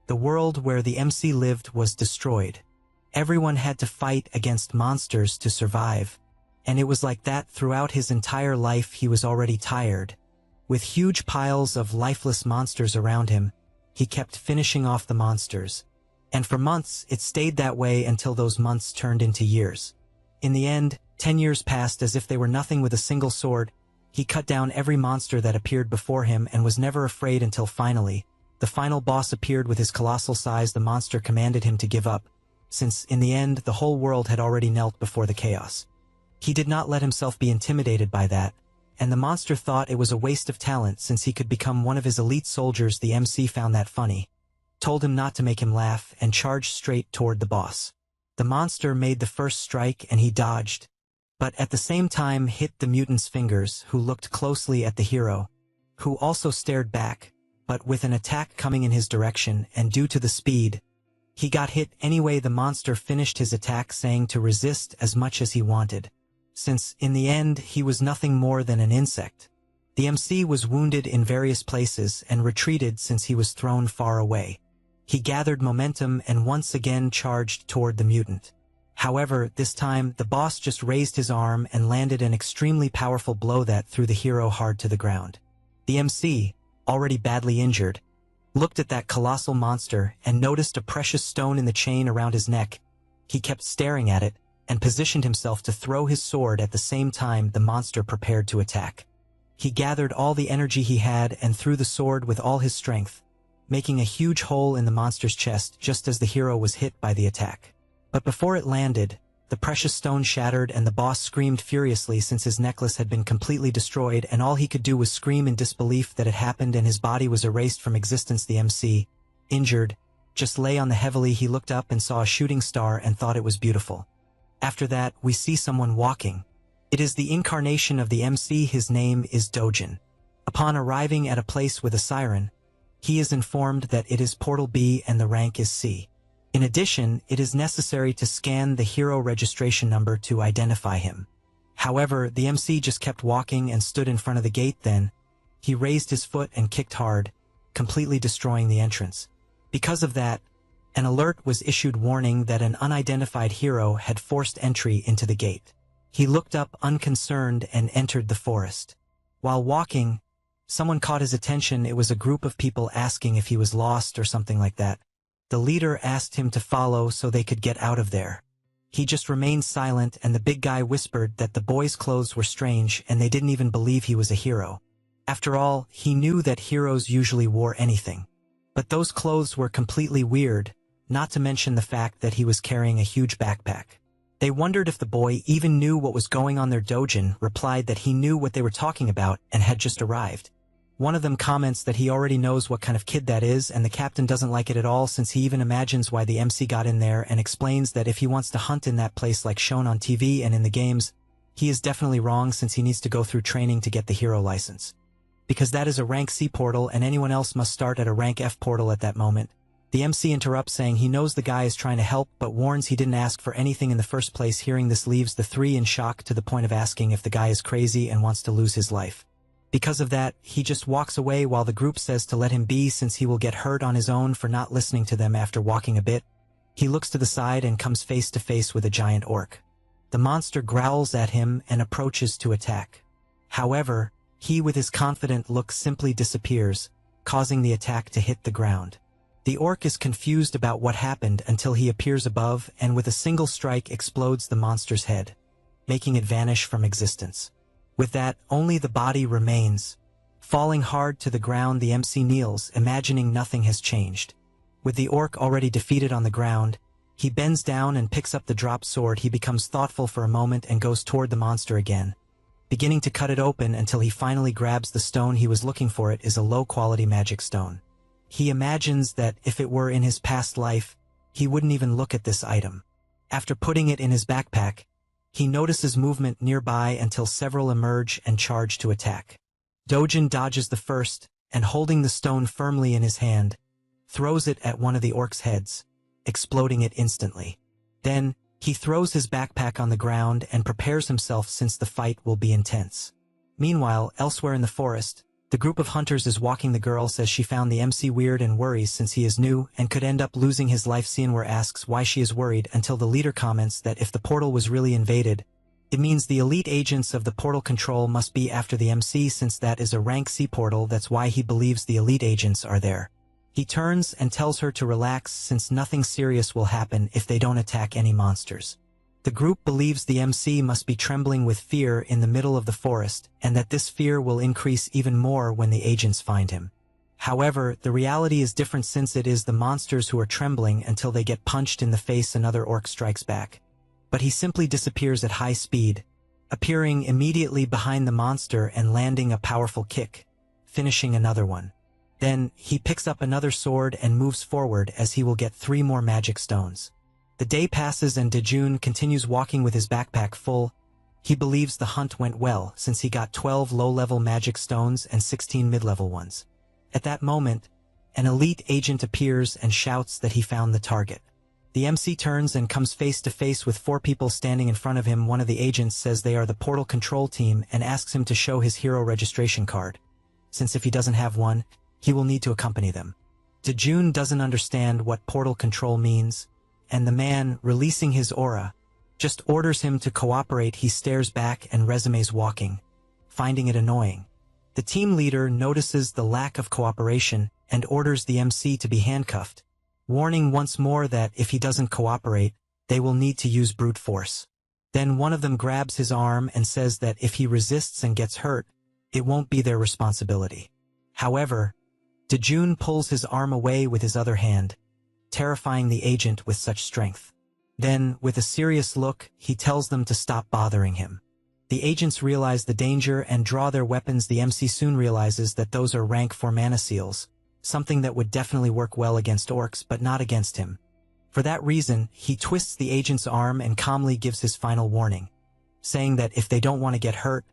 The world where the MC lived was destroyed. Everyone had to fight against monsters to survive, and it was like that throughout his entire life. He was already tired. With huge piles of lifeless monsters around him, he kept finishing off the monsters. And for months, it stayed that way until those months turned into years. In the end, 10 years passed as if they were nothing. With a single sword, he cut down every monster that appeared before him and was never afraid until finally, the final boss appeared. With his colossal size, the monster commanded him to give up, since, in the end, the whole world had already knelt before the chaos. He did not let himself be intimidated by that, and the monster thought it was a waste of talent since he could become one of his elite soldiers. The MC found that funny, told him not to make him laugh, and charged straight toward the boss. The monster made the first strike and he dodged, but at the same time hit the mutant's fingers, who looked closely at the hero, who also stared back, but with an attack coming in his direction, and due to the speed, he got hit anyway. The monster finished his attack, saying to resist as much as he wanted, since, in the end, he was nothing more than an insect. The MC was wounded in various places and retreated since he was thrown far away. He gathered momentum and once again charged toward the mutant. However, this time, the boss just raised his arm and landed an extremely powerful blow that threw the hero hard to the ground. The MC, already badly injured, looked at that colossal monster and noticed a precious stone in the chain around his neck. He kept staring at it and positioned himself to throw his sword at the same time the monster prepared to attack. He gathered all the energy he had and threw the sword with all his strength, making a huge hole in the monster's chest just as the hero was hit by the attack. But before it landed, the precious stone shattered and the boss screamed furiously since his necklace had been completely destroyed, and all he could do was scream in disbelief that it happened and his body was erased from existence. The MC, injured, just lay on the heavily. He looked up and saw a shooting star and thought it was beautiful. After that, we see someone walking. It is the incarnation of the MC. His name is Dojin. Upon arriving at a place with a siren, he is informed that it is Portal B and the rank is C. In addition, it is necessary to scan the hero registration number to identify him. However, the MC just kept walking and stood in front of the gate. Then, he raised his foot and kicked hard, completely destroying the entrance. Because of that, an alert was issued warning that an unidentified hero had forced entry into the gate. He looked up unconcerned and entered the forest. While walking, someone caught his attention. It was a group of people asking if he was lost or something like that. The leader asked him to follow so they could get out of there. He just remained silent, and the big guy whispered that the boy's clothes were strange and they didn't even believe he was a hero. After all, he knew that heroes usually wore anything. But those clothes were completely weird, not to mention the fact that he was carrying a huge backpack. They wondered if the boy even knew what was going on there. Dojin replied that he knew what they were talking about and had just arrived. One of them comments that he already knows what kind of kid that is, and the captain doesn't like it at all since he even imagines why the MC got in there, and explains that if he wants to hunt in that place like shown on TV and in the games, he is definitely wrong since he needs to go through training to get the hero license. Because that is a rank C portal and anyone else must start at a rank F portal at that moment. The MC interrupts saying he knows the guy is trying to help but warns he didn't ask for anything in the first place. Hearing this leaves the three in shock to the point of asking if the guy is crazy and wants to lose his life. Because of that, he just walks away while the group says to let him be since he will get hurt on his own for not listening to them. After walking a bit, he looks to the side and comes face to face with a giant orc. The monster growls at him and approaches to attack. However, he with his confident look simply disappears, causing the attack to hit the ground. The orc is confused about what happened until he appears above and with a single strike explodes the monster's head, making it vanish from existence. With that, only the body remains. Falling hard to the ground, the MC kneels, imagining nothing has changed. With the orc already defeated on the ground, he bends down and picks up the dropped sword. He becomes thoughtful for a moment and goes toward the monster again, beginning to cut it open until he finally grabs the stone he was looking for. It is a low-quality magic stone. He imagines that if it were in his past life, he wouldn't even look at this item. After putting it in his backpack, he notices movement nearby until several emerge and charge to attack. Dojin dodges the first, and holding the stone firmly in his hand, throws it at one of the orc's heads, exploding it instantly. Then, he throws his backpack on the ground and prepares himself since the fight will be intense. Meanwhile, elsewhere in the forest, The group of hunters is walking. The girl says she found the MC weird and worries since he is new and could end up losing his life. Sianwar asks why she is worried until the leader comments that if the portal was really invaded, it means the elite agents of the portal control must be after the MC since that is a rank C portal. That's why he believes the elite agents are there. He turns and tells her to relax since nothing serious will happen if they don't attack any monsters. The group believes the MC must be trembling with fear in the middle of the forest and that this fear will increase even more when the agents find him. However, the reality is different since it is the monsters who are trembling until they get punched in the face. Another orc strikes back. But he simply disappears at high speed, appearing immediately behind the monster and landing a powerful kick, finishing another one. Then, he picks up another sword and moves forward as he will get 3 more magic stones. The day passes and Dejun continues walking with his backpack full. He believes the hunt went well since he got 12 low-level magic stones and 16 mid-level ones. At that moment, an elite agent appears and shouts that he found the target. The MC turns and comes face to face with 4 people standing in front of him. One of the agents says they are the portal control team and asks him to show his hero registration card, since if he doesn't have one, he will need to accompany them. Dejun doesn't understand what portal control means, and the man, releasing his aura, just orders him to cooperate. He stares back and resumes walking, finding it annoying. The team leader notices the lack of cooperation and orders the MC to be handcuffed, warning once more that if he doesn't cooperate, they will need to use brute force. Then one of them grabs his arm and says that if he resists and gets hurt, it won't be their responsibility. However, Dejun pulls his arm away with his other hand, terrifying the agent with such strength. Then, with a serious look, he tells them to stop bothering him. The agents realize the danger and draw their weapons. The MC soon realizes that those are rank 4 mana seals, something that would definitely work well against orcs but not against him. For that reason, he twists the agent's arm and calmly gives his final warning, saying that if they don't want to get hurt,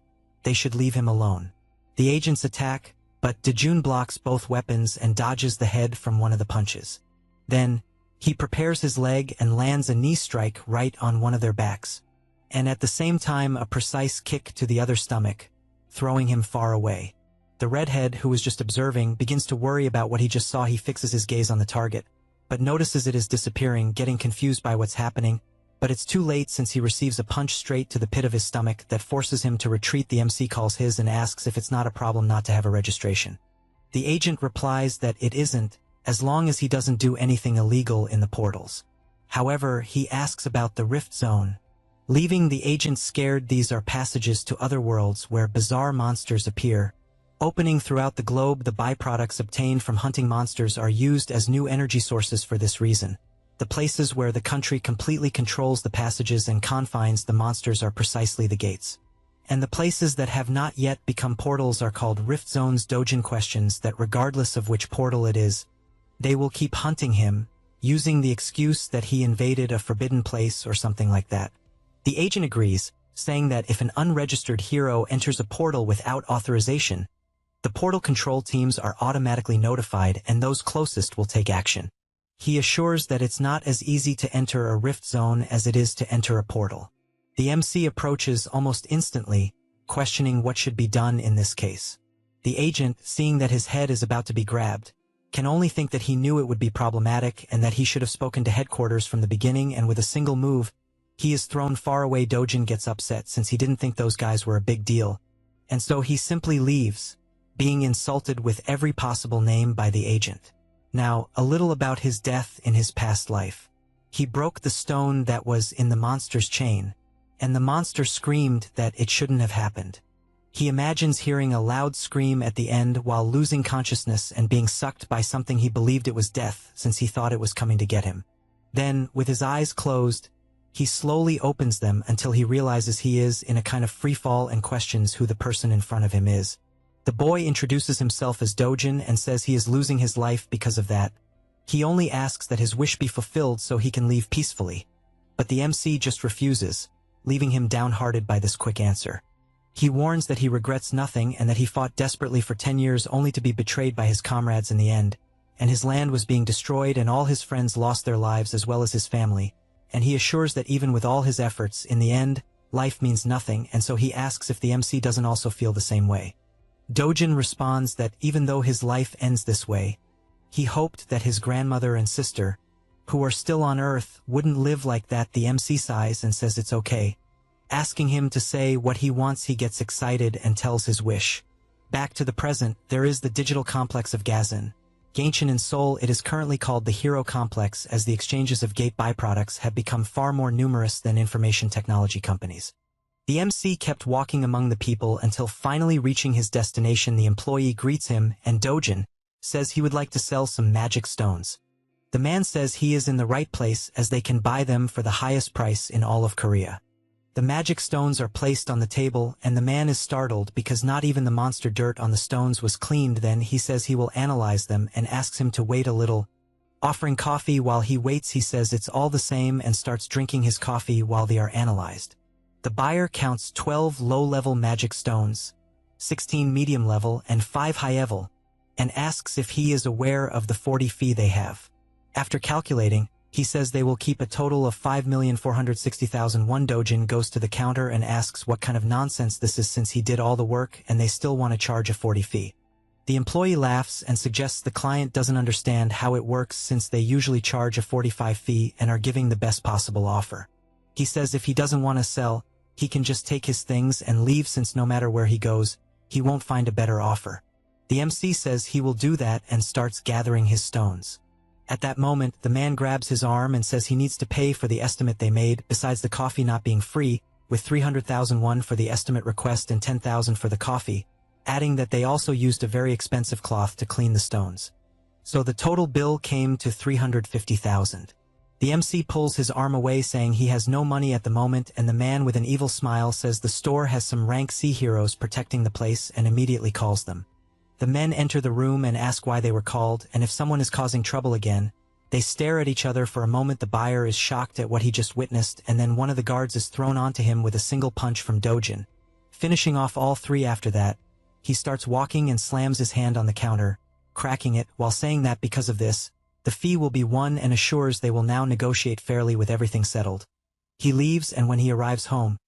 they should leave him alone. The agents attack, but Dejun blocks both weapons and dodges the head from one of the punches. Then, he prepares his leg and lands a knee strike right on one of their backs, and at the same time a precise kick to the other stomach, throwing him far away. The redhead, who was just observing, begins to worry about what he just saw. He fixes his gaze on the target, but notices it is disappearing, getting confused by what's happening, but it's too late since he receives a punch straight to the pit of his stomach that forces him to retreat. The MC calls his and asks if it's not a problem not to have a registration. The agent replies that it isn't, as long as he doesn't do anything illegal in the portals. However, he asks about the Rift Zone, leaving the agent scared. These are passages to other worlds where bizarre monsters appear, opening throughout the globe. The byproducts obtained from hunting monsters are used as new energy sources. For this reason, the places where the country completely controls the passages and confines the monsters are precisely the gates. And the places that have not yet become portals are called Rift Zones. Dojin questions that regardless of which portal it is, they will keep hunting him, using the excuse that he invaded a forbidden place or something like that. The agent agrees, saying that if an unregistered hero enters a portal without authorization, the portal control teams are automatically notified and those closest will take action. He assures that it's not as easy to enter a rift zone as it is to enter a portal. The MC approaches almost instantly, questioning what should be done in this case. The agent, seeing that his head is about to be grabbed, can only think that he knew it would be problematic and that he should have spoken to headquarters from the beginning, and with a single move, he is thrown far away. Dojin gets upset since he didn't think those guys were a big deal, and so he simply leaves, being insulted with every possible name by the agent. Now, a little about his death in his past life. He broke the stone that was in the monster's chain, and the monster screamed that it shouldn't have happened. He imagines hearing a loud scream at the end while losing consciousness and being sucked by something. He believed it was death since he thought it was coming to get him. Then, with his eyes closed, he slowly opens them until he realizes he is in a kind of free fall and questions who the person in front of him is. The boy introduces himself as Dojin and says he is losing his life because of that. He only asks that his wish be fulfilled so he can leave peacefully. But the MC just refuses, leaving him downhearted by this quick answer. He warns that he regrets nothing and that he fought desperately for 10 years only to be betrayed by his comrades in the end, and his land was being destroyed and all his friends lost their lives as well as his family, and he assures that even with all his efforts, in the end, life means nothing, and so he asks if the MC doesn't also feel the same way. Dojin responds that even though his life ends this way, he hoped that his grandmother and sister, who are still on Earth, wouldn't live like that. The MC sighs and says it's okay. Asking him to say what he wants, he gets excited and tells his wish. Back to the present, there is the digital complex of Gazan. Genshin in Seoul, it is currently called the Hero Complex, as the exchanges of gate byproducts have become far more numerous than information technology companies. The MC kept walking among the people until finally reaching his destination. The employee greets him, and Dojin says he would like to sell some magic stones. The man says he is in the right place as they can buy them for the highest price in all of Korea. The magic stones are placed on the table, and the man is startled because not even the monster dirt on the stones was cleaned. Then he says he will analyze them and asks him to wait a little. Offering coffee while he waits, he says it's all the same and starts drinking his coffee while they are analyzed. The buyer counts 12 low-level magic stones, 16 medium-level and 5 high-level, and asks if he is aware of the 40 fee they have. After calculating, he says they will keep a total of 5,460,001. Dojin goes to the counter and asks what kind of nonsense this is since he did all the work and they still want to charge a 40 fee. The employee laughs and suggests the client doesn't understand how it works since they usually charge a 45 fee and are giving the best possible offer. He says if he doesn't want to sell, he can just take his things and leave since no matter where he goes, he won't find a better offer. The MC says he will do that and starts gathering his stones. At that moment, the man grabs his arm and says he needs to pay for the estimate they made, besides the coffee not being free, with 300,000 won for the estimate request and 10,000 for the coffee, adding that they also used a very expensive cloth to clean the stones. So the total bill came to 350,000. The MC pulls his arm away saying he has no money at the moment, and the man with an evil smile says the store has some rank C heroes protecting the place and immediately calls them. The men enter the room and ask why they were called, and if someone is causing trouble again. They stare at each other for a moment. The buyer is shocked at what he just witnessed, and then one of the guards is thrown onto him with a single punch from Dojin. Finishing off all three after that, he starts walking and slams his hand on the counter, cracking it, while saying that because of this, the fee will be won and assures they will now negotiate fairly with everything settled. He leaves, and when he arrives home,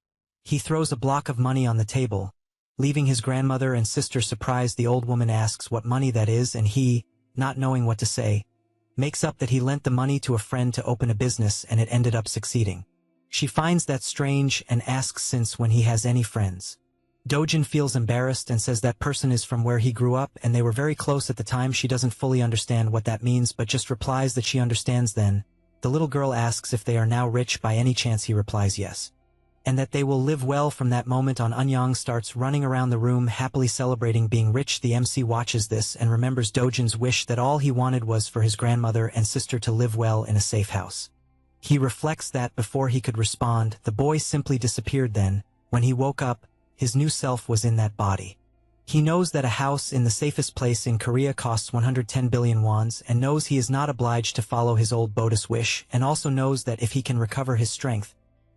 he throws a block of money on the table. Leaving his grandmother and sister surprised, the old woman asks what money that is, and he, not knowing what to say, makes up that he lent the money to a friend to open a business and it ended up succeeding. She finds that strange and asks since when he has any friends. Dojin feels embarrassed and says that person is from where he grew up and they were very close at the time. She doesn't fully understand what that means but just replies that she understands. Then the little girl asks if they are now rich by any chance. He replies yes, and that they will live well from that moment on. Eunyoung starts running around the room happily celebrating being rich. The MC watches this and remembers Dojin's wish that all he wanted was for his grandmother and sister to live well in a safe house. He reflects that before he could respond, the boy simply disappeared. Then, when he woke up, his new self was in that body. He knows that a house in the safest place in Korea costs 110 billion wons and knows he is not obliged to follow his old Buddhist wish, and also knows that if he can recover his strength,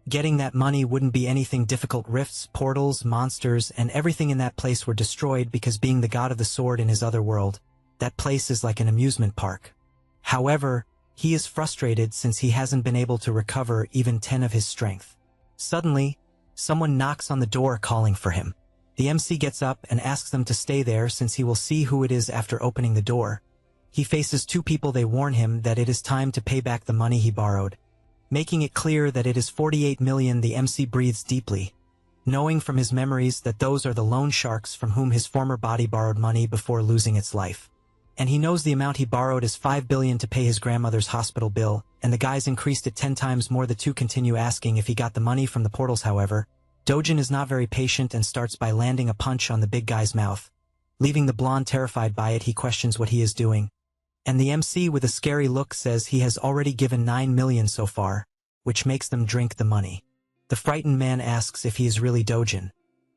getting that money wouldn't be anything difficult. Rifts, portals, monsters, and everything in that place were destroyed because being the god of the sword in his other world, that place is like an amusement park. However, he is frustrated since he hasn't been able to recover even 10 of his strength. Suddenly, someone knocks on the door calling for him. The MC gets up and asks them to stay there since he will see who it is after opening the door. He faces two people. They warn him that it is time to pay back the money he borrowed, making it clear that it is 48 million. The MC breathes deeply, knowing from his memories that those are the loan sharks from whom his former body borrowed money before losing its life. And he knows the amount he borrowed is 5 billion to pay his grandmother's hospital bill, and the guys increased it 10 times more. The two continue asking if he got the money from the portals. However, Dojin is not very patient and starts by landing a punch on the big guy's mouth. Leaving the blonde terrified by it, he questions what he is doing. And the MC with a scary look says he has already given 9 million so far, which makes them drink the money. The frightened man asks if he is really Dojin,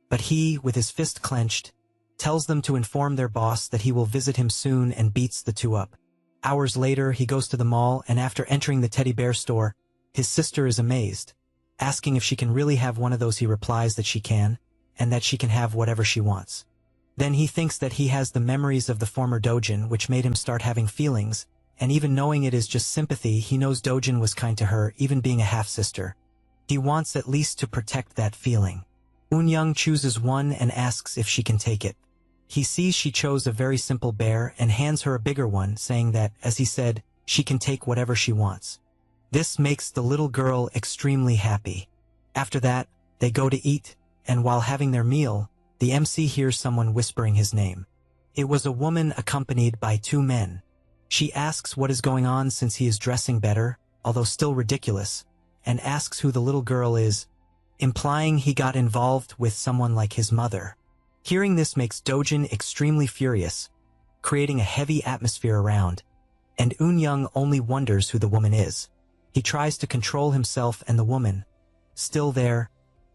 but he, with his fist clenched, tells them to inform their boss that he will visit him soon and beats the two up. Hours later, he goes to the mall, and after entering the teddy bear store, his sister is amazed. Asking if she can really have one of those, he replies that she can, and that she can have whatever she wants. Then he thinks that he has the memories of the former Dojin, which made him start having feelings, and even knowing it is just sympathy, he knows Dojin was kind to her, even being a half-sister. He wants at least to protect that feeling. Eunyoung chooses one and asks if she can take it. He sees she chose a very simple bear and hands her a bigger one, saying that, as he said, she can take whatever she wants. This makes the little girl extremely happy. After that, they go to eat, and while having their meal, the MC hears someone whispering his name. It was a woman accompanied by two men. She asks what is going on since he is dressing better, although still ridiculous, and asks who the little girl is, implying he got involved with someone like his mother. Hearing this makes Dojin extremely furious, creating a heavy atmosphere around, and Eun-young only wonders who the woman is. He tries to control himself, and the woman, still there,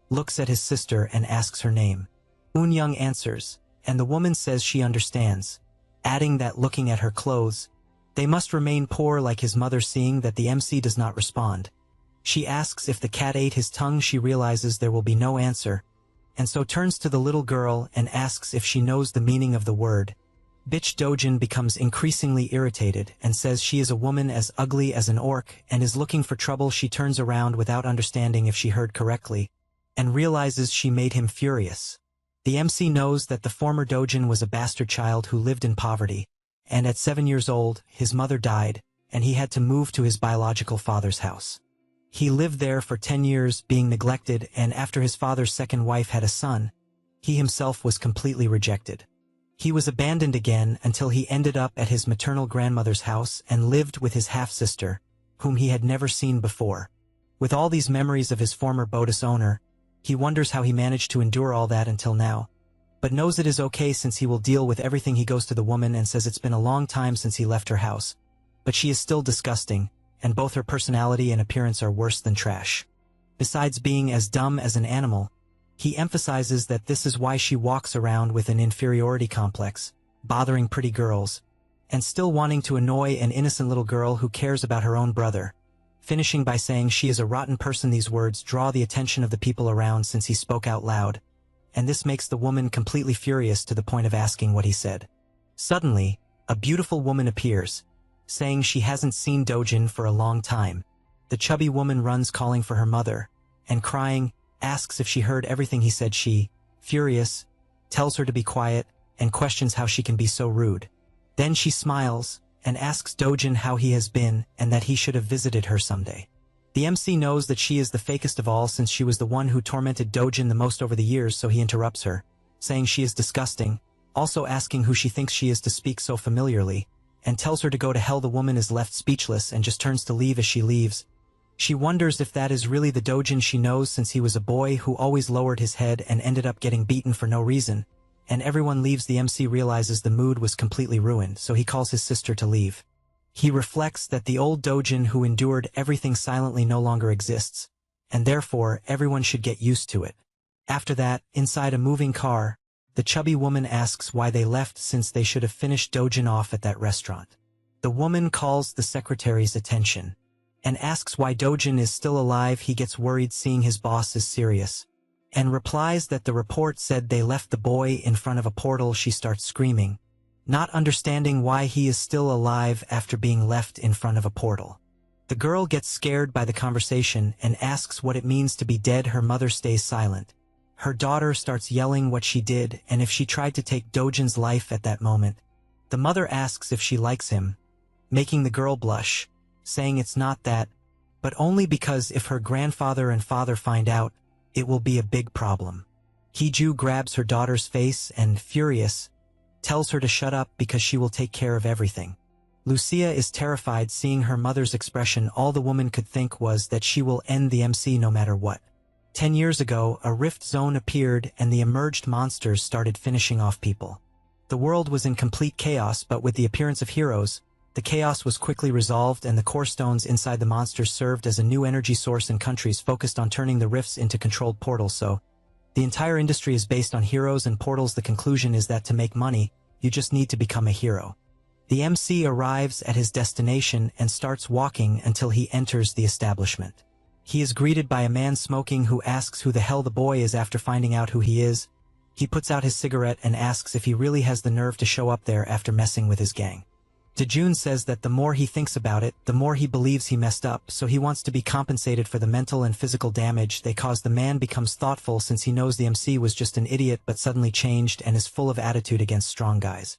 looks at his sister and asks her name. Eun-young answers, and the woman says she understands, adding that looking at her clothes, they must remain poor like his mother. Seeing that the MC does not respond, she asks if the cat ate his tongue. She realizes there will be no answer, and so turns to the little girl and asks if she knows the meaning of the word. Bitch. Dojin becomes increasingly irritated and says she is a woman as ugly as an orc and is looking for trouble. She turns around without understanding if she heard correctly, and realizes she made him furious. The MC knows that the former Dojin was a bastard child who lived in poverty, and at 7 years old, his mother died, and he had to move to his biological father's house. He lived there for 10 years, being neglected, and after his father's second wife had a son, he himself was completely rejected. He was abandoned again until he ended up at his maternal grandmother's house and lived with his half-sister, whom he had never seen before. With all these memories of his former Bodis owner, he wonders how he managed to endure all that until now, but knows it is okay since he will deal with everything. He goes to the woman and says it's been a long time since he left her house, but she is still disgusting, and both her personality and appearance are worse than trash. Besides being as dumb as an animal, he emphasizes that this is why she walks around with an inferiority complex, bothering pretty girls, and still wanting to annoy an innocent little girl who cares about her own brother, finishing by saying she is a rotten person. These words draw the attention of the people around since he spoke out loud, and this makes the woman completely furious to the point of asking what he said. Suddenly, a beautiful woman appears, saying she hasn't seen Dojin for a long time. The chubby woman runs calling for her mother, and crying, asks if she heard everything he said. She, furious, tells her to be quiet, and questions how she can be so rude. Then she smiles, and asks Dojin how he has been and that he should have visited her someday. The MC knows that she is the fakest of all since she was the one who tormented Dojin the most over the years, so he interrupts her, saying she is disgusting, also asking who she thinks she is to speak so familiarly, and tells her to go to hell. The woman is left speechless and just turns to leave. As she leaves, she wonders if that is really the Dojin she knows since he was a boy who always lowered his head and ended up getting beaten for no reason, and everyone leaves. The MC realizes the mood was completely ruined, so he calls his sister to leave. He reflects that the old Dojin who endured everything silently no longer exists, and therefore everyone should get used to it. After that, inside a moving car, the chubby woman asks why they left since they should have finished Dojin off at that restaurant. The woman calls the secretary's attention, and asks why Dojin is still alive. He gets worried seeing his boss is serious, and replies that the report said they left the boy in front of a portal. She starts screaming, not understanding why he is still alive after being left in front of a portal. The girl gets scared by the conversation and asks what it means to be dead. Her mother stays silent. Her daughter starts yelling what she did and if she tried to take Dojin's life at that moment. The mother asks if she likes him, making the girl blush, saying it's not that, but only because if her grandfather and father find out, it will be a big problem. Hee-ju grabs her daughter's face and, furious, tells her to shut up because she will take care of everything. Lucia is terrified seeing her mother's expression. All the woman could think was that she will end the MC no matter what. 10 years ago, a rift zone appeared and the emerged monsters started finishing off people. The world was in complete chaos, but with the appearance of heroes, the chaos was quickly resolved and the core stones inside the monsters served as a new energy source, and countries focused on turning the rifts into controlled portals. So, the entire industry is based on heroes and portals. The conclusion is that to make money, you just need to become a hero. The MC arrives at his destination and starts walking until he enters the establishment. He is greeted by a man smoking who asks who the hell the boy is. After finding out who he is, he puts out his cigarette and asks if he really has the nerve to show up there after messing with his gang. Dejun says that the more he thinks about it, the more he believes he messed up, so he wants to be compensated for the mental and physical damage they caused. The man becomes thoughtful since he knows the MC was just an idiot but suddenly changed and is full of attitude against strong guys.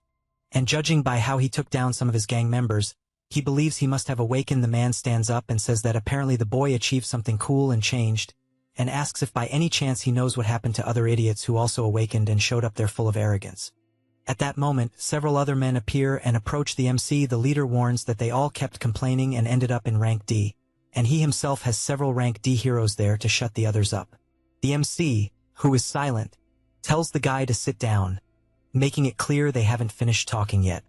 And judging by how he took down some of his gang members, he believes he must have awakened. The man stands up and says that apparently the boy achieved something cool and changed, and asks if by any chance he knows what happened to other idiots who also awakened and showed up there full of arrogance. At that moment, several other men appear and approach the MC. The leader warns that they all kept complaining and ended up in rank D, and he himself has several rank D heroes there to shut the others up. The MC, who is silent, tells the guy to sit down, making it clear they haven't finished talking yet.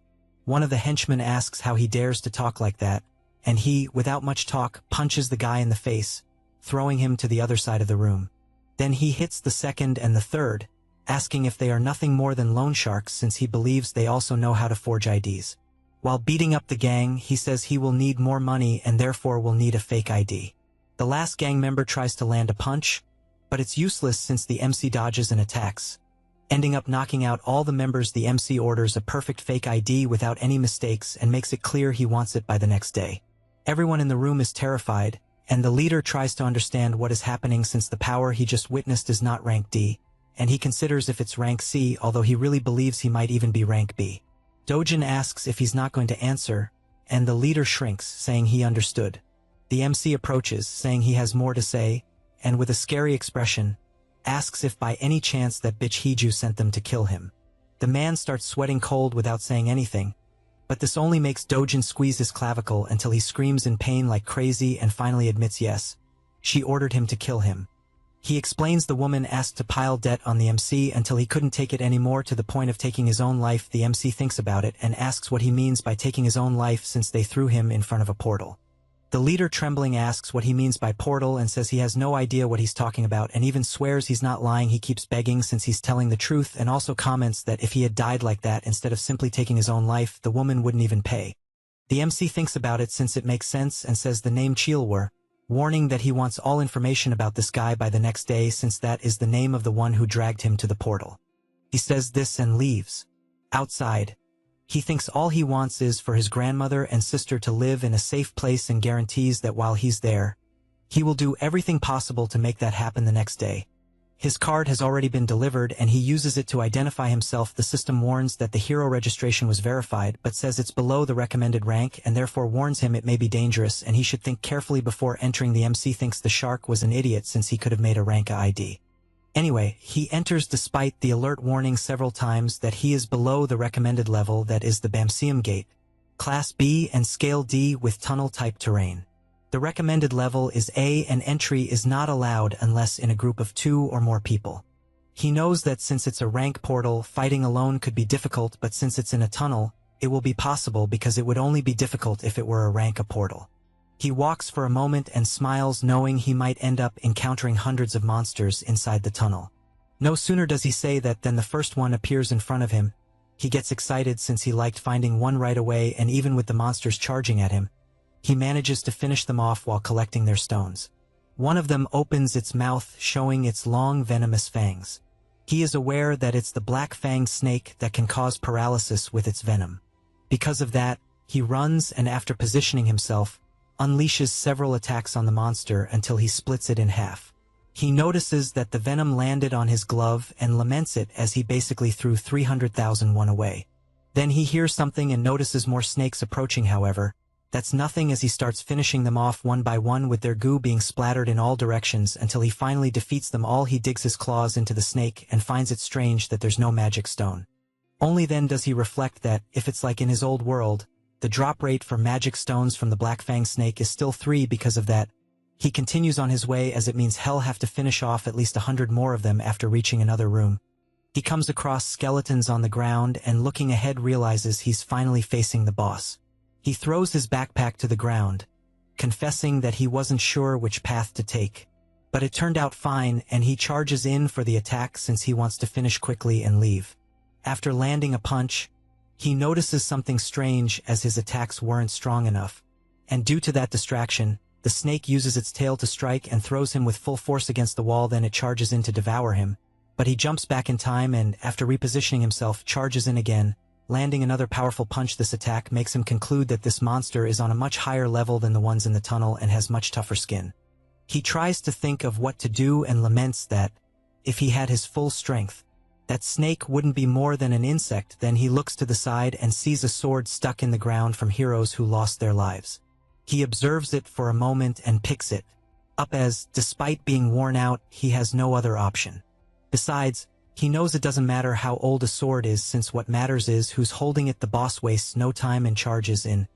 One of the henchmen asks how he dares to talk like that, and he, without much talk, punches the guy in the face, throwing him to the other side of the room. Then he hits the second and the third, asking if they are nothing more than loan sharks since he believes they also know how to forge IDs. While beating up the gang, he says he will need more money and therefore will need a fake ID. The last gang member tries to land a punch, but it's useless since the MC dodges and attacks, ending up knocking out all the members. The MC orders a perfect fake ID without any mistakes and makes it clear he wants it by the next day. Everyone in the room is terrified, and the leader tries to understand what is happening since the power he just witnessed is not rank D, and he considers if it's rank C, although he really believes he might even be rank B. Dojin asks if he's not going to answer, and the leader shrinks, saying he understood. The MC approaches, saying he has more to say, and with a scary expression, asks if by any chance that bitch Hiju sent them to kill him. The man starts sweating cold without saying anything, but this only makes Dojin squeeze his clavicle until he screams in pain like crazy and finally admits yes, she ordered him to kill him. He explains the woman asked to pile debt on the MC until he couldn't take it anymore to the point of taking his own life. The MC thinks about it and asks what he means by taking his own life since they threw him in front of a portal. The leader trembling asks what he means by portal and says he has no idea what he's talking about and even swears he's not lying. He keeps begging since he's telling the truth and also comments that if he had died like that instead of simply taking his own life, the woman wouldn't even pay. The MC thinks about it since it makes sense and says the name Chilwar, warning that he wants all information about this guy by the next day since that is the name of the one who dragged him to the portal. He says this and leaves. Outside, he thinks all he wants is for his grandmother and sister to live in a safe place and guarantees that while he's there, he will do everything possible to make that happen the next day. His card has already been delivered and he uses it to identify himself. The system warns that the hero registration was verified but says it's below the recommended rank and therefore warns him it may be dangerous and he should think carefully before entering. The MC thinks the shark was an idiot since he could have made a rank ID. Anyway, he enters despite the alert warning several times that he is below the recommended level, that is the Bamseum Gate, Class B and Scale D with tunnel-type terrain. The recommended level is A and entry is not allowed unless in a group of 2 or more people. He knows that since it's a rank portal, fighting alone could be difficult, but since it's in a tunnel, it will be possible because it would only be difficult if it were a rank A portal. He walks for a moment and smiles, knowing he might end up encountering hundreds of monsters inside the tunnel. No sooner does he say that than the first one appears in front of him. He gets excited since he liked finding one right away, and even with the monsters charging at him, he manages to finish them off while collecting their stones. One of them opens its mouth, showing its long venomous fangs. He is aware that it's the black-fanged snake that can cause paralysis with its venom. Because of that, he runs and after positioning himself, unleashes several attacks on the monster until he splits it in half. He notices that the venom landed on his glove and laments it as he basically threw 300,001 away. Then he hears something and notices more snakes approaching. However, that's nothing as he starts finishing them off one by one with their goo being splattered in all directions until he finally defeats them all. He digs his claws into the snake and finds it strange that there's no magic stone. Only then does he reflect that, if it's like in his old world, the drop rate for magic stones from the Black Fang snake is still 3. Because of that, he continues on his way as it means he'll have to finish off at least 100 more of them after reaching another room. He comes across skeletons on the ground and looking ahead realizes he's finally facing the boss. He throws his backpack to the ground, confessing that he wasn't sure which path to take. But it turned out fine and he charges in for the attack since he wants to finish quickly and leave. After landing a punch, he notices something strange as his attacks weren't strong enough. And due to that distraction, the snake uses its tail to strike and throws him with full force against the wall. Then it charges in to devour him. But he jumps back in time and, after repositioning himself, charges in again, landing another powerful punch. This attack makes him conclude that this monster is on a much higher level than the ones in the tunnel and has much tougher skin. He tries to think of what to do and laments that, if he had his full strength, that snake wouldn't be more than an insect. Then he looks to the side and sees a sword stuck in the ground from heroes who lost their lives. He observes it for a moment and picks it up as, despite being worn out, he has no other option. Besides, he knows it doesn't matter how old a sword is, since what matters is who's holding it. The boss wastes no time and charges in.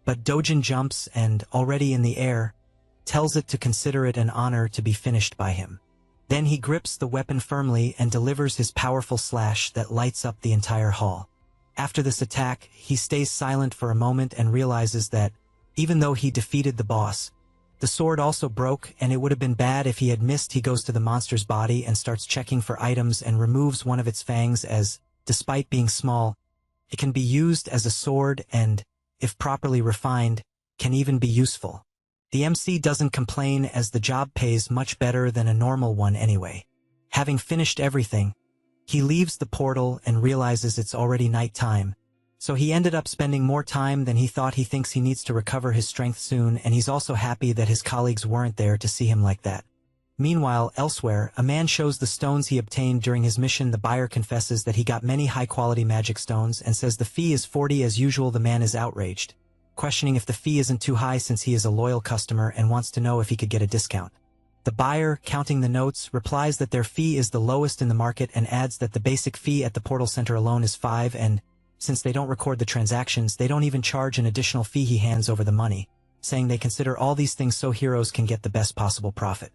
But Dojin jumps and, already in the air, tells it to consider it an honor to be finished by him. Then he grips the weapon firmly and delivers his powerful slash that lights up the entire hall. After this attack, he stays silent for a moment and realizes that, even though he defeated the boss, the sword also broke, and it would have been bad if he had missed. He goes to the monster's body and starts checking for items and removes one of its fangs as, despite being small, it can be used as a sword and, if properly refined, can even be useful. The MC doesn't complain as the job pays much better than a normal one anyway. Having finished everything, he leaves the portal and realizes it's already night time, so he ended up spending more time than he thought. He thinks he needs to recover his strength soon, and he's also happy that his colleagues weren't there to see him like that. Meanwhile, elsewhere, a man shows the stones he obtained during his mission. The buyer confesses that he got many high-quality magic stones and says the fee is 40 as usual. The man is outraged, questioning if the fee isn't too high since he is a loyal customer and wants to know if he could get a discount. The buyer, counting the notes, replies that their fee is the lowest in the market and adds that the basic fee at the portal center alone is 5 and, since they don't record the transactions, they don't even charge an additional fee. He hands over the money, saying they consider all these things so heroes can get the best possible profit.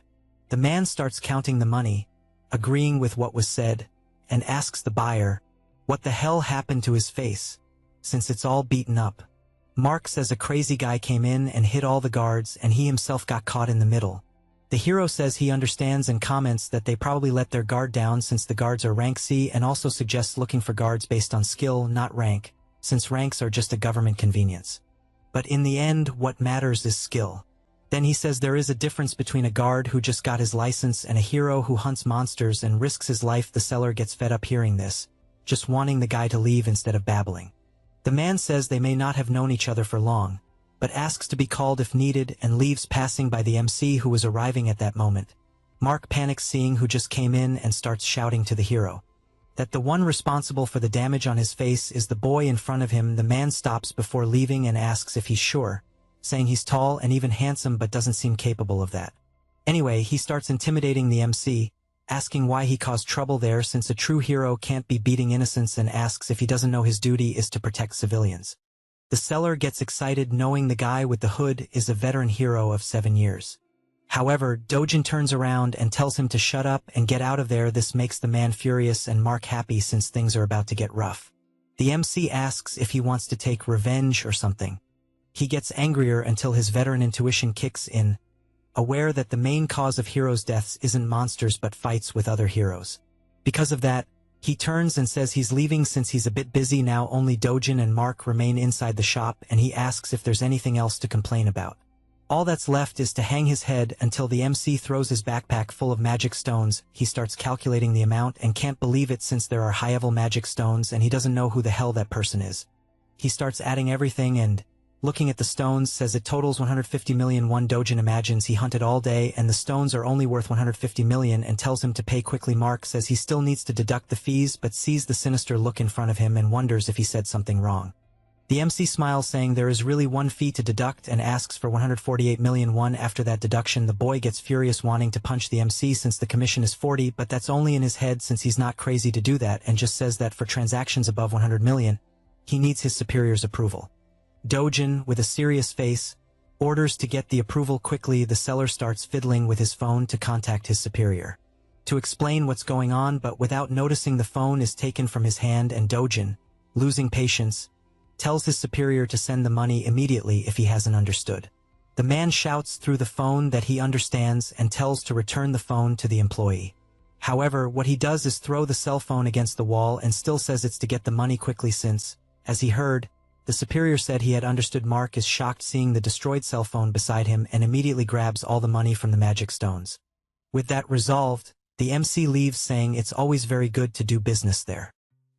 The man starts counting the money, agreeing with what was said, and asks the buyer what the hell happened to his face, since it's all beaten up. Mark says a crazy guy came in and hit all the guards and he himself got caught in the middle. The hero says he understands and comments that they probably let their guard down since the guards are rank C, and also suggests looking for guards based on skill, not rank, since ranks are just a government convenience. But in the end, what matters is skill. Then he says there is a difference between a guard who just got his license and a hero who hunts monsters and risks his life. The seller gets fed up hearing this, just wanting the guy to leave instead of babbling. The man says they may not have known each other for long, but asks to be called if needed and leaves, passing by the MC who was arriving at that moment. Mark panics seeing who just came in and starts shouting to the hero that the one responsible for the damage on his face is the boy in front of him. The man stops before leaving and asks if he's sure, saying he's tall and even handsome but doesn't seem capable of that. Anyway, he starts intimidating the MC, asking why he caused trouble there since a true hero can't be beating innocents, and asks if he doesn't know his duty is to protect civilians. The seller gets excited knowing the guy with the hood is a veteran hero of 7 years. However, Dojin turns around and tells him to shut up and get out of there. This makes the man furious and Mark happy since things are about to get rough. The MC asks if he wants to take revenge or something. He gets angrier until his veteran intuition kicks in, aware that the main cause of heroes' deaths isn't monsters but fights with other heroes. Because of that, he turns and says he's leaving since he's a bit busy now. Only Dojin and Mark remain inside the shop, and he asks if there's anything else to complain about. All that's left is to hang his head until the MC throws his backpack full of magic stones. He starts calculating the amount and can't believe it since there are high-level magic stones and he doesn't know who the hell that person is. He starts adding everything and, looking at the stones, says it totals 150 million. Dojin imagines he hunted all day and the stones are only worth 150 million and tells him to pay quickly. Mark says he still needs to deduct the fees but sees the sinister look in front of him and wonders if he said something wrong. The MC smiles, saying there is really one fee to deduct, and asks for 148 million. After that deduction, the boy gets furious, wanting to punch the MC since the commission is 40, but that's only in his head since he's not crazy to do that, and just says that for transactions above 100 million, he needs his superior's approval. Dojin, with a serious face, orders to get the approval quickly. The seller starts fiddling with his phone to contact his superior to explain what's going on, but without noticing the phone is taken from his hand, and Dojin, losing patience, tells his superior to send the money immediately if he hasn't understood. The man shouts through the phone that he understands and tells to return the phone to the employee. However, what he does is throw the cell phone against the wall and still says it's to get the money quickly since, as he heard, the superior said he had understood. Mark is shocked seeing the destroyed cell phone beside him and immediately grabs all the money from the magic stones. With that resolved, the MC leaves, saying it's always very good to do business there.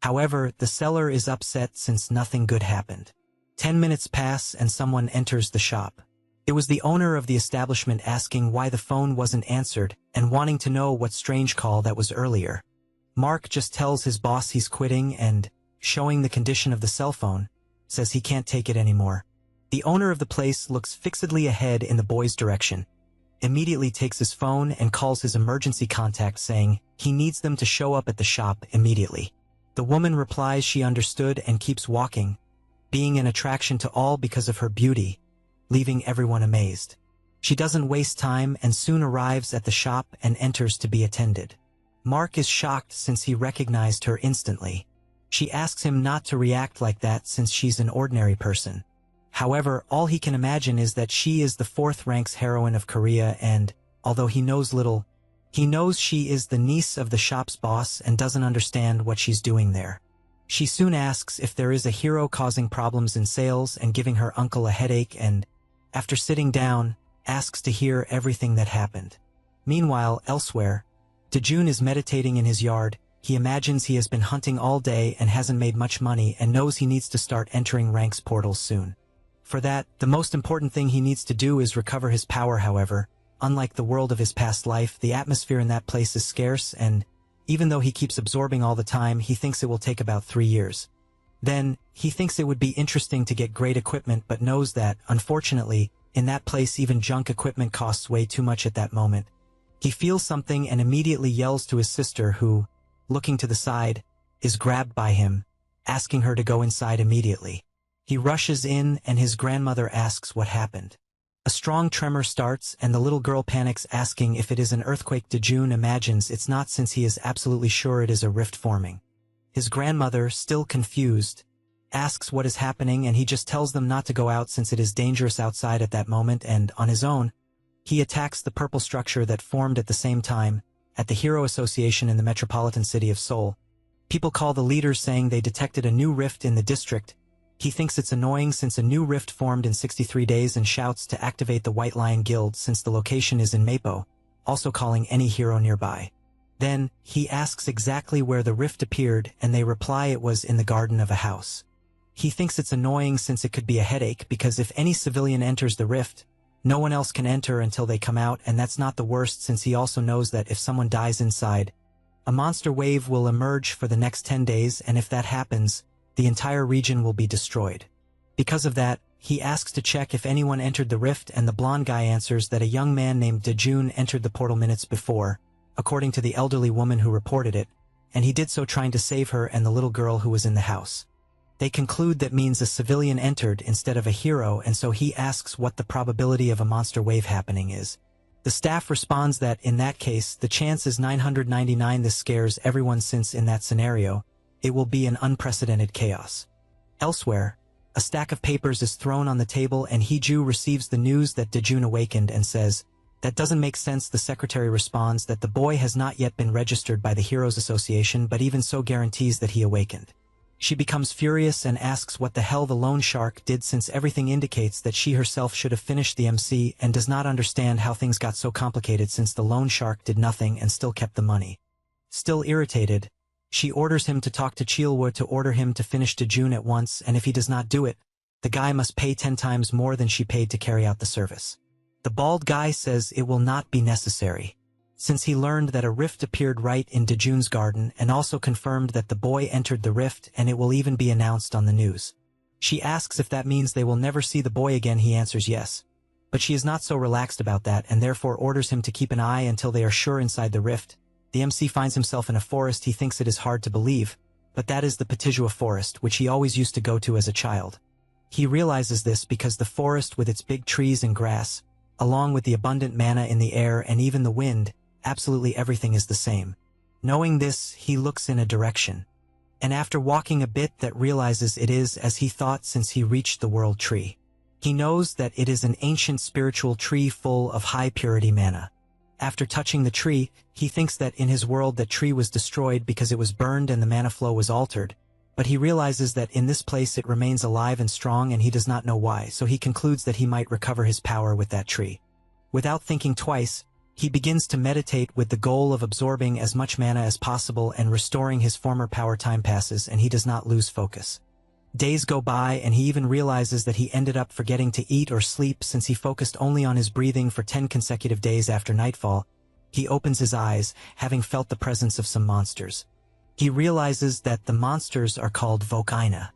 However, the seller is upset since nothing good happened. 10 minutes pass and someone enters the shop. It was the owner of the establishment asking why the phone wasn't answered and wanting to know what strange call that was earlier. Mark just tells his boss he's quitting and, showing the condition of the cell phone, says he can't take it anymore. The owner of the place looks fixedly ahead in the boy's direction, immediately takes his phone and calls his emergency contact saying he needs them to show up at the shop immediately. The woman replies she understood and keeps walking, being an attraction to all because of her beauty, leaving everyone amazed. She doesn't waste time and soon arrives at the shop and enters to be attended. Mark is shocked since he recognized her instantly. She asks him not to react like that since she's an ordinary person. However, all he can imagine is that she is the 4th rank's heroine of Korea and, although he knows little, he knows she is the niece of the shop's boss and doesn't understand what she's doing there. She soon asks if there is a hero causing problems in sales and giving her uncle a headache and, after sitting down, asks to hear everything that happened. Meanwhile, elsewhere, Dejun is meditating in his yard. He imagines he has been hunting all day and hasn't made much money and knows he needs to start entering Rank's portals soon. For that, the most important thing he needs to do is recover his power. However, unlike the world of his past life, the atmosphere in that place is scarce and, even though he keeps absorbing all the time, he thinks it will take about 3 years. Then, he thinks it would be interesting to get great equipment but knows that, unfortunately, in that place even junk equipment costs way too much at that moment. He feels something and immediately yells to his sister who, looking to the side, is grabbed by him, asking her to go inside immediately. He rushes in and his grandmother asks what happened. A strong tremor starts and the little girl panics asking if it is an earthquake. Dejun imagines it's not since he is absolutely sure it is a rift forming. His grandmother, still confused, asks what is happening and he just tells them not to go out since it is dangerous outside at that moment and, on his own, he attacks the purple structure that formed at the same time, at the Hero Association in the metropolitan city of Seoul. People call the leaders saying they detected a new rift in the district. He thinks it's annoying since a new rift formed in 63 days and shouts to activate the White Lion Guild since the location is in Mapo, also calling any hero nearby. Then, he asks exactly where the rift appeared and they reply it was in the garden of a house. He thinks it's annoying since it could be a headache because if any civilian enters the rift, no one else can enter until they come out, and that's not the worst since he also knows that if someone dies inside, a monster wave will emerge for the next 10 days and if that happens, the entire region will be destroyed. Because of that, he asks to check if anyone entered the rift and the blonde guy answers that a young man named Dejun entered the portal minutes before, according to the elderly woman who reported it, and he did so trying to save her and the little girl who was in the house. They conclude that means a civilian entered instead of a hero and so he asks what the probability of a monster wave happening is. The staff responds that in that case the chance is 999. This scares everyone since in that scenario, it will be an unprecedented chaos. Elsewhere, a stack of papers is thrown on the table and Heju receives the news that Dejun awakened and says, "That doesn't make sense." The secretary responds that the boy has not yet been registered by the Heroes Association but even so guarantees that he awakened. She becomes furious and asks what the hell the loan shark did since everything indicates that she herself should have finished the MC and does not understand how things got so complicated since the loan shark did nothing and still kept the money. Still irritated, she orders him to talk to Chilwa to order him to finish Dejun at once and if he does not do it, the guy must pay 10 times more than she paid to carry out the service. The bald guy says it will not be necessary, since he learned that a rift appeared right in Dejun's garden and also confirmed that the boy entered the rift and it will even be announced on the news. She asks if that means they will never see the boy again. He answers yes. But she is not so relaxed about that and therefore orders him to keep an eye until they are sure inside the rift. The MC finds himself in a forest. He thinks it is hard to believe, but that is the Petijua forest which he always used to go to as a child. He realizes this because the forest with its big trees and grass, along with the abundant manna in the air and even the wind, absolutely everything is the same. Knowing this, he looks in a direction. And after walking a bit that realizes it is as he thought since he reached the world tree. He knows that it is an ancient spiritual tree full of high purity mana. After touching the tree, he thinks that in his world that tree was destroyed because it was burned and the mana flow was altered. But he realizes that in this place it remains alive and strong and he does not know why, so he concludes that he might recover his power with that tree. Without thinking twice, He begins to meditate with the goal of absorbing as much mana as possible and restoring his former power. Time passes and he does not lose focus. Days go by and he even realizes that he ended up forgetting to eat or sleep since he focused only on his breathing for 10 consecutive days. After nightfall, he opens his eyes, having felt the presence of some monsters. He realizes that the monsters are called Volkina,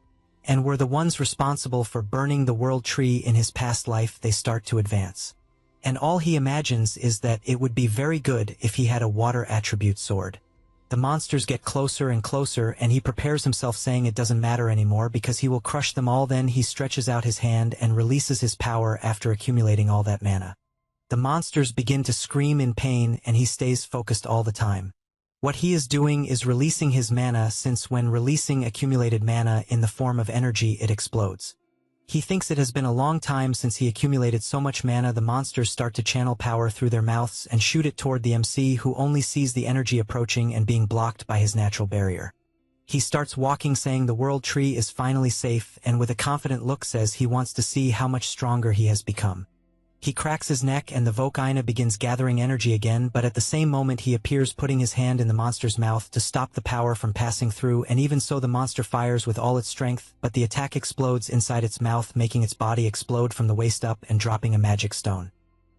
and were the ones responsible for burning the world tree in his past life. They start to advance. And all he imagines is that it would be very good if he had a water attribute sword. The monsters get closer and closer and he prepares himself, saying it doesn't matter anymore because he will crush them all. Then he stretches out his hand and releases his power after accumulating all that mana. The monsters begin to scream in pain and he stays focused all the time. What he is doing is releasing his mana, since when releasing accumulated mana in the form of energy it explodes. He thinks it has been a long time since he accumulated so much mana. The monsters start to channel power through their mouths and shoot it toward the MC, who only sees the energy approaching and being blocked by his natural barrier. He starts walking, saying the world tree is finally safe, and with a confident look says he wants to see how much stronger he has become. He cracks his neck and the Volkina begins gathering energy again, but at the same moment he appears, putting his hand in the monster's mouth to stop the power from passing through, and even so the monster fires with all its strength, but the attack explodes inside its mouth, making its body explode from the waist up and dropping a magic stone.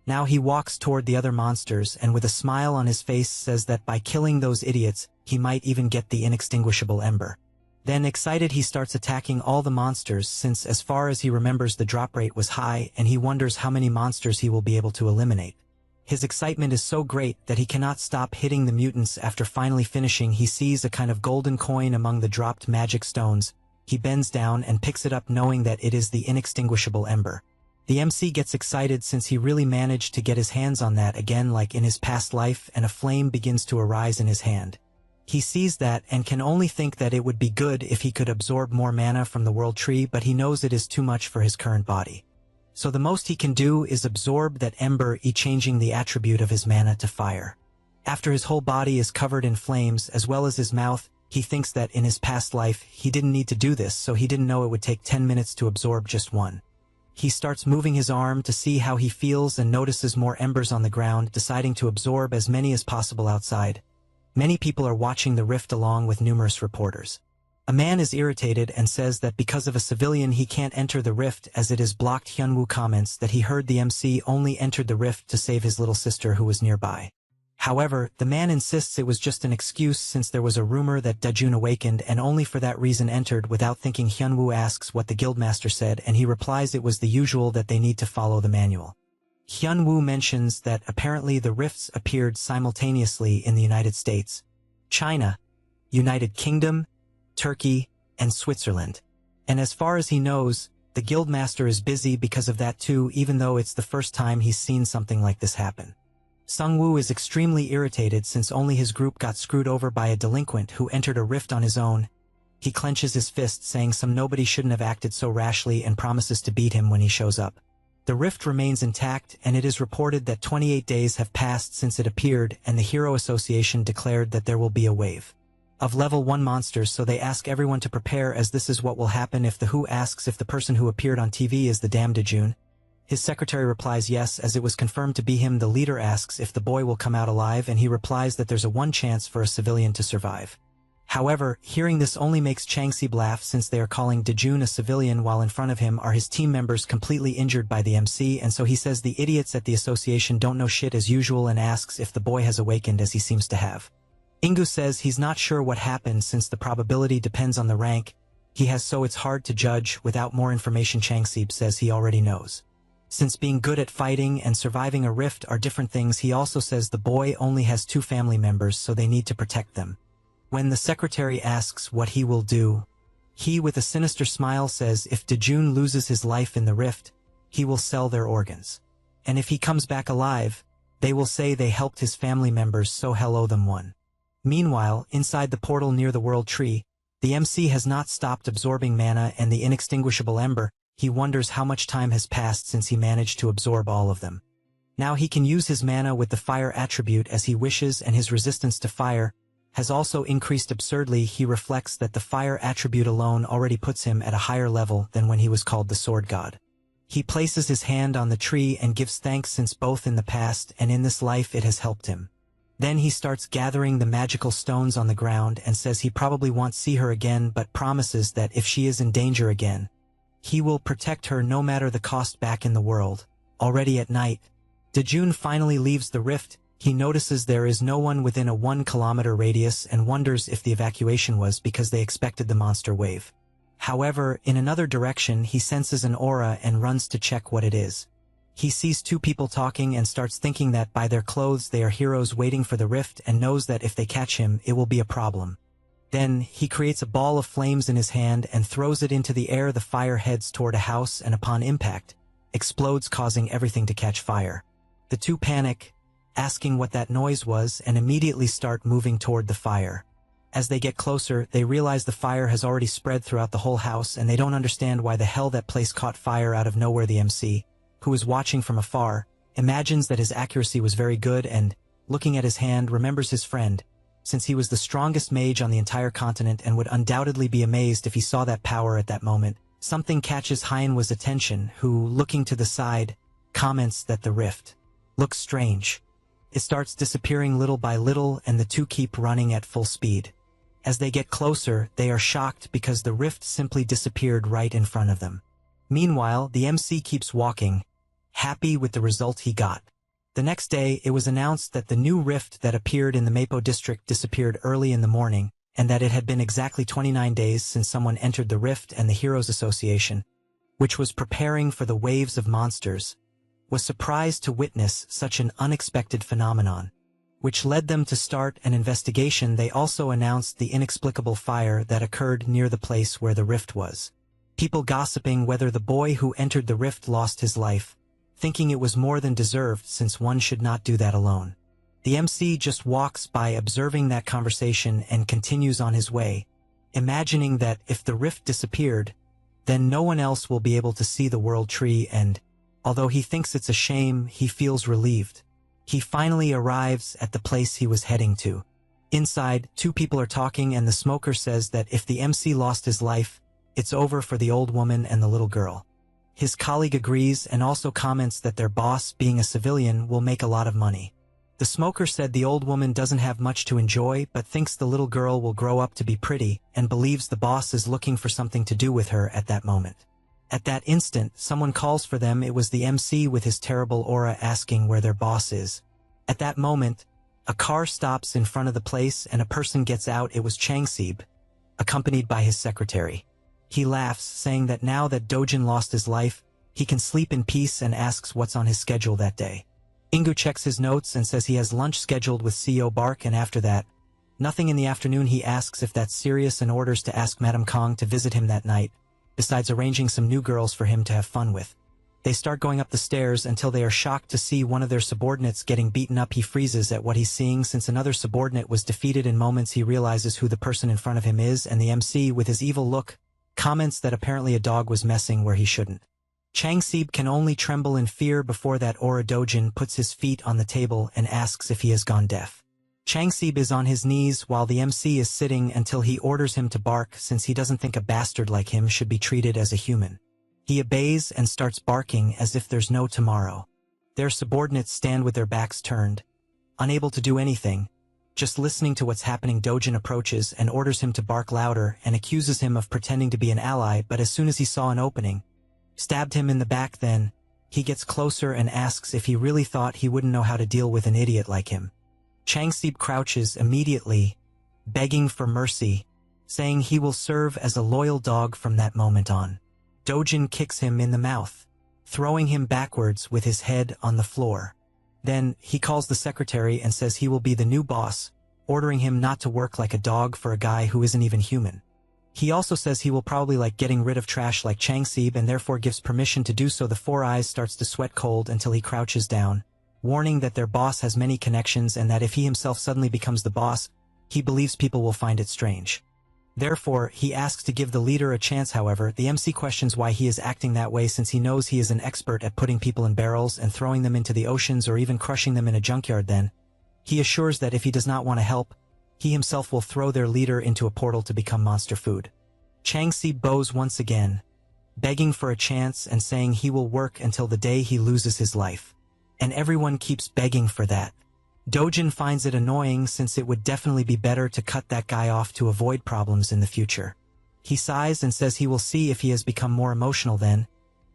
Now he walks toward the other monsters and with a smile on his face says that by killing those idiots, he might even get the inextinguishable ember. Then, excited, he starts attacking all the monsters, since as far as he remembers the drop rate was high, and he wonders how many monsters he will be able to eliminate. His excitement is so great that he cannot stop hitting the mutants. After finally finishing, he sees a kind of golden coin among the dropped magic stones. He bends down and picks it up, knowing that it is the inextinguishable ember. The MC gets excited since he really managed to get his hands on that again like in his past life, and a flame begins to arise in his hand. He sees that and can only think that it would be good if he could absorb more mana from the world tree, but he knows it is too much for his current body. So the most he can do is absorb that ember, changing the attribute of his mana to fire. After his whole body is covered in flames as well as his mouth, he thinks that in his past life he didn't need to do this, so he didn't know it would take 10 minutes to absorb just one. He starts moving his arm to see how he feels and notices more embers on the ground, deciding to absorb as many as possible outside. Many people are watching the rift along with numerous reporters. A man is irritated and says that because of a civilian he can't enter the rift as it is blocked. Hyunwoo comments that he heard the MC only entered the rift to save his little sister who was nearby. However, the man insists it was just an excuse since there was a rumor that Dajun awakened and only for that reason entered. Without thinking, Hyunwoo asks what the guildmaster said and he replies it was the usual, that they need to follow the manual. Hyunwoo mentions that apparently the rifts appeared simultaneously in the United States, China, United Kingdom, Turkey, and Switzerland. And as far as he knows, the guildmaster is busy because of that too, even though it's the first time he's seen something like this happen. Sungwoo is extremely irritated since only his group got screwed over by a delinquent who entered a rift on his own. He clenches his fist, saying some nobody shouldn't have acted so rashly, and promises to beat him when he shows up. The rift remains intact, and it is reported that 28 days have passed since it appeared, and the Hero Association declared that there will be a wave of level 1 monsters, so they ask everyone to prepare, as this is what will happen if the Who asks if the person who appeared on TV is the damned Dajun. His secretary replies yes, as it was confirmed to be him. The leader asks if the boy will come out alive, and he replies that there's a 1 chance for a civilian to survive. However, hearing this only makes Changsib laugh since they are calling Dajun a civilian while in front of him are his team members completely injured by the MC, and so he says the idiots at the association don't know shit as usual and asks if the boy has awakened, as he seems to have. Ingu says he's not sure what happened since the probability depends on the rank he has, so it's hard to judge. Without more information, Changsib says he already knows. Since being good at fighting and surviving a rift are different things, he also says the boy only has 2 family members, so they need to protect them. When the secretary asks what he will do, he with a sinister smile says if Dajun loses his life in the rift, he will sell their organs. And if he comes back alive, they will say they helped his family members, so he'll owe them one. Meanwhile, inside the portal near the world tree, the MC has not stopped absorbing mana and the inextinguishable ember. He wonders how much time has passed since he managed to absorb all of them. Now he can use his mana with the fire attribute as he wishes, and his resistance to fire has also increased absurdly. He reflects that the fire attribute alone already puts him at a higher level than when he was called the Sword God. He places his hand on the tree and gives thanks since both in the past and in this life it has helped him. Then he starts gathering the magical stones on the ground and says he probably won't see her again but promises that if she is in danger again, he will protect her no matter the cost back in the world. Already at night, Dejun finally leaves the rift. He notices there is no one within a 1-kilometer radius and wonders if the evacuation was because they expected the monster wave. However, in another direction he senses an aura and runs to check what it is. He sees two people talking and starts thinking that by their clothes they are heroes waiting for the rift and knows that if they catch him it will be a problem. Then, he creates a ball of flames in his hand and throws it into the air. The fire heads toward a house and upon impact, explodes causing everything to catch fire. The two panic, asking what that noise was and immediately start moving toward the fire. As they get closer, they realize the fire has already spread throughout the whole house and they don't understand why the hell that place caught fire out of nowhere. The MC, who is watching from afar, imagines that his accuracy was very good and, looking at his hand, remembers his friend, since he was the strongest mage on the entire continent and would undoubtedly be amazed if he saw that power at that moment. Something catches Hyenwa's attention, who, looking to the side, comments that the rift looks strange. It starts disappearing little by little and the two keep running at full speed. As they get closer, they are shocked because the rift simply disappeared right in front of them. Meanwhile, the MC keeps walking, happy with the result he got. The next day, it was announced that the new rift that appeared in the Mapo district disappeared early in the morning, and that it had been exactly 29 days since someone entered the rift, and the Heroes Association, which was preparing for the waves of monsters, was surprised to witness such an unexpected phenomenon, which led them to start an investigation. They also announced the inexplicable fire that occurred near the place where the rift was. People gossiping whether the boy who entered the rift lost his life, thinking it was more than deserved since one should not do that alone. The MC just walks by observing that conversation and continues on his way, imagining that if the rift disappeared, then no one else will be able to see the world tree and, although he thinks it's a shame, he feels relieved. He finally arrives at the place he was heading to. Inside, two people are talking and the smoker says that if the MC lost his life, it's over for the old woman and the little girl. His colleague agrees and also comments that their boss, being a civilian, will make a lot of money. The smoker said the old woman doesn't have much to enjoy but thinks the little girl will grow up to be pretty and believes the boss is looking for something to do with her at that moment. At that instant, someone calls for them. It was the MC with his terrible aura asking where their boss is. At that moment, a car stops in front of the place and a person gets out. It was Changsib, accompanied by his secretary. He laughs, saying that now that Dojin lost his life, he can sleep in peace and asks what's on his schedule that day. Ingu checks his notes and says he has lunch scheduled with CEO Bark, and after that, nothing in the afternoon. He asks if that's serious and orders to ask Madame Kong to visit him that night, besides arranging some new girls for him to have fun with. They start going up the stairs until they are shocked to see one of their subordinates getting beaten up. He freezes at what he's seeing since another subordinate was defeated. In moments he realizes who the person in front of him is, and the MC, with his evil look, comments that apparently a dog was messing where he shouldn't. Changsib can only tremble in fear before that Aura Dojin puts his feet on the table and asks if he has gone deaf. Changsib is on his knees while the MC is sitting until he orders him to bark since he doesn't think a bastard like him should be treated as a human. He obeys and starts barking as if there's no tomorrow. Their subordinates stand with their backs turned, unable to do anything, just listening to what's happening. Dojin approaches and orders him to bark louder and accuses him of pretending to be an ally, but as soon as he saw an opening, stabbed him in the back. Then, he gets closer and asks if he really thought he wouldn't know how to deal with an idiot like him. Changsib crouches immediately, begging for mercy, saying he will serve as a loyal dog from that moment on. Dojin kicks him in the mouth, throwing him backwards with his head on the floor. Then, he calls the secretary and says he will be the new boss, ordering him not to work like a dog for a guy who isn't even human. He also says he will probably like getting rid of trash like Changsib and therefore gives permission to do so. The Four Eyes starts to sweat cold until he crouches down, warning that their boss has many connections and that if he himself suddenly becomes the boss, he believes people will find it strange. Therefore, he asks to give the leader a chance. However, the MC questions why he is acting that way since he knows he is an expert at putting people in barrels and throwing them into the oceans or even crushing them in a junkyard. Then, he assures that if he does not want to help, he himself will throw their leader into a portal to become monster food. Changsib bows once again, begging for a chance and saying he will work until the day he loses his life. And everyone keeps begging for that. Dojin finds it annoying since it would definitely be better to cut that guy off to avoid problems in the future. He sighs and says he will see if he has become more emotional then.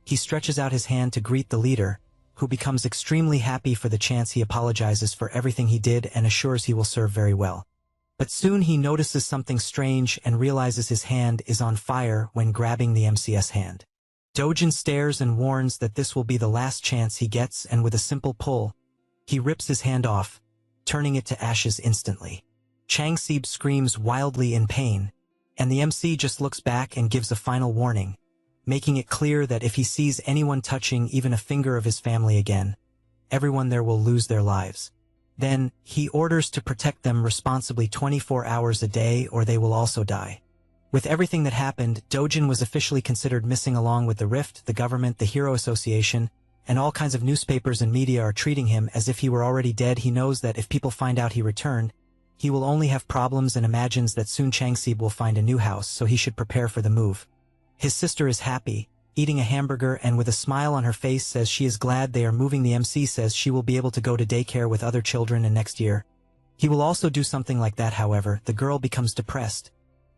He stretches out his hand to greet the leader, who becomes extremely happy for the chance. He apologizes for everything he did and assures he will serve very well. But soon he notices something strange and realizes his hand is on fire when grabbing the MCS hand. Dojin stares and warns that this will be the last chance he gets, and with a simple pull, he rips his hand off, turning it to ashes instantly. Changsib screams wildly in pain, and the MC just looks back and gives a final warning, making it clear that if he sees anyone touching even a finger of his family again, everyone there will lose their lives. Then, he orders to protect them responsibly 24 hours a day or they will also die. With everything that happened, Dojin was officially considered missing along with the Rift, the government, the Hero Association, and all kinds of newspapers and media are treating him as if he were already dead. He knows that if people find out he returned, he will only have problems and imagines that soon Changsib will find a new house, so he should prepare for the move. His sister is happy, eating a hamburger and with a smile on her face says she is glad they are moving. The MC says she will be able to go to daycare with other children and next year he will also do something like that. However, the girl becomes depressed,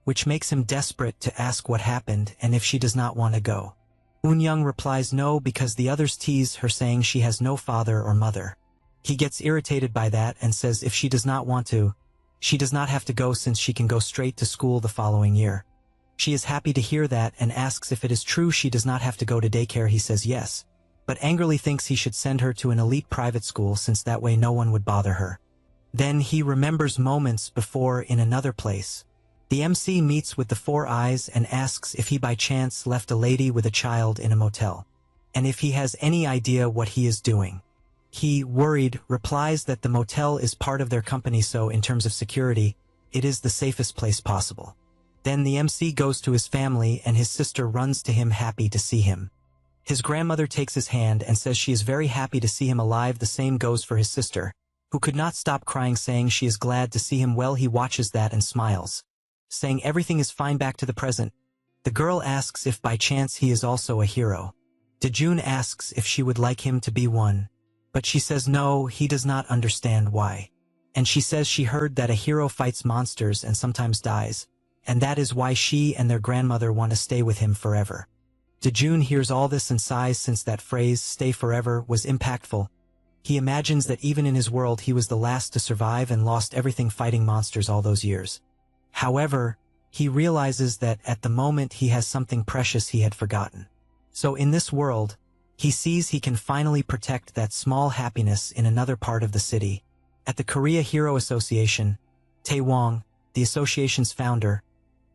which makes him desperate to ask what happened and if she does not want to go. Eun-young replies no because the others tease her saying she has no father or mother. He gets irritated by that and says if she does not want to, she does not have to go since she can go straight to school the following year. She is happy to hear that and asks if it is true she does not have to go to daycare. He says yes, but angrily thinks he should send her to an elite private school since that way no one would bother her. Then he remembers moments before in another place. The MC meets with the Four Eyes and asks if he by chance left a lady with a child in a motel, and if he has any idea what he is doing. He, worried, replies that the motel is part of their company, so in terms of security, it is the safest place possible. Then the MC goes to his family and his sister runs to him happy to see him. His grandmother takes his hand and says she is very happy to see him alive. The same goes for his sister, who could not stop crying saying she is glad to see him well. He watches that and smiles, saying everything is fine. Back to the present. The girl asks if by chance he is also a hero. Dejun asks if she would like him to be one, but she says no, he does not understand why. And she says she heard that a hero fights monsters and sometimes dies, and that is why she and their grandmother want to stay with him forever. Dejun hears all this and sighs since that phrase, stay forever, was impactful. He imagines that even in his world he was the last to survive and lost everything fighting monsters all those years. However, he realizes that at the moment he has something precious he had forgotten. So in this world, he sees he can finally protect that small happiness in another part of the city. At the Korea Hero Association, Tae Wong, the association's founder,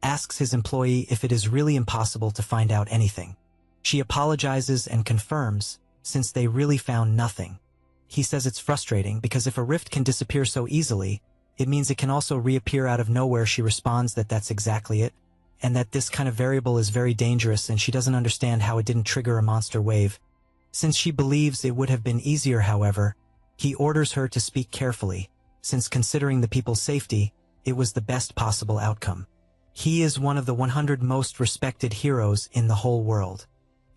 asks his employee if it is really impossible to find out anything. She apologizes and confirms, since they really found nothing. He says it's frustrating because if a rift can disappear so easily, it means it can also reappear out of nowhere. She responds that that's exactly it, and that this kind of variable is very dangerous and she doesn't understand how it didn't trigger a monster wave. Since she believes it would have been easier, however, he orders her to speak carefully, since considering the people's safety, it was the best possible outcome. He is one of the 100 most respected heroes in the whole world.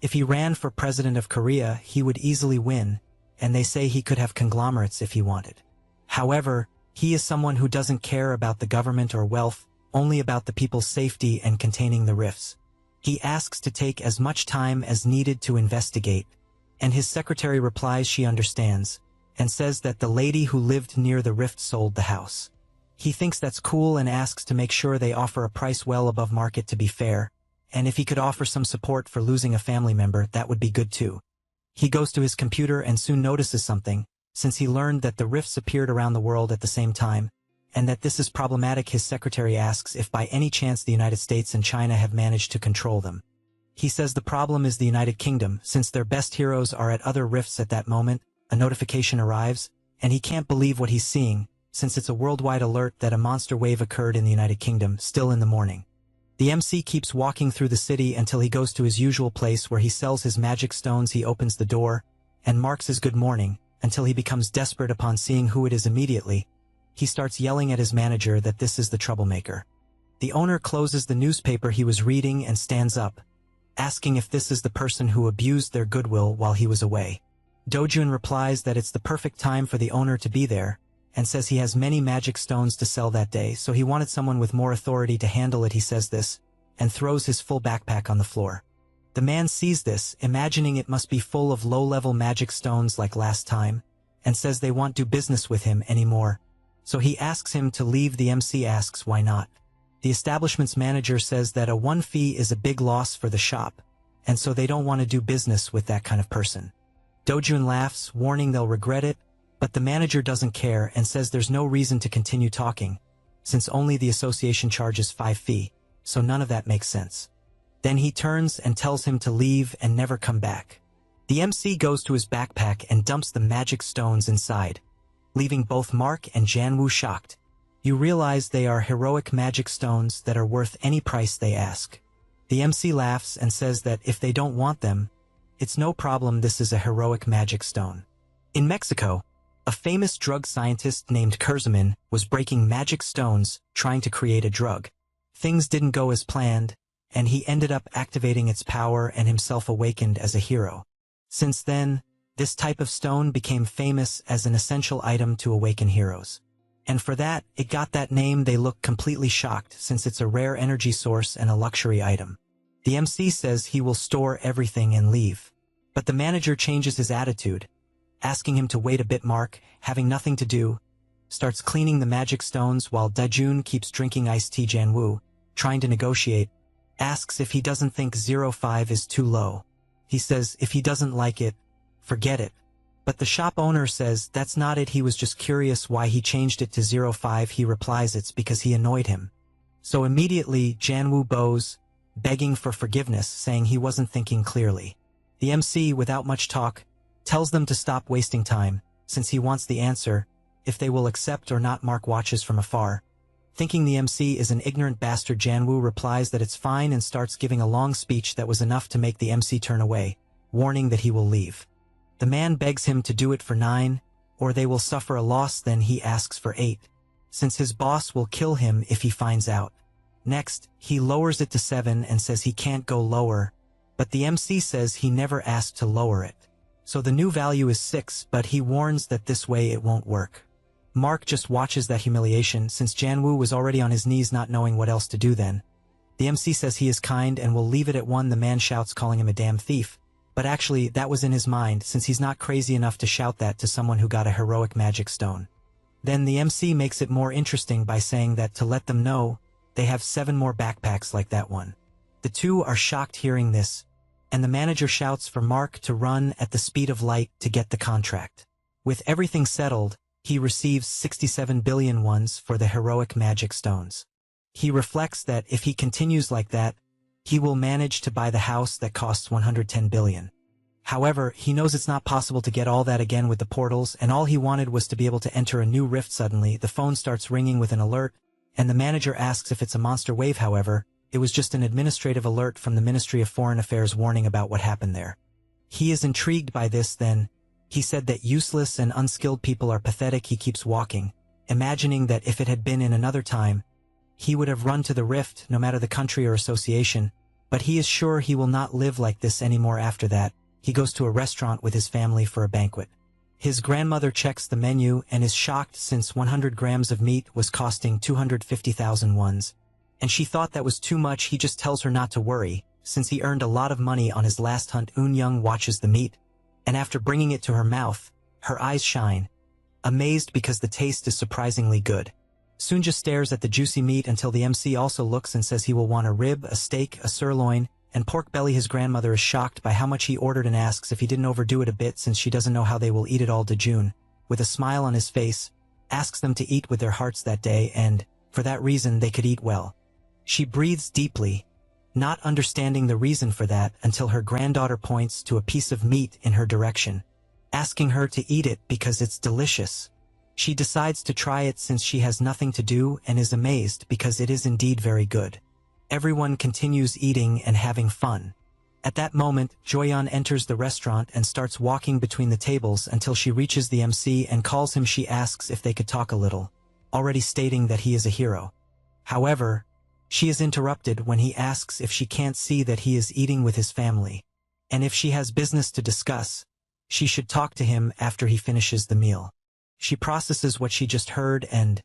If he ran for president of Korea, he would easily win, and they say he could have conglomerates if he wanted. However, he is someone who doesn't care about the government or wealth, only about the people's safety and containing the rifts. He asks to take as much time as needed to investigate, and his secretary replies she understands, and says that the lady who lived near the rift sold the house. He thinks that's cool and asks to make sure they offer a price well above market to be fair, and if he could offer some support for losing a family member, that would be good too. He goes to his computer and soon notices something, since he learned that the rifts appeared around the world at the same time, and that this is problematic. His secretary asks if by any chance the United States and China have managed to control them. He says the problem is the United Kingdom, since their best heroes are at other rifts at that moment. A notification arrives, and he can't believe what he's seeing, since it's a worldwide alert that a monster wave occurred in the United Kingdom, still in the morning. The MC keeps walking through the city until he goes to his usual place where he sells his magic stones. He opens the door, and marks his good morning, until he becomes desperate upon seeing who it is. Immediately, he starts yelling at his manager that this is the troublemaker. The owner closes the newspaper he was reading and stands up, asking if this is the person who abused their goodwill while he was away. Dojun replies that it's the perfect time for the owner to be there, and says he has many magic stones to sell that day, so he wanted someone with more authority to handle it. He says this, and throws his full backpack on the floor. The man sees this, imagining it must be full of low-level magic stones like last time, and says they won't do business with him anymore. So he asks him to leave. The MC asks why not. The establishment's manager says that a 1 fee is a big loss for the shop, and so they don't want to do business with that kind of person. Dojun laughs, warning they'll regret it, but the manager doesn't care and says there's no reason to continue talking, since only the association charges 5 fee, so none of that makes sense. Then he turns and tells him to leave and never come back. The MC goes to his backpack and dumps the magic stones inside, leaving both Mark and Janwoo shocked. You realize they are heroic magic stones that are worth any price they ask. The MC laughs and says that if they don't want them, it's no problem, this is a heroic magic stone. In Mexico, a famous drug scientist named Kurzaman was breaking magic stones trying to create a drug. Things didn't go as planned, and he ended up activating its power and himself awakened as a hero. Since then, this type of stone became famous as an essential item to awaken heroes. And for that, it got that name. They look completely shocked since it's a rare energy source and a luxury item. The MC says he will store everything and leave. But the manager changes his attitude, asking him to wait a bit. Mark, having nothing to do, starts cleaning the magic stones while Dajun keeps drinking iced tea. Janwoo, trying to negotiate, asks if he doesn't think 05 is too low. He says if he doesn't like it, forget it. But the shop owner says that's not it, he was just curious why he changed it to 05. He replies it's because he annoyed him. So immediately Janwoo bows, begging for forgiveness, saying he wasn't thinking clearly. The MC, without much talk, tells them to stop wasting time, since he wants the answer, if they will accept or not. Mark watches from afar. Thinking the MC is an ignorant bastard, Janwoo replies that it's fine and starts giving a long speech that was enough to make the MC turn away, warning that he will leave. The man begs him to do it for 9, or they will suffer a loss. Then he asks for 8, since his boss will kill him if he finds out. Next, he lowers it to 7 and says he can't go lower, but the MC says he never asked to lower it. So the new value is 6, but he warns that this way it won't work. Mark just watches that humiliation, since Janwoo was already on his knees not knowing what else to do then. The MC says he is kind and will leave it at 1. The man shouts, calling him a damn thief. But actually, that was in his mind, since he's not crazy enough to shout that to someone who got a heroic magic stone. Then the MC makes it more interesting by saying that to let them know, they have 7 more backpacks like that one. The two are shocked hearing this, and the manager shouts for Mark to run at the speed of light to get the contract. With everything settled, he receives 67 billion ones for the heroic magic stones. He reflects that if he continues like that, he will manage to buy the house that costs 110 billion. However, he knows it's not possible to get all that again with the portals, and all he wanted was to be able to enter a new rift. Suddenly, the phone starts ringing with an alert, and the manager asks if it's a monster wave. However, it was just an administrative alert from the Ministry of Foreign Affairs warning about what happened there. He is intrigued by this. Then he said that useless and unskilled people are pathetic. He keeps walking, imagining that if it had been in another time, he would have run to the rift, no matter the country or association, but he is sure he will not live like this anymore. After that, he goes to a restaurant with his family for a banquet. His grandmother checks the menu and is shocked, since 100 grams of meat was costing 250,000 ones, and she thought that was too much. He just tells her not to worry, since he earned a lot of money on his last hunt. Young watches the meat, and after bringing it to her mouth, her eyes shine, amazed because the taste is surprisingly good. Sunja stares at the juicy meat until the MC also looks and says he will want a rib, a steak, a sirloin, and pork belly. His grandmother is shocked by how much he ordered and asks if he didn't overdo it a bit, since she doesn't know how they will eat it all. Dajun, with a smile on his face, asks them to eat with their hearts that day, and, for that reason, they could eat well. She breathes deeply, not understanding the reason for that until her granddaughter points to a piece of meat in her direction, asking her to eat it because it's delicious. She decides to try it since she has nothing to do and is amazed because it is indeed very good. Everyone continues eating and having fun. At that moment, Joyeon enters the restaurant and starts walking between the tables until she reaches the MC and calls him. She asks if they could talk a little, already stating that he is a hero. However, She is interrupted when he asks if she can't see that he is eating with his family, and if she has business to discuss, she should talk to him after he finishes the meal. She processes what she just heard and,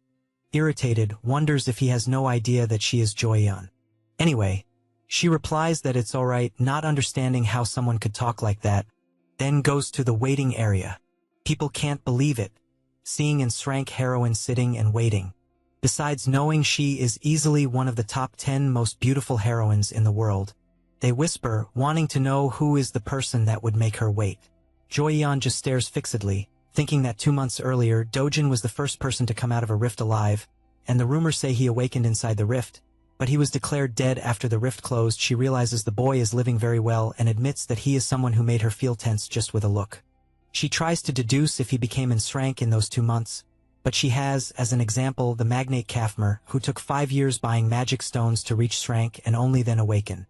irritated, wonders if he has no idea that she is Jo-yeon. Anyway, she replies that it's alright, not understanding how someone could talk like that, then goes to the waiting area. People can't believe it, seeing an SSS-Rank heroine sitting and waiting. Besides knowing she is easily one of the top 10 most beautiful heroines in the world, they whisper, wanting to know who is the person that would make her wait. Jo-yeon just stares fixedly, thinking that 2 months earlier, Dojin was the first person to come out of a rift alive, and the rumors say he awakened inside the rift, but he was declared dead after the rift closed. She realizes the boy is living very well and admits that he is someone who made her feel tense just with a look. She tries to deduce if he became an SSS-Rank in those 2 months, but she has, as an example, the magnate Kafmer, who took 5 years buying magic stones to reach SSS-Rank and only then awaken.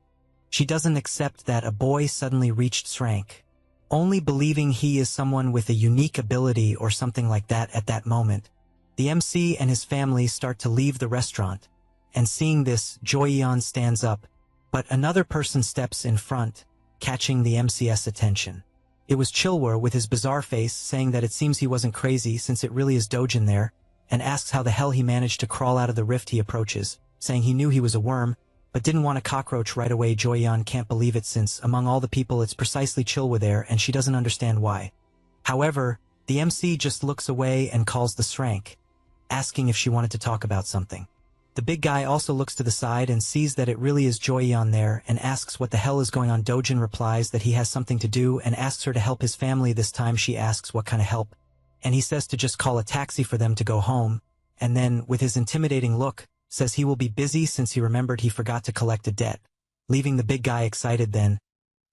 She doesn't accept that a boy suddenly reached SSS-Rank, only believing he is someone with a unique ability or something like that at that moment. The MC and his family start to leave the restaurant, and seeing this, Jo-yeon stands up, but another person steps in front, catching the MC's attention. It was Chilwoo with his bizarre face, saying that it seems he wasn't crazy since it really is Dojin there, and asks how the hell he managed to crawl out of the rift. He approaches, saying he knew he was a worm, but didn't want a cockroach right away. Jo-yeon can't believe it since, among all the people, it's precisely Chilwoo there, and she doesn't understand why. However, the MC just looks away and calls the SSS-Rank, asking if she wanted to talk about something. The big guy also looks to the side and sees that it really is Jo-yeon there and asks what the hell is going on. Dojin replies that he has something to do and asks her to help his family. This time she asks what kind of help, and he says to just call a taxi for them to go home, and then, with his intimidating look, says he will be busy since he remembered he forgot to collect a debt, leaving the big guy excited. Then,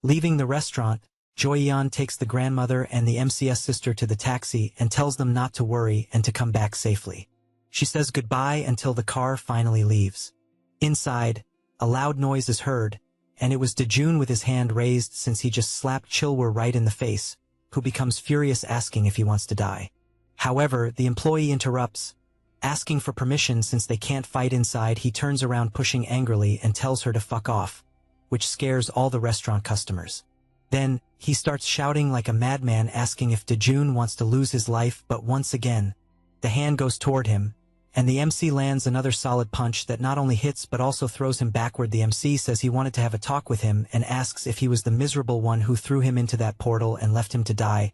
leaving the restaurant, Jo-yeon takes the grandmother and the MC's sister to the taxi and tells them not to worry and to come back safely. She says goodbye until the car finally leaves. Inside, a loud noise is heard, and it was Dejun with his hand raised since he just slapped Chilwoo right in the face, who becomes furious, asking if he wants to die. However, the employee interrupts, asking for permission since they can't fight inside. He turns around pushing angrily and tells her to fuck off, which scares all the restaurant customers. Then, he starts shouting like a madman, asking if Dejun wants to lose his life, but once again, the hand goes toward him, and the MC lands another solid punch that not only hits but also throws him backward. The MC says he wanted to have a talk with him and asks if he was the miserable one who threw him into that portal and left him to die.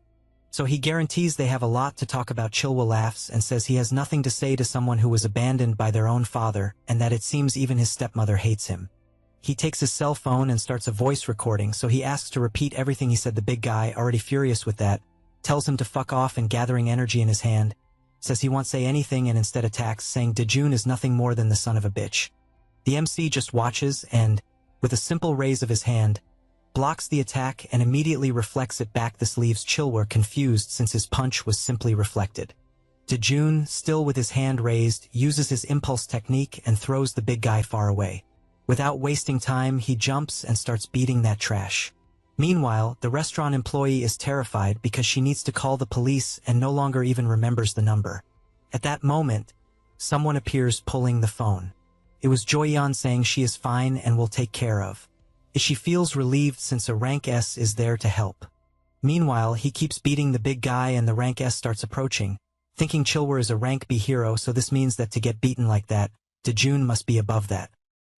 So he guarantees they have a lot to talk about. Chilwoo laughs and says he has nothing to say to someone who was abandoned by their own father, and that it seems even his stepmother hates him. He takes his cell phone and starts a voice recording, so he asks to repeat everything he said. The big guy, already furious with that, tells him to fuck off, and gathering energy in his hand, says he won't say anything and instead attacks, saying Dejun is nothing more than the son of a bitch. The MC just watches and, with a simple raise of his hand, blocks the attack and immediately reflects it back. This leaves Chilwoo confused since his punch was simply reflected. Dejun, still with his hand raised, uses his impulse technique and throws the big guy far away. Without wasting time, he jumps and starts beating that trash. Meanwhile, the restaurant employee is terrified because she needs to call the police and no longer even remembers the number. At that moment, someone appears pulling the phone. It was Jo-yeon saying she is fine and will take care of. She feels relieved since a rank S is there to help. Meanwhile, he keeps beating the big guy and the rank S starts approaching, thinking Chilwoo is a rank B hero, so this means that to get beaten like that, Dejun must be above that.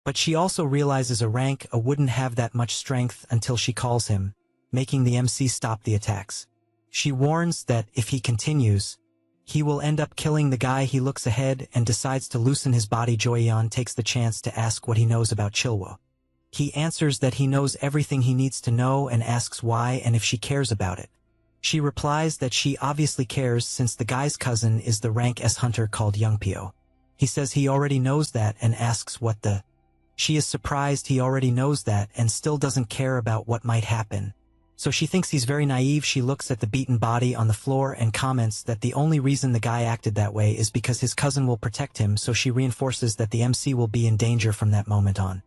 But she also realizes a rank A wouldn't have that much strength until she calls him, making the MC stop the attacks. She warns that if he continues, he will end up killing the guy. He looks ahead and decides to loosen his body. Jo-yeon takes the chance to ask what he knows about Chilwoo. He answers that he knows everything he needs to know and asks why and if she cares about it. She replies that she obviously cares since the guy's cousin is the rank S hunter called Youngpyo. He says he already knows that and asks what the... She is surprised he already knows that and still doesn't care about what might happen. So she thinks he's very naive. She looks at the beaten body on the floor and comments that the only reason the guy acted that way is because his cousin will protect him, so she reinforces that the MC will be in danger from that moment on.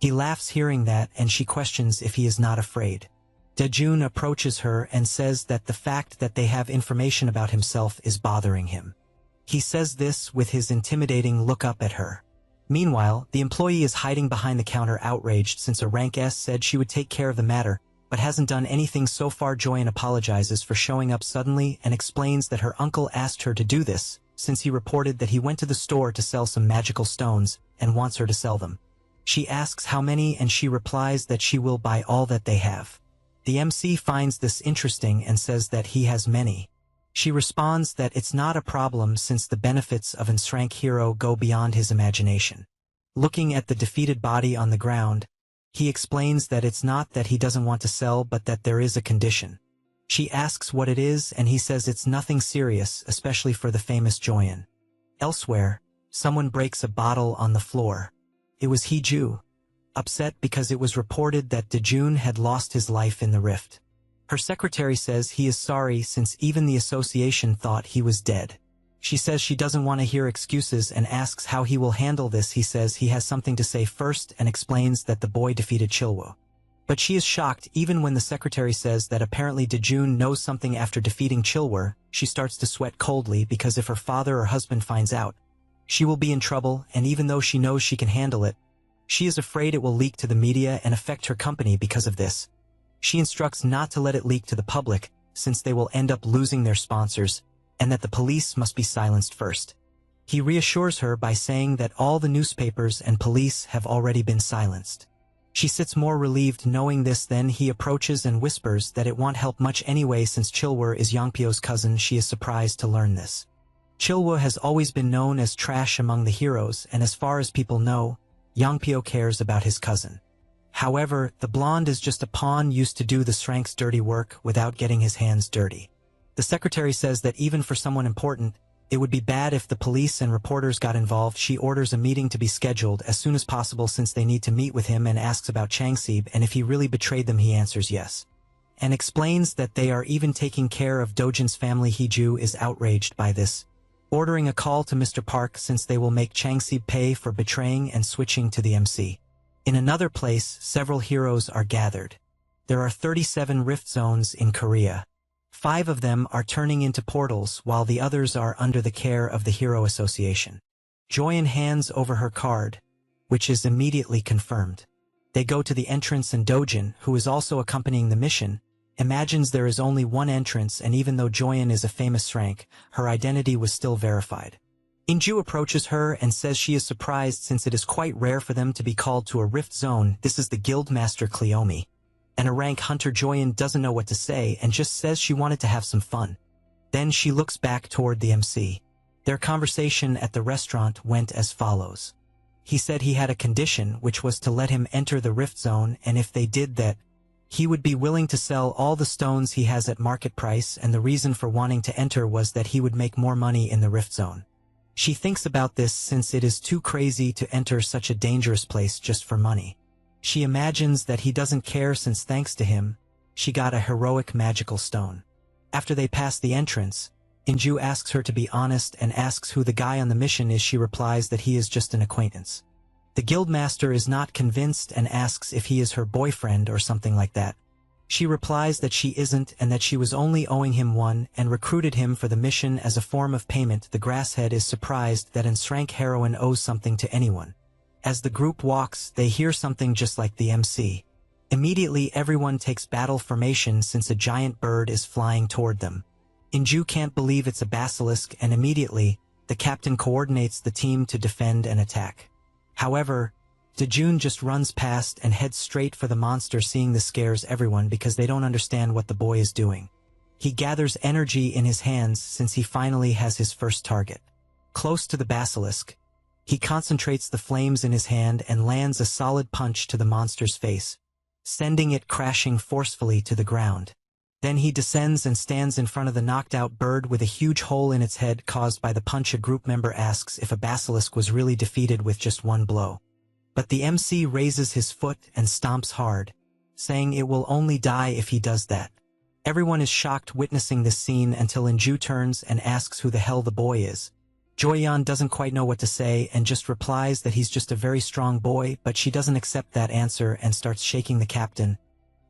He laughs hearing that and she questions if he is not afraid. Dejun approaches her and says that the fact that they have information about himself is bothering him. He says this with his intimidating look up at her. Meanwhile, the employee is hiding behind the counter outraged since a rank S said she would take care of the matter, but hasn't done anything so far. Joyen apologizes for showing up suddenly and explains that her uncle asked her to do this, since he reported that he went to the store to sell some magical stones and wants her to sell them. She asks how many and she replies that she will buy all that they have. The MC finds this interesting and says that he has many. She responds that it's not a problem since the benefits of an SSS-Rank hero go beyond his imagination. Looking at the defeated body on the ground, he explains that it's not that he doesn't want to sell but that there is a condition. She asks what it is and he says it's nothing serious, especially for the famous Joyen. Elsewhere, someone breaks a bottle on the floor. It was Heju. Upset because it was reported that Dejun had lost his life in the rift. Her secretary says he is sorry since even the association thought he was dead. She says she doesn't want to hear excuses and asks how he will handle this. He says he has something to say first and explains that the boy defeated Chilwo. But she is shocked even when the secretary says that apparently Dejun knows something after defeating Chilwo. She starts to sweat coldly because if her father or husband finds out, she will be in trouble, and even though she knows she can handle it, she is afraid it will leak to the media and affect her company because of this. She instructs not to let it leak to the public, since they will end up losing their sponsors, and that the police must be silenced first. He reassures her by saying that all the newspapers and police have already been silenced. She sits more relieved knowing this. Then he approaches and whispers that it won't help much anyway since Chilwo is Yongpyo's cousin. She is surprised to learn this. Chilwo has always been known as trash among the heroes, and as far as people know, Yongpyo cares about his cousin. However, the blonde is just a pawn used to do the SSS-Rank's dirty work without getting his hands dirty. The secretary says that even for someone important, it would be bad if the police and reporters got involved. She orders a meeting to be scheduled as soon as possible since they need to meet with him and asks about Changsib and if he really betrayed them. He answers yes. And explains that they are even taking care of Dojin's family. Heju is outraged by this, ordering a call to Mr. Park since they will make Changsib pay for betraying and switching to the MC. In another place, several heroes are gathered. There are 37 rift zones in Korea. 5 of them are turning into portals while the others are under the care of the Hero Association. Joyen hands over her card, which is immediately confirmed. They go to the entrance and Dojin, who is also accompanying the mission, imagines there is only one entrance, and even though Joyen is a famous SSS-Rank, her identity was still verified. Inju approaches her and says she is surprised since it is quite rare for them to be called to a rift zone. This is the Guildmaster Cleomi. And a rank hunter. Joyen doesn't know what to say and just says she wanted to have some fun. Then she looks back toward the MC. Their conversation at the restaurant went as follows. He said he had a condition, which was to let him enter the rift zone, and if they did that, he would be willing to sell all the stones he has at market price, and the reason for wanting to enter was that he would make more money in the rift zone. She thinks about this since it is too crazy to enter such a dangerous place just for money. She imagines that he doesn't care since thanks to him, she got a heroic magical stone. After they pass the entrance, Inju asks her to be honest and asks who the guy on the mission is. She replies that he is just an acquaintance. The guildmaster is not convinced and asks if he is her boyfriend or something like that. She replies that she isn't and that she was only owing him one and recruited him for the mission as a form of payment. The grasshead is surprised that an SSS-Rank heroine owes something to anyone. As the group walks, they hear something just like the MC. Immediately everyone takes battle formation since a giant bird is flying toward them. Inju can't believe it's a basilisk, and immediately, the captain coordinates the team to defend and attack. However, Dejun just runs past and heads straight for the monster. Seeing this scares everyone because they don't understand what the boy is doing. He gathers energy in his hands since he finally has his first target. Close to the basilisk, he concentrates the flames in his hand and lands a solid punch to the monster's face, sending it crashing forcefully to the ground. Then he descends and stands in front of the knocked-out bird with a huge hole in its head caused by the punch. A group member asks if a basilisk was really defeated with just one blow. But the MC raises his foot and stomps hard, saying it will only die if he does that. Everyone is shocked witnessing this scene until Inju turns and asks who the hell the boy is. Joyeon doesn't quite know what to say and just replies that he's just a very strong boy, but she doesn't accept that answer and starts shaking the captain,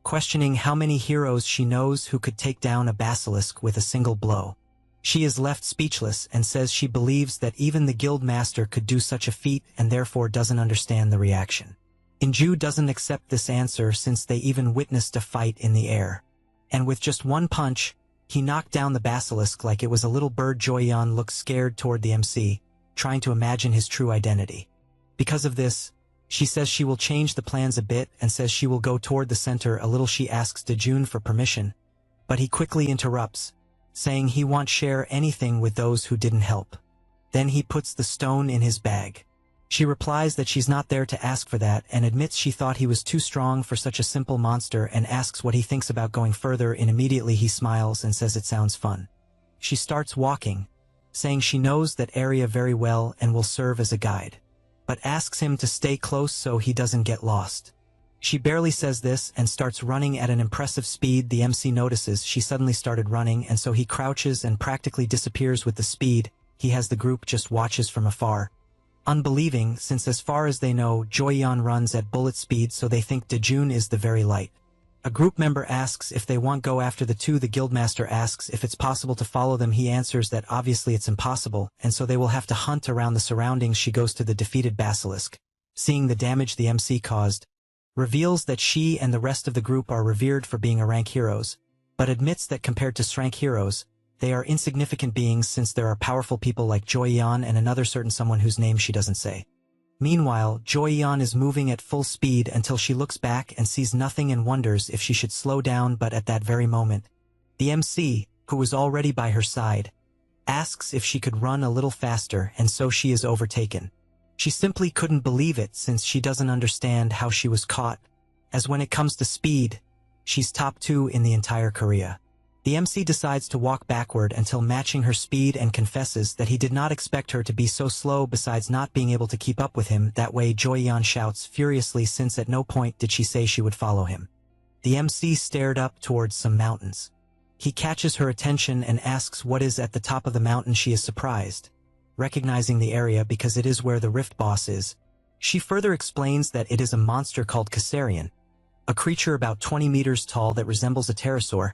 questioning how many heroes she knows who could take down a basilisk with a single blow. She is left speechless and says she believes that even the guild master could do such a feat and therefore doesn't understand the reaction. Inju doesn't accept this answer since they even witnessed a fight in the air. And with just one punch, he knocked down the basilisk like it was a little bird. Joyeon looks scared toward the MC, trying to imagine his true identity. Because of this, she says she will change the plans a bit and says she will go toward the center a little. She asks Dejun for permission, but he quickly interrupts, saying he won't share anything with those who didn't help. Then he puts the stone in his bag. She replies that she's not there to ask for that and admits she thought he was too strong for such a simple monster and asks what he thinks about going further. And immediately he smiles and says it sounds fun. She starts walking, saying she knows that area very well and will serve as a guide, but asks him to stay close so he doesn't get lost. She barely says this and starts running at an impressive speed. The MC notices she suddenly started running and so he crouches and practically disappears with the speed. He has the group just watches from afar, unbelieving since as far as they know Joyeon runs at bullet speed, so they think Dejun is the very light. A group member asks if they want go after the two. The guildmaster asks if it's possible to follow them. He answers that obviously it's impossible and so they will have to hunt around the surroundings. She goes to the defeated basilisk, seeing the damage the MC caused, reveals that she and the rest of the group are revered for being rank heroes, but admits that compared to SSS-Rank heroes, they are insignificant beings since there are powerful people like Joyeon and another certain someone whose name she doesn't say. Meanwhile, Joyeon is moving at full speed until she looks back and sees nothing and wonders if she should slow down, but at that very moment, the MC, who was already by her side, asks if she could run a little faster and so she is overtaken. She simply couldn't believe it since she doesn't understand how she was caught, as when it comes to speed, she's top 2 in the entire Korea. The MC decides to walk backward until matching her speed and confesses that he did not expect her to be so slow besides not being able to keep up with him that way. Joyeon shouts furiously since at no point did she say she would follow him. The MC stared up towards some mountains. He catches her attention and asks what is at the top of the mountain. She is surprised, recognizing the area because it is where the Rift boss is. She further explains that it is a monster called Kassarian, a creature about 20 meters tall that resembles a pterosaur,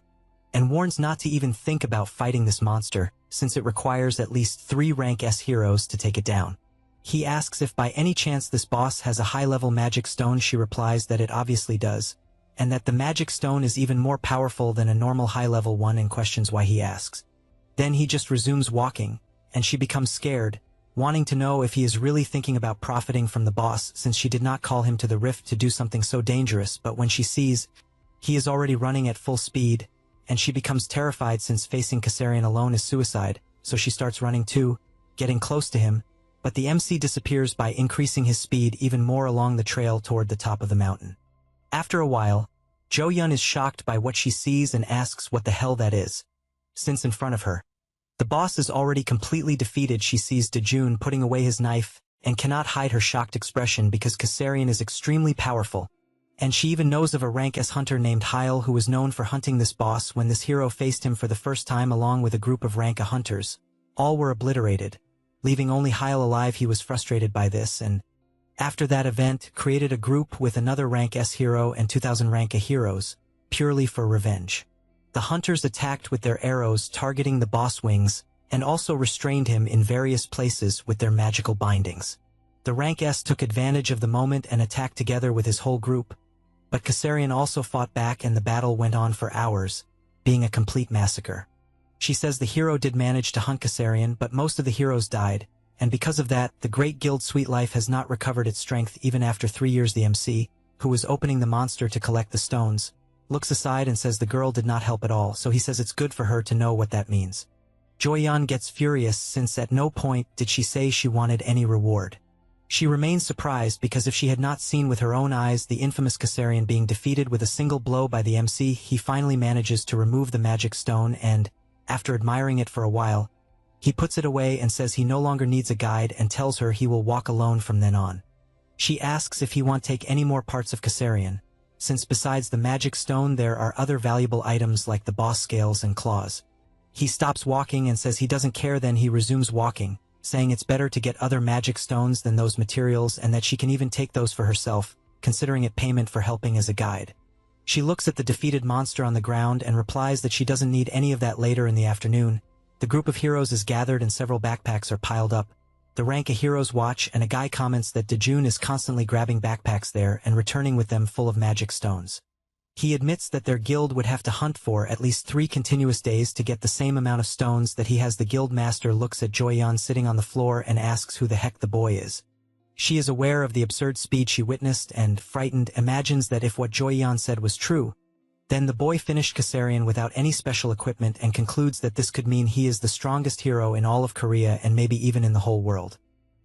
and warns not to even think about fighting this monster, since it requires at least 3 rank S heroes to take it down. He asks if by any chance this boss has a high-level magic stone. She replies that it obviously does, and that the magic stone is even more powerful than a normal high-level one, and questions why he asks. Then he just resumes walking, and she becomes scared, wanting to know if he is really thinking about profiting from the boss since she did not call him to the rift to do something so dangerous. But when she sees he is already running at full speed, and she becomes terrified since facing Kassarian alone is suicide, so she starts running too, getting close to him, but the MC disappears by increasing his speed even more along the trail toward the top of the mountain. After a while, Joyeon is shocked by what she sees and asks what the hell that is, since in front of her, the boss is already completely defeated. She sees Dejun putting away his knife and cannot hide her shocked expression because Kassarian is extremely powerful. And she even knows of a rank S hunter named Heil who was known for hunting this boss. When this hero faced him for the first time along with a group of rank A hunters, all were obliterated, leaving only Heil alive. He was frustrated by this and, after that event, created a group with another rank S hero and 2000 rank A heroes, purely for revenge. The hunters attacked with their arrows targeting the boss wings, and also restrained him in various places with their magical bindings. The rank S took advantage of the moment and attacked together with his whole group, but Kassarian also fought back and the battle went on for hours, being a complete massacre. She says the hero did manage to hunt Kassarian, but most of the heroes died, and because of that, the Great Guild Sweet Life has not recovered its strength even after 3 years. The MC, who was opening the monster to collect the stones, looks aside and says the girl did not help at all, so he says it's good for her to know what that means. Joyeon gets furious since at no point did she say she wanted any reward. She remains surprised because if she had not seen with her own eyes the infamous Kassarian being defeated with a single blow by the MC, he finally manages to remove the magic stone and, after admiring it for a while, he puts it away and says he no longer needs a guide and tells her he will walk alone from then on. She asks if he won't take any more parts of Kassarian, since besides the magic stone there are other valuable items like the boss scales and claws. He stops walking and says he doesn't care. Then he resumes walking, saying it's better to get other magic stones than those materials and that she can even take those for herself, considering it payment for helping as a guide. She looks at the defeated monster on the ground and replies that she doesn't need any of that. Later in the afternoon, The group of heroes is gathered and several backpacks are piled up. The rank a heroes watch and a guy comments that Dejun is constantly grabbing backpacks there and returning with them full of magic stones. He admits that their guild would have to hunt for at least 3 continuous days to get the same amount of stones that he has. The guild master looks at Joyeon sitting on the floor and asks who the heck the boy is. She is aware of the absurd speed she witnessed and, frightened, imagines that if what Joyeon said was true, then the boy finished Kassarian without any special equipment and concludes that this could mean he is the strongest hero in all of Korea and maybe even in the whole world.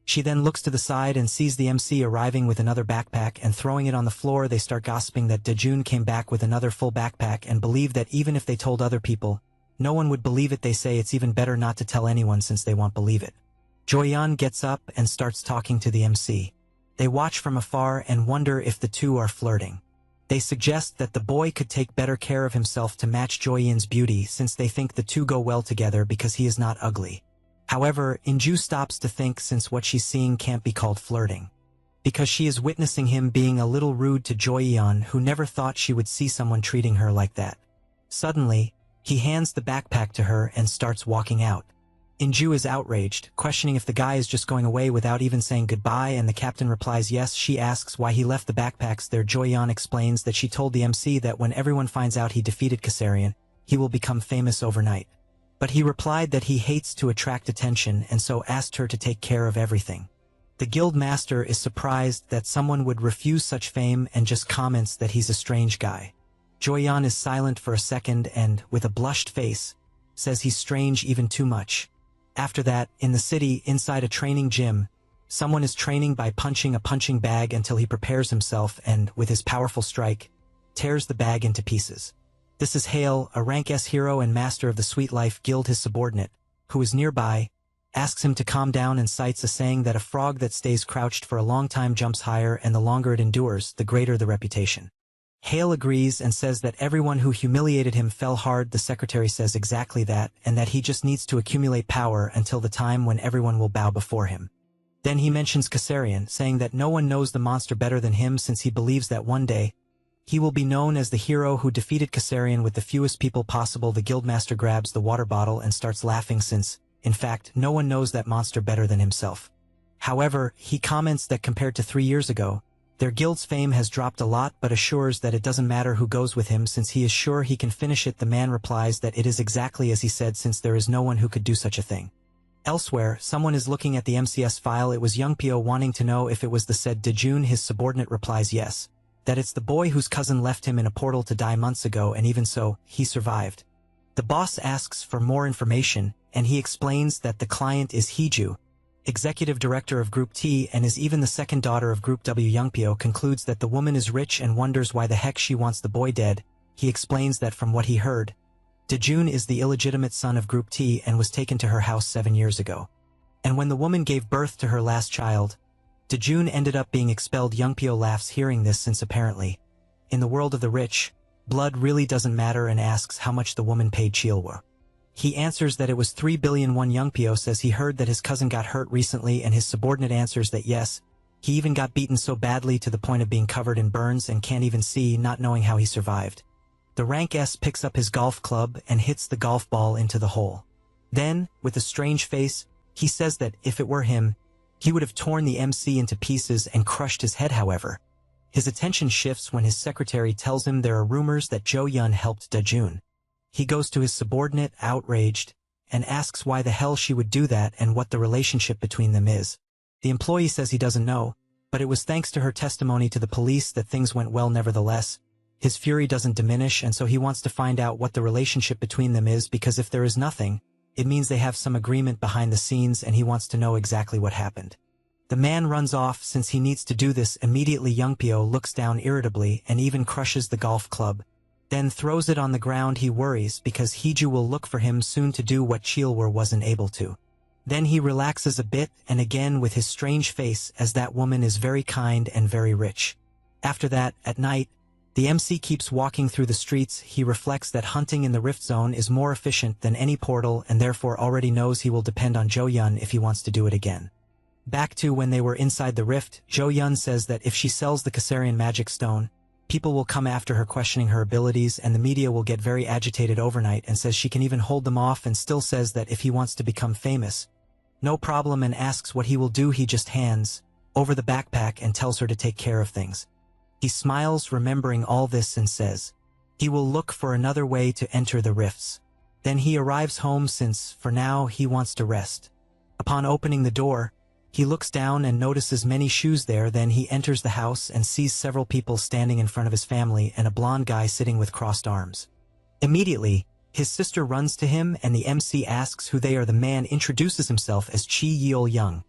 She then looks to the side and sees the MC arriving with another backpack and throwing it on the floor. They start gossiping that Dejun came back with another full backpack and believe that even if they told other people, no one would believe it. They say it's even better not to tell anyone since they won't believe it. Joyeon gets up and starts talking to the MC. They watch from afar and wonder if the two are flirting. They suggest that the boy could take better care of himself to match Joyeon's beauty since they think the two go well together because he is not ugly. However, Inju stops to think since what she's seeing can't be called flirting, because she is witnessing him being a little rude to Joyeon, who never thought she would see someone treating her like that. Suddenly, he hands the backpack to her and starts walking out. Inju is outraged, questioning if the guy is just going away without even saying goodbye, and the captain replies yes. She asks why he left the backpacks there. Joyeon explains that she told the MC that when everyone finds out he defeated Kassarian, he will become famous overnight. But he replied that he hates to attract attention and so asked her to take care of everything. The guild master is surprised that someone would refuse such fame and just comments that he's a strange guy. Joyeon is silent for a second and, with a blushed face, says he's strange even too much. After that, in the city, inside a training gym, someone is training by punching a punching bag until he prepares himself and, with his powerful strike, tears the bag into pieces. This is Hale, a rank S hero and master of the Sweet Life Guild. His subordinate, who is nearby, asks him to calm down and cites a saying that a frog that stays crouched for a long time jumps higher, and the longer it endures, the greater the reputation. Hale agrees and says that everyone who humiliated him fell hard. The secretary says exactly that, and that he just needs to accumulate power until the time when everyone will bow before him. Then he mentions Kassarian, saying that no one knows the monster better than him since he believes that one day, he will be known as the hero who defeated Kassarian with the fewest people possible. The guildmaster grabs the water bottle and starts laughing since, in fact, no one knows that monster better than himself. However, he comments that compared to 3 years ago, their guild's fame has dropped a lot, but assures that it doesn't matter who goes with him since he is sure he can finish it. The man replies that it is exactly as he said since there is no one who could do such a thing. Elsewhere, someone is looking at the MCS file. It was Youngpyo wanting to know if it was the said Dejun. His subordinate replies yes, that it's the boy whose cousin left him in a portal to die months ago, and even so, he survived. The boss asks for more information, and he explains that the client is Heeju, executive director of Group T, and is even the second daughter of Group W. Youngpyo concludes that the woman is rich and wonders why the heck she wants the boy dead. He explains that from what he heard, Dejun is the illegitimate son of Group T and was taken to her house 7 years ago. And when the woman gave birth to her last child, Dejun ended up being expelled. Youngpyo laughs hearing this since apparently, in the world of the rich, blood really doesn't matter, and asks how much the woman paid Chilwa. He answers that it was 3 billion won. Youngpyo says he heard that his cousin got hurt recently, and his subordinate answers that yes, he even got beaten so badly to the point of being covered in burns and can't even see, not knowing how he survived. The rank S picks up his golf club and hits the golf ball into the hole. Then, with a strange face, he says that if it were him, he would have torn the MC into pieces and crushed his head. However, his attention shifts when his secretary tells him there are rumors that Jo Yun helped Dejun. He goes to his subordinate, outraged, and asks why the hell she would do that and what the relationship between them is. The employee says he doesn't know, but it was thanks to her testimony to the police that things went well. Nevertheless, his fury doesn't diminish, and so he wants to find out what the relationship between them is, because if there is nothing, it means they have some agreement behind the scenes, and he wants to know exactly what happened. The man runs off since he needs to do this immediately. Youngpyo looks down irritably and even crushes the golf club, then throws it on the ground. He worries because Heeju will look for him soon to do what Chilwar wasn't able to. Then he relaxes a bit, and again with his strange face, as that woman is very kind and very rich. After that, at night, the MC keeps walking through the streets. He reflects that hunting in the Rift Zone is more efficient than any portal, and therefore already knows he will depend on Jo Yun if he wants to do it again. Back to when they were inside the rift, Jo Yun says that if she sells the Kassarian magic stone, People will come after her questioning her abilities, and the media will get very agitated overnight and says she can even hold them off, and still says that if he wants to become famous, no problem, and asks what he will do. He just hands over the backpack and tells her to take care of things. He smiles, remembering all this, and says he will look for another way to enter the rifts. Then he arrives home since, for now, he wants to rest. Upon opening the door, he looks down and notices many shoes there. Then he enters the house and sees several people standing in front of his family and a blonde guy sitting with crossed arms. Immediately, his sister runs to him and the MC asks who they are. The man introduces himself as Chi Yeol-young,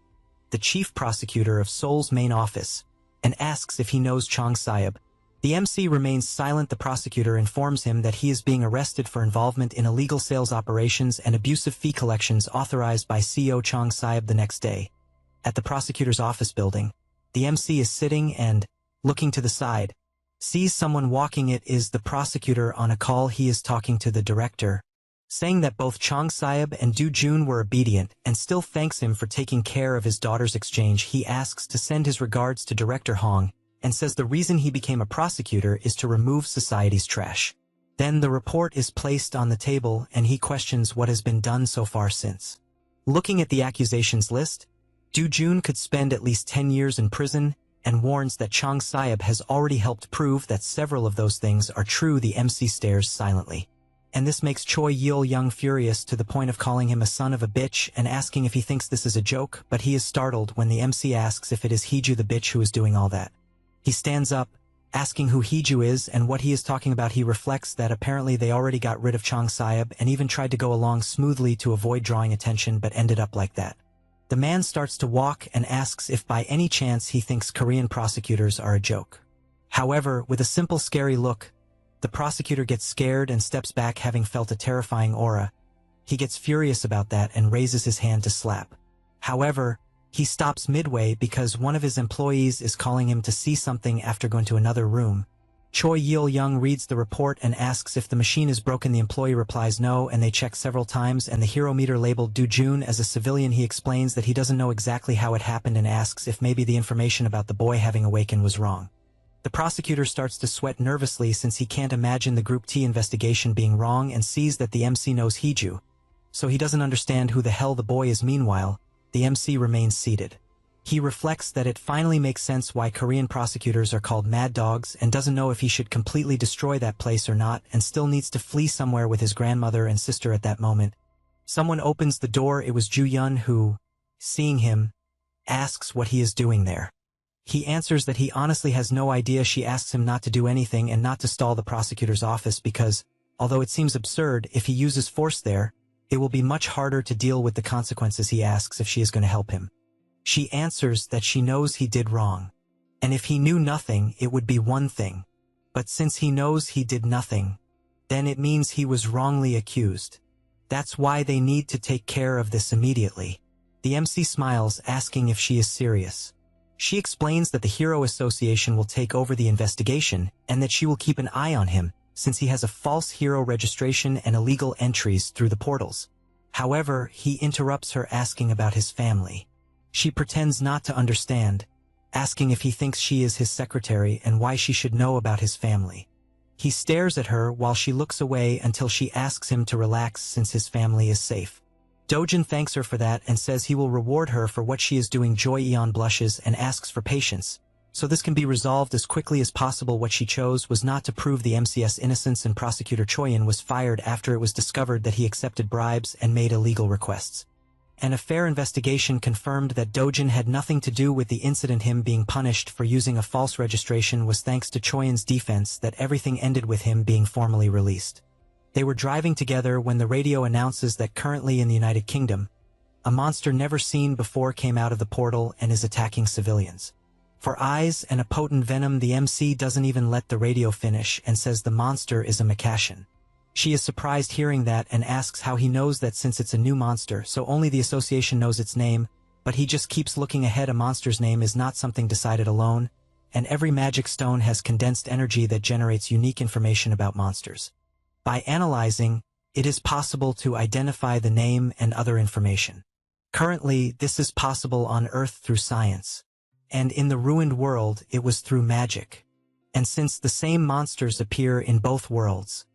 the chief prosecutor of Seoul's main office, and asks if he knows Chong Sayab. The MC remains silent. The prosecutor informs him that he is being arrested for involvement in illegal sales operations and abusive fee collections authorized by CEO Chong Sayab. The next day, at the prosecutor's office building, the MC is sitting and, looking to the side, sees someone walking. It is the prosecutor on a call. He is talking to the director, saying that both Chong Sayab and Do Jun were obedient, and still thanks him for taking care of his daughter's exchange. He asks to send his regards to Director Hong, and says the reason he became a prosecutor is to remove society's trash. Then the report is placed on the table, and he questions what has been done so far since. Looking at the accusations list, Do Jun could spend at least 10 years in prison, and warns that Chong Sayab has already helped prove that several of those things are true. The MC stares silently, and this makes Choi Yeol-young furious to the point of calling him a son of a bitch and asking if he thinks this is a joke, but he is startled when the MC asks if it is Heju the bitch who is doing all that. He stands up, asking who Heju is and what he is talking about. He reflects that apparently they already got rid of Chong Sayab and even tried to go along smoothly to avoid drawing attention, but ended up like that. The man starts to walk and asks if by any chance he thinks Korean prosecutors are a joke. However, with a simple scary look, the prosecutor gets scared and steps back, having felt a terrifying aura. He gets furious about that and raises his hand to slap. However, he stops midway because one of his employees is calling him to see something after going to another room. Choi Yeol-young reads the report and asks if the machine is broken. The employee replies no, and they check several times, and the hero meter labeled Do Jun as a civilian. He explains that he doesn't know exactly how it happened and asks if maybe the information about the boy having awakened was wrong. The prosecutor starts to sweat nervously since he can't imagine the Group T investigation being wrong, and sees that the MC knows Heju, so he doesn't understand who the hell the boy is. Meanwhile, the MC remains seated. He reflects that it finally makes sense why Korean prosecutors are called mad dogs, and doesn't know if he should completely destroy that place or not, and still needs to flee somewhere with his grandmother and sister. At that moment, someone opens the door. It was Ju-yun who, seeing him, asks what he is doing there. He answers that he honestly has no idea. She asks him not to do anything and not to stall the prosecutor's office because, although it seems absurd, if he uses force there, it will be much harder to deal with the consequences. He asks if she is going to help him. She answers that she knows he did wrong, and if he knew nothing, it would be one thing. But since he knows he did nothing, then it means he was wrongly accused. That's why they need to take care of this immediately. The MC smiles, asking if she is serious. She explains that the Hero Association will take over the investigation, and that she will keep an eye on him, since he has a false hero registration and illegal entries through the portals. However, he interrupts her, asking about his family. She pretends not to understand, asking if he thinks she is his secretary and why she should know about his family. He stares at her while she looks away until she asks him to relax since his family is safe. Dojin thanks her for that and says he will reward her for what she is doing. Joy Eon blushes and asks for patience, so this can be resolved as quickly as possible. What she chose was not to prove the MC's innocence, and Prosecutor Choyin was fired after it was discovered that he accepted bribes and made illegal requests. And a fair investigation confirmed that Dojin had nothing to do with the incident. Him being punished for using a false registration was thanks to Choyin's defense that everything ended with him being formally released. They were driving together when the radio announces that currently in the United Kingdom, a monster never seen before came out of the portal and is attacking civilians. For eyes and a potent venom, the MC doesn't even let the radio finish and says the monster is a Makashin. She is surprised hearing that and asks how he knows that, since it's a new monster, so only the association knows its name, but he just keeps looking ahead. A monster's name is not something decided alone, and every magic stone has condensed energy that generates unique information about monsters. By analyzing, it is possible to identify the name and other information. Currently, this is possible on Earth through science, and in the ruined world it was through magic. and since the same monsters appear in both worlds.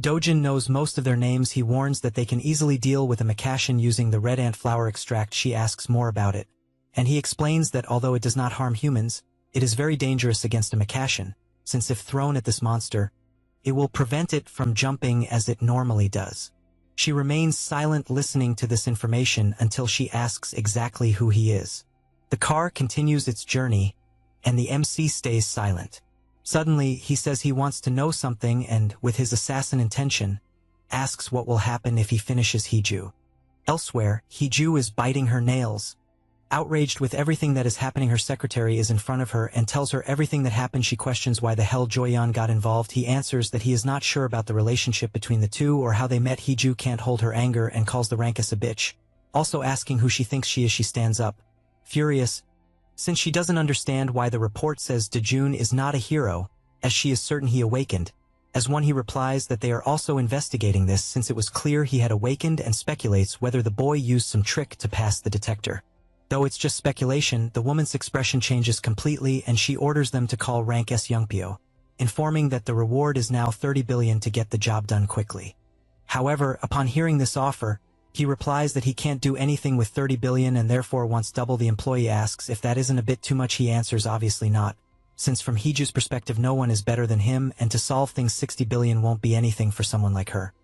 Dojin knows most of their names. He warns that they can easily deal with a Makashin using the red ant flower extract. She asks more about it, and he explains that although it does not harm humans, it is very dangerous against a Makashin, since if thrown at this monster, it will prevent it from jumping as it normally does. She remains silent, listening to this information until she asks exactly who he is. The car continues its journey, and the MC stays silent. Suddenly, he says he wants to know something and, with his assassin intention, asks what will happen if he finishes Hiju. Elsewhere, Hiju is biting her nails. Outraged with everything that is happening, her secretary is in front of her and tells her everything that happened. She questions why the hell Joyeon got involved. He answers that he is not sure about the relationship between the two or how they met. Hiju can't hold her anger and calls the Rankus a bitch. Also asking who she thinks she is, she stands up, furious, since she doesn't understand why the report says Dejun is not a hero, as she is certain he awakened. As one, he replies that they are also investigating this since it was clear he had awakened, and speculates whether the boy used some trick to pass the detector. Though it's just speculation, the woman's expression changes completely and she orders them to call Rank S Youngpyo, informing that the reward is now 30 billion to get the job done quickly. However, upon hearing this offer, he replies that he can't do anything with 30 billion and therefore wants double. The employee asks if that isn't a bit too much. He answers obviously not, since from Hiju's perspective no one is better than him, and to solve things 60 billion won't be anything for someone like her.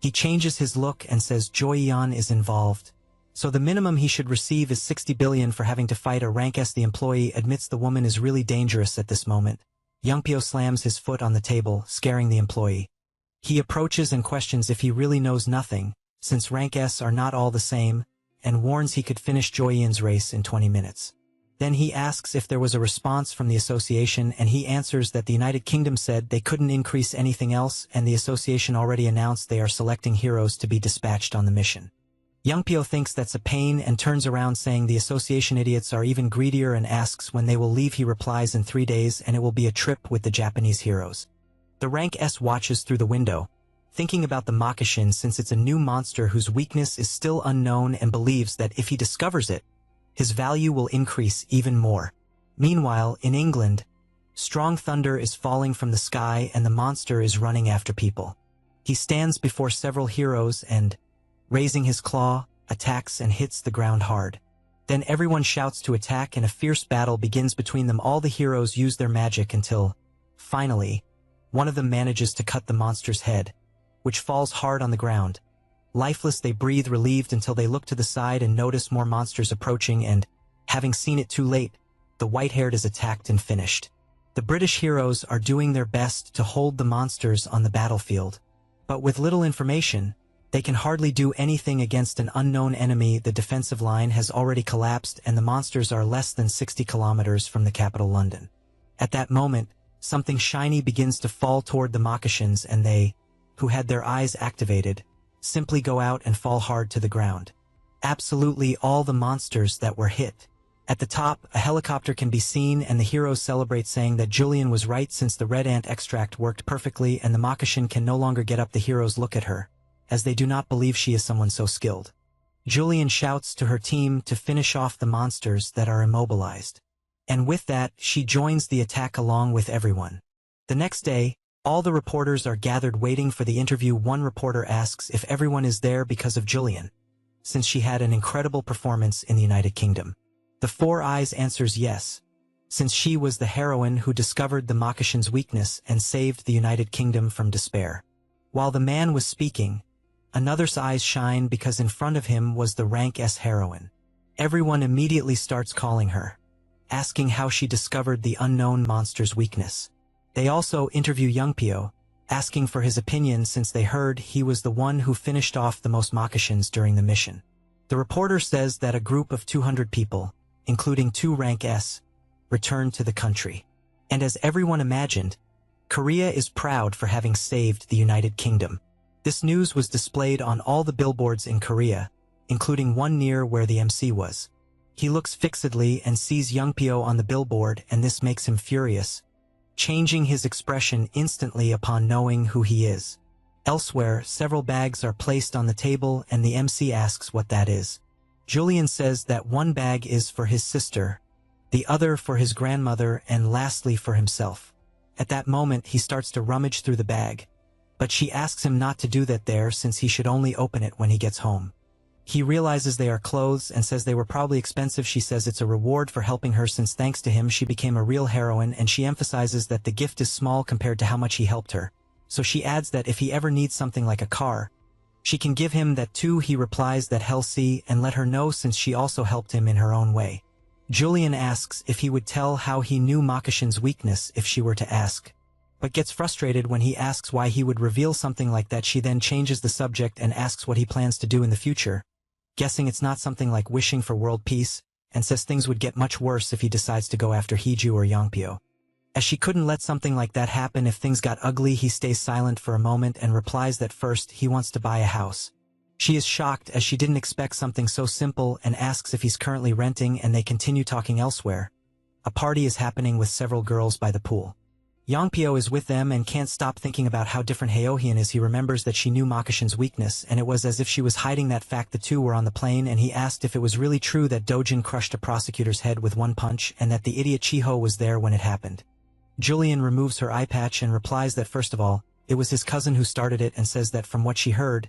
He changes his look and says Joyeon is involved, so the minimum he should receive is 60 billion for having to fight a Rank S. The employee admits the woman is really dangerous at this moment. Youngpyo slams his foot on the table, scaring the employee. He approaches and questions if he really knows nothing, since Rank S are not all the same, and warns he could finish Joyeon's race in 20 minutes. Then he asks if there was a response from the association, and he answers that the United Kingdom said they couldn't increase anything else, and the association already announced they are selecting heroes to be dispatched on the mission. Youngpyo thinks that's a pain and turns around saying the association idiots are even greedier and asks when they will leave. He replies in 3 days and it will be a trip with the Japanese heroes. The Rank S watches through the window, thinking about the Makashin since it's a new monster whose weakness is still unknown, and believes that if he discovers it, his value will increase even more. Meanwhile, in England, strong thunder is falling from the sky and the monster is running after people. He stands before several heroes and, raising his claw, attacks and hits the ground hard. Then everyone shouts to attack and a fierce battle begins between them. All the heroes use their magic until, finally, one of them manages to cut the monster's head, which falls hard on the ground. Lifeless, they breathe relieved until they look to the side and notice more monsters approaching, and, having seen it too late, the white-haired is attacked and finished. The British heroes are doing their best to hold the monsters on the battlefield, but with little information, they can hardly do anything against an unknown enemy. The defensive line has already collapsed and the monsters are less than 60 kilometers from the capital London. At that moment, something shiny begins to fall toward the Makashins, and they, who had their eyes activated, simply go out and fall hard to the ground. Absolutely all the monsters that were hit. At the top, a helicopter can be seen and the heroes celebrate, saying that Julian was right since the red ant extract worked perfectly and the Makashin can no longer get up. The heroes look at her, as they do not believe she is someone so skilled. Julian shouts to her team to finish off the monsters that are immobilized. And with that, she joins the attack along with everyone. The next day, all the reporters are gathered waiting for the interview. One reporter asks if everyone is there because of Julian, since she had an incredible performance in the United Kingdom. The Four Eyes answers yes, since she was the heroine who discovered the Makashin's weakness and saved the United Kingdom from despair. While the man was speaking, another's eyes shine because in front of him was the Rank S heroine. Everyone immediately starts calling her, asking how she discovered the unknown monster's weakness. They also interview Youngpyo, asking for his opinion since they heard he was the one who finished off the most Makashins during the mission. The reporter says that a group of 200 people, including 2 Rank S, returned to the country. And as everyone imagined, Korea is proud for having saved the United Kingdom. This news was displayed on all the billboards in Korea, including one near where the MC was. He looks fixedly and sees Youngpyo on the billboard, and this makes him furious, changing his expression instantly upon knowing who he is. Elsewhere, several bags are placed on the table and the MC asks what that is. Julian says that one bag is for his sister, the other for his grandmother, and lastly for himself. At that moment he starts to rummage through the bag, but she asks him not to do that there since he should only open it when he gets home. He realizes they are clothes and says they were probably expensive. She says it's a reward for helping her since thanks to him she became a real heroine, and she emphasizes that the gift is small compared to how much he helped her. So she adds that if he ever needs something like a car, she can give him that too. He replies that he'll see and let her know since she also helped him in her own way. Julian asks if he would tell how he knew Makishin's weakness if she were to ask, but gets frustrated when he asks why he would reveal something like that. She then changes the subject and asks what he plans to do in the future, guessing it's not something like wishing for world peace, and says things would get much worse if he decides to go after Heju or Yongpyo. As she couldn't let something like that happen if things got ugly, he stays silent for a moment and replies that first he wants to buy a house. She is shocked as she didn't expect something so simple and asks if he's currently renting, and they continue talking elsewhere. A party is happening with several girls by the pool. Yongpyo is with them and can't stop thinking about how different Haohyun is. He remembers that she knew Makishin's weakness, and it was as if she was hiding that fact. The two were on the plane, and he asked if it was really true that Dojin crushed a prosecutor's head with one punch and that the idiot Chiho was there when it happened. Julian removes her eye patch and replies that first of all, it was his cousin who started it, and says that from what she heard,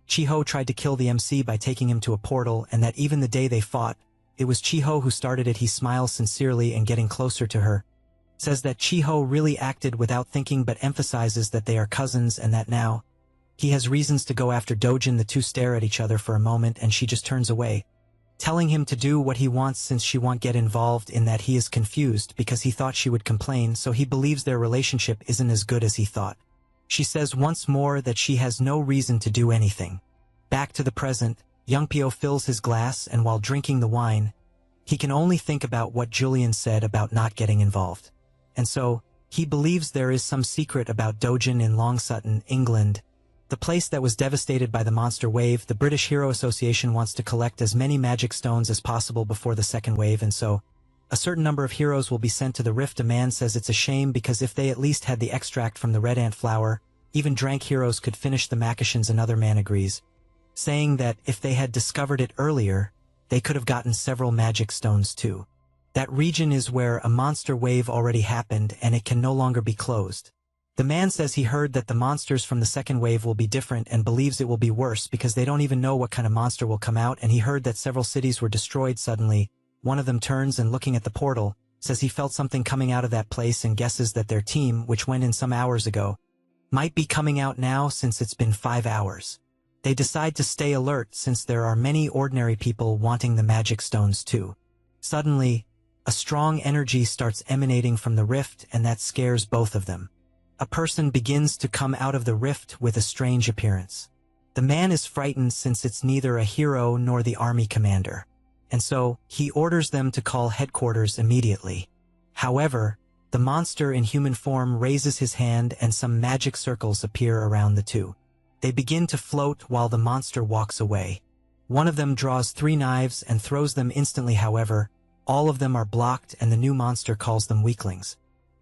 Chiho tried to kill the MC by taking him to a portal, and that even the day they fought, it was Chiho who started it. He smiles sincerely and getting closer to her, says that Chiho really acted without thinking, but emphasizes that they are cousins and that now he has reasons to go after Dojin. The two stare at each other for a moment and she just turns away, telling him to do what he wants since she won't get involved in that. He is confused because he thought she would complain, so he believes their relationship isn't as good as he thought. She says once more that she has no reason to do anything. Back to the present, Yongpyo fills his glass, and while drinking the wine, he can only think about what Julian said about not getting involved. And so, he believes there is some secret about Dojin in Long Sutton, England, the place that was devastated by the monster wave. The British Hero Association wants to collect as many magic stones as possible before the second wave, and so a certain number of heroes will be sent to the rift. A man says it's a shame because if they at least had the extract from the red ant flower, even drank heroes could finish the Makishins. Another man agrees, saying that if they had discovered it earlier, they could have gotten several magic stones too. That region is where a monster wave already happened and it can no longer be closed. The man says he heard that the monsters from the second wave will be different and believes it will be worse because they don't even know what kind of monster will come out, and he heard that several cities were destroyed. Suddenly, one of them turns and looking at the portal, says he felt something coming out of that place and guesses that their team, which went in some hours ago, might be coming out now since it's been 5 hours. They decide to stay alert since there are many ordinary people wanting the magic stones too. Suddenly, a strong energy starts emanating from the rift, and that scares both of them. A person begins to come out of the rift with a strange appearance. The man is frightened since it's neither a hero nor the army commander, and so he orders them to call headquarters immediately. However, the monster in human form raises his hand and some magic circles appear around the two. They begin to float while the monster walks away. One of them draws 3 knives and throws them instantly. However, all of them are blocked and the new monster calls them weaklings.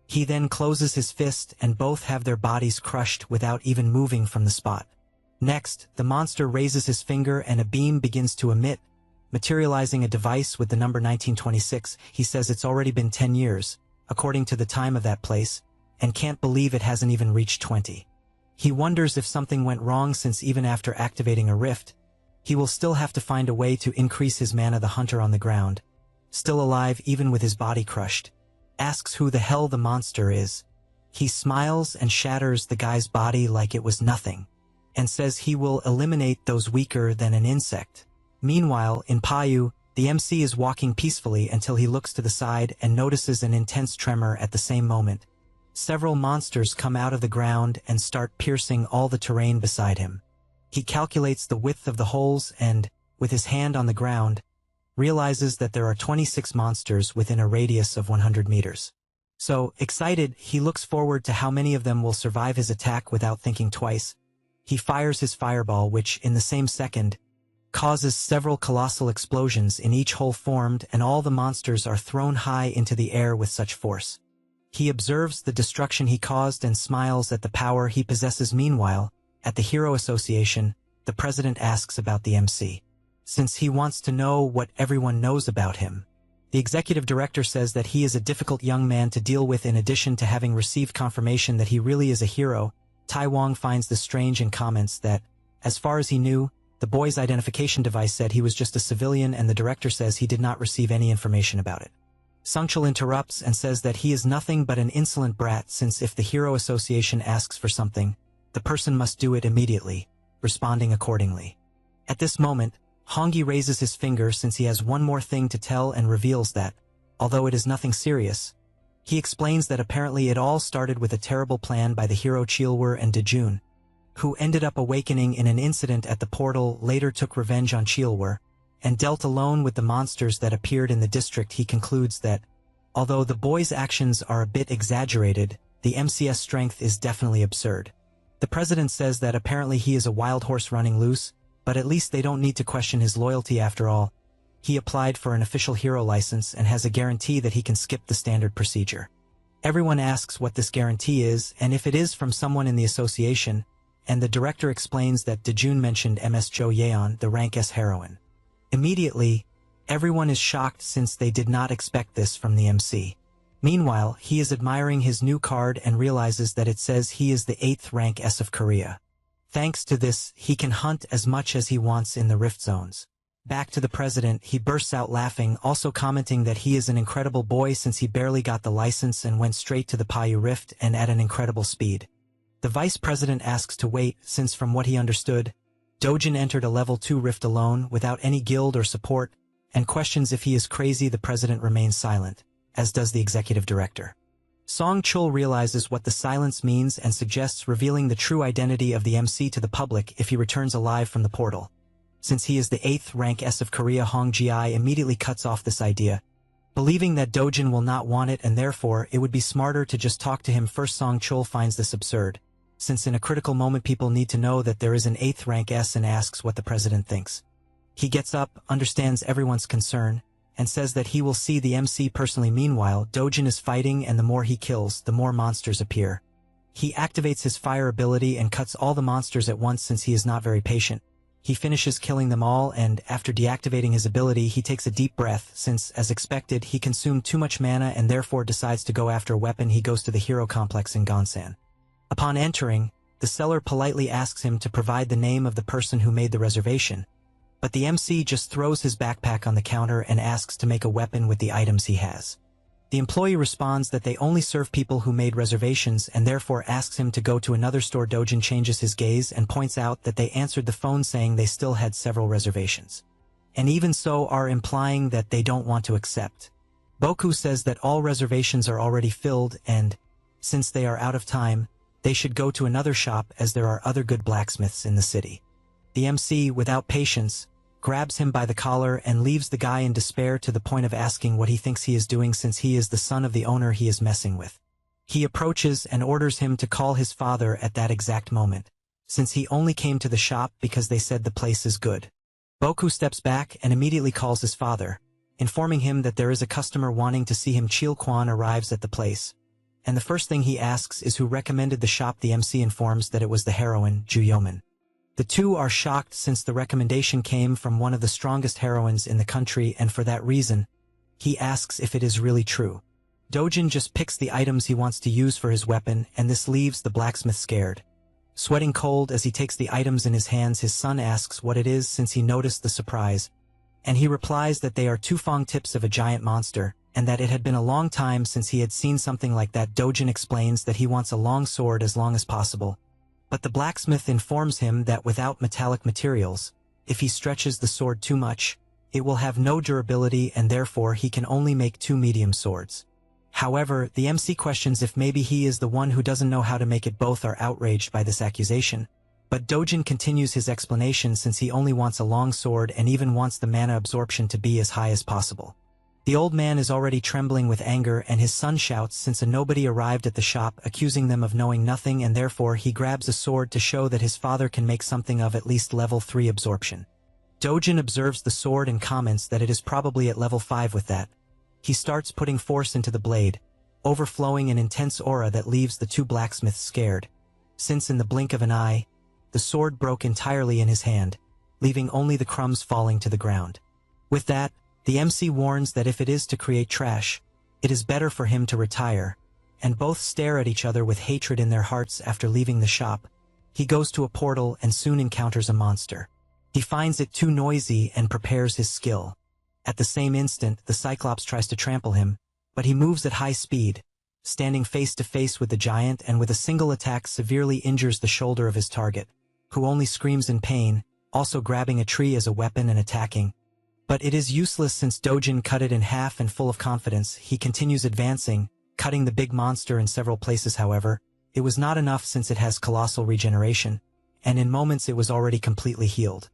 He then closes his fist and both have their bodies crushed without even moving from the spot. Next, the monster raises his finger and a beam begins to emit, materializing a device with the number 1926. He says it's already been 10 years, according to the time of that place, and can't believe it hasn't even reached 20. He wonders if something went wrong since even after activating a rift, he will still have to find a way to increase his mana. The hunter on the ground, still alive even with his body crushed, asks who the hell the monster is. He smiles and shatters the guy's body like it was nothing, and says he will eliminate those weaker than an insect. Meanwhile, in Payu, the MC is walking peacefully until he looks to the side and notices an intense tremor. At the same moment, several monsters come out of the ground and start piercing all the terrain beside him. He calculates the width of the holes and, with his hand on the ground, realizes that there are 26 monsters within a radius of 100 meters. So, excited, he looks forward to how many of them will survive his attack. Without thinking twice, he fires his fireball, which, in the same second, causes several colossal explosions in each hole formed, and all the monsters are thrown high into the air with such force. He observes the destruction he caused and smiles at the power he possesses. Meanwhile, at the Hero Association, the president asks about the MC, since he wants to know what everyone knows about him. The executive director says that he is a difficult young man to deal with. In addition to having received confirmation that he really is a hero, Tai Wong finds this strange and comments that, as far as he knew, the boy's identification device said he was just a civilian, and the director says he did not receive any information about it. Sungchul interrupts and says that he is nothing but an insolent brat, since if the Hero Association asks for something, the person must do it immediately, responding accordingly. At this moment, Hongyi raises his finger since he has one more thing to tell and reveals that, although it is nothing serious, he explains that apparently it all started with a terrible plan by the hero Chilwur and Dejun, who ended up awakening in an incident at the portal, later took revenge on Chilwur, and dealt alone with the monsters that appeared in the district. He concludes that, although the boy's actions are a bit exaggerated, the MCS strength is definitely absurd. The president says that apparently he is a wild horse running loose, but at least they don't need to question his loyalty after all. He applied for an official hero license and has a guarantee that he can skip the standard procedure. Everyone asks what this guarantee is and if it is from someone in the association, and the director explains that Dejun mentioned Ms. Jo Yeon, the rank S heroine. Immediately, everyone is shocked since they did not expect this from the MC. Meanwhile, he is admiring his new card and realizes that it says he is the 8th rank S of Korea. Thanks to this, he can hunt as much as he wants in the rift zones. Back to the president, he bursts out laughing, also commenting that he is an incredible boy since he barely got the license and went straight to the Payu Rift and at an incredible speed. The vice president asks to wait, since from what he understood, Dojin entered a level 2 rift alone, without any guild or support, and questions if he is crazy. The president remains silent, as does the executive director. Song Chul realizes what the silence means and suggests revealing the true identity of the MC to the public if he returns alive from the portal. Since he is the 8th rank S of Korea, Hong Ji immediately cuts off this idea, believing that Dojin will not want it and therefore it would be smarter to just talk to him first. Song Chul finds this absurd, since in a critical moment people need to know that there is an 8th rank S, and asks what the president thinks. He gets up, understands everyone's concern, and says that he will see the MC personally. Meanwhile, Dojin is fighting, and the more he kills, the more monsters appear. He activates his fire ability and cuts all the monsters at once since he is not very patient. He finishes killing them all, and after deactivating his ability he takes a deep breath since, as expected, he consumed too much mana and therefore decides to go after a weapon. He goes to the hero complex in Gonsan. Upon entering, the seller politely asks him to provide the name of the person who made the reservation, but the MC just throws his backpack on the counter and asks to make a weapon with the items he has. The employee responds that they only serve people who made reservations and therefore asks him to go to another store. Dojin changes his gaze and points out that they answered the phone saying they still had several reservations, and even so are implying that they don't want to accept. Boku says that all reservations are already filled and, since they are out of time, they should go to another shop as there are other good blacksmiths in the city. The MC, without patience, grabs him by the collar and leaves the guy in despair to the point of asking what he thinks he is doing since he is the son of the owner he is messing with. He approaches and orders him to call his father at that exact moment, since he only came to the shop because they said the place is good. Boku steps back and immediately calls his father, informing him that there is a customer wanting to see him. Chil Kwan arrives at the place, and the first thing he asks is who recommended the shop. The MC informs that it was the heroine, Ju Yeoman. The two are shocked since the recommendation came from one of the strongest heroines in the country, and for that reason, he asks if it is really true. Dojin just picks the items he wants to use for his weapon, and this leaves the blacksmith scared. Sweating cold as he takes the items in his hands, his son asks what it is since he noticed the surprise, and he replies that they are 2 fong tips of a giant monster, and that it had been a long time since he had seen something like that. Dojin explains that he wants a long sword as long as possible, but the blacksmith informs him that without metallic materials, if he stretches the sword too much, it will have no durability and therefore he can only make 2 medium swords. However, the MC questions if maybe he is the one who doesn't know how to make it. Both are outraged by this accusation, but Dojin continues his explanation since he only wants a long sword and even wants the mana absorption to be as high as possible. The old man is already trembling with anger, and his son shouts since a nobody arrived at the shop accusing them of knowing nothing, and therefore he grabs a sword to show that his father can make something of at least level 3 absorption. Dojin observes the sword and comments that it is probably at level 5 with that. He starts putting force into the blade, overflowing an intense aura that leaves the 2 blacksmiths scared, since in the blink of an eye, the sword broke entirely in his hand, leaving only the crumbs falling to the ground. With that, The MC warns that if it is to create trash, it is better for him to retire, and both stare at each other with hatred in their hearts after leaving the shop. He goes to a portal and soon encounters a monster. He finds it too noisy and prepares his skill. At the same instant, the Cyclops tries to trample him, but he moves at high speed, standing face to face with the giant, and with a single attack severely injures the shoulder of his target, who only screams in pain, also grabbing a tree as a weapon and attacking. But it is useless since Dojin cut it in half, and full of confidence, he continues advancing, cutting the big monster in several places. However, it was not enough since it has colossal regeneration, and in moments it was already completely healed.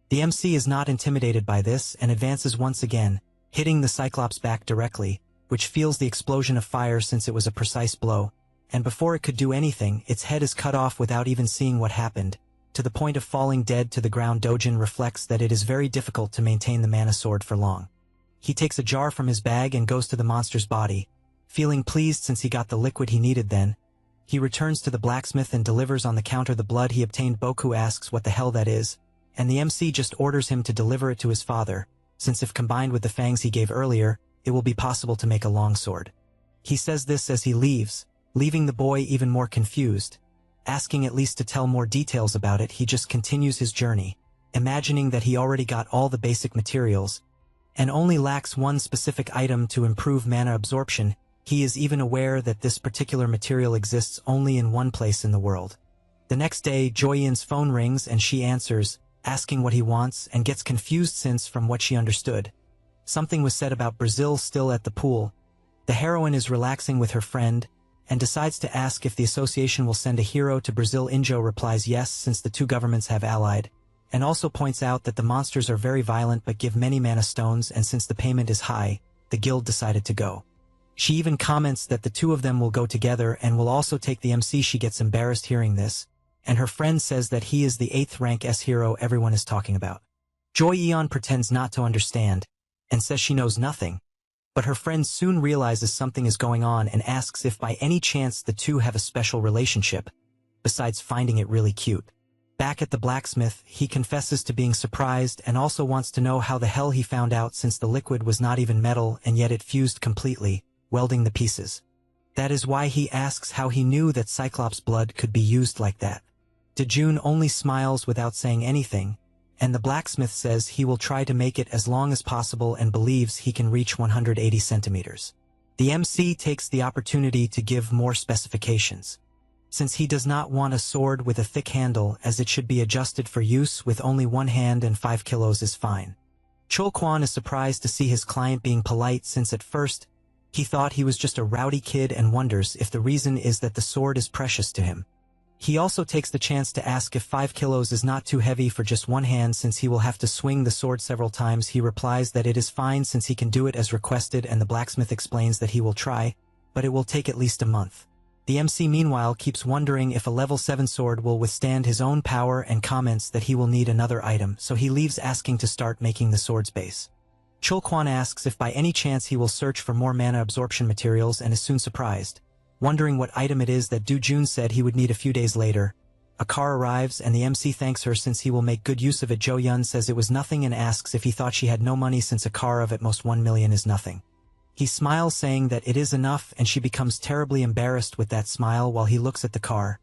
The MC is not intimidated by this and advances once again, hitting the Cyclops back directly, which feels the explosion of fire since it was a precise blow, and before it could do anything, its head is cut off without even seeing what happened. To the point of falling dead to the ground, Dojin reflects that it is very difficult to maintain the mana sword for long. He takes a jar from his bag and goes to the monster's body, feeling pleased since he got the liquid he needed. Then, he returns to the blacksmith and delivers on the counter the blood he obtained. Boku asks what the hell that is, and the MC just orders him to deliver it to his father, since if combined with the fangs he gave earlier, it will be possible to make a longsword. He says this as he leaves, leaving the boy even more confused. Asking at least to tell more details about it, he just continues his journey, imagining that he already got all the basic materials, and only lacks one specific item to improve mana absorption. He is even aware that this particular material exists only in one place in the world. The next day, Joyin's phone rings and she answers, asking what he wants, and gets confused since, from what she understood, something was said about Brazil still at the pool. The heroine is relaxing with her friend, and decides to ask if the association will send a hero to Brazil. Injo replies yes, since the two governments have allied, and also points out that the monsters are very violent but give many mana stones, and since the payment is high, the guild decided to go. She even comments that the two of them will go together and will also take the MC. She gets embarrassed hearing this, and her friend says that he is the 8th rank S hero everyone is talking about. Joy Eon pretends not to understand, and says she knows nothing, but her friend soon realizes something is going on and asks if by any chance the two have a special relationship, besides finding it really cute. Back at the blacksmith, he confesses to being surprised and also wants to know how the hell he found out, since the liquid was not even metal and yet it fused completely, welding the pieces. That is why he asks how he knew that Cyclops blood could be used like that. Dejun only smiles without saying anything, and the blacksmith says he will try to make it as long as possible and believes he can reach 180 centimeters. The MC takes the opportunity to give more specifications, since he does not want a sword with a thick handle, as it should be adjusted for use with only one hand, and 5 kilos is fine. Cholquan is surprised to see his client being polite, since at first he thought he was just a rowdy kid, and wonders if the reason is that the sword is precious to him. He also takes the chance to ask if 5 kilos is not too heavy for just one hand, since he will have to swing the sword several times. He replies that it is fine since he can do it as requested, and the blacksmith explains that he will try, but it will take at least a month. The MC meanwhile keeps wondering if a level 7 sword will withstand his own power and comments that he will need another item, so he leaves asking to start making the sword's base. Cholquan asks if by any chance he will search for more mana absorption materials, and is soon surprised, wondering what item it is that Dojun said he would need. A few days later, a car arrives and the MC thanks her since he will make good use of it. Jo Yun says it was nothing and asks if he thought she had no money, since a car of at most 1 million is nothing. He smiles saying that it is enough, and she becomes terribly embarrassed with that smile while he looks at the car.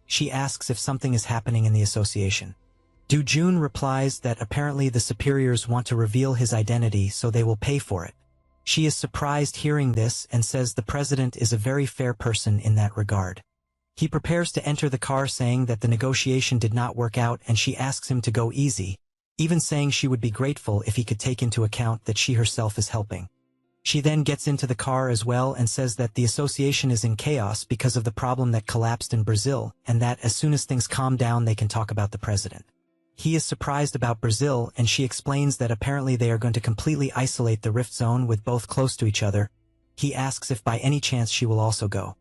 She asks if something is happening in the association. Dojun replies that apparently the superiors want to reveal his identity, so they will pay for it. She is surprised hearing this and says the president is a very fair person in that regard. He prepares to enter the car saying that the negotiation did not work out, and she asks him to go easy, even saying she would be grateful if he could take into account that she herself is helping. She then gets into the car as well and says that the association is in chaos because of the problem that collapsed in Brazil, and that as soon as things calm down they can talk about the president. He is surprised about Brazil, and she explains that apparently they are going to completely isolate the rift zone with both close to each other. He asks if by any chance she will also go.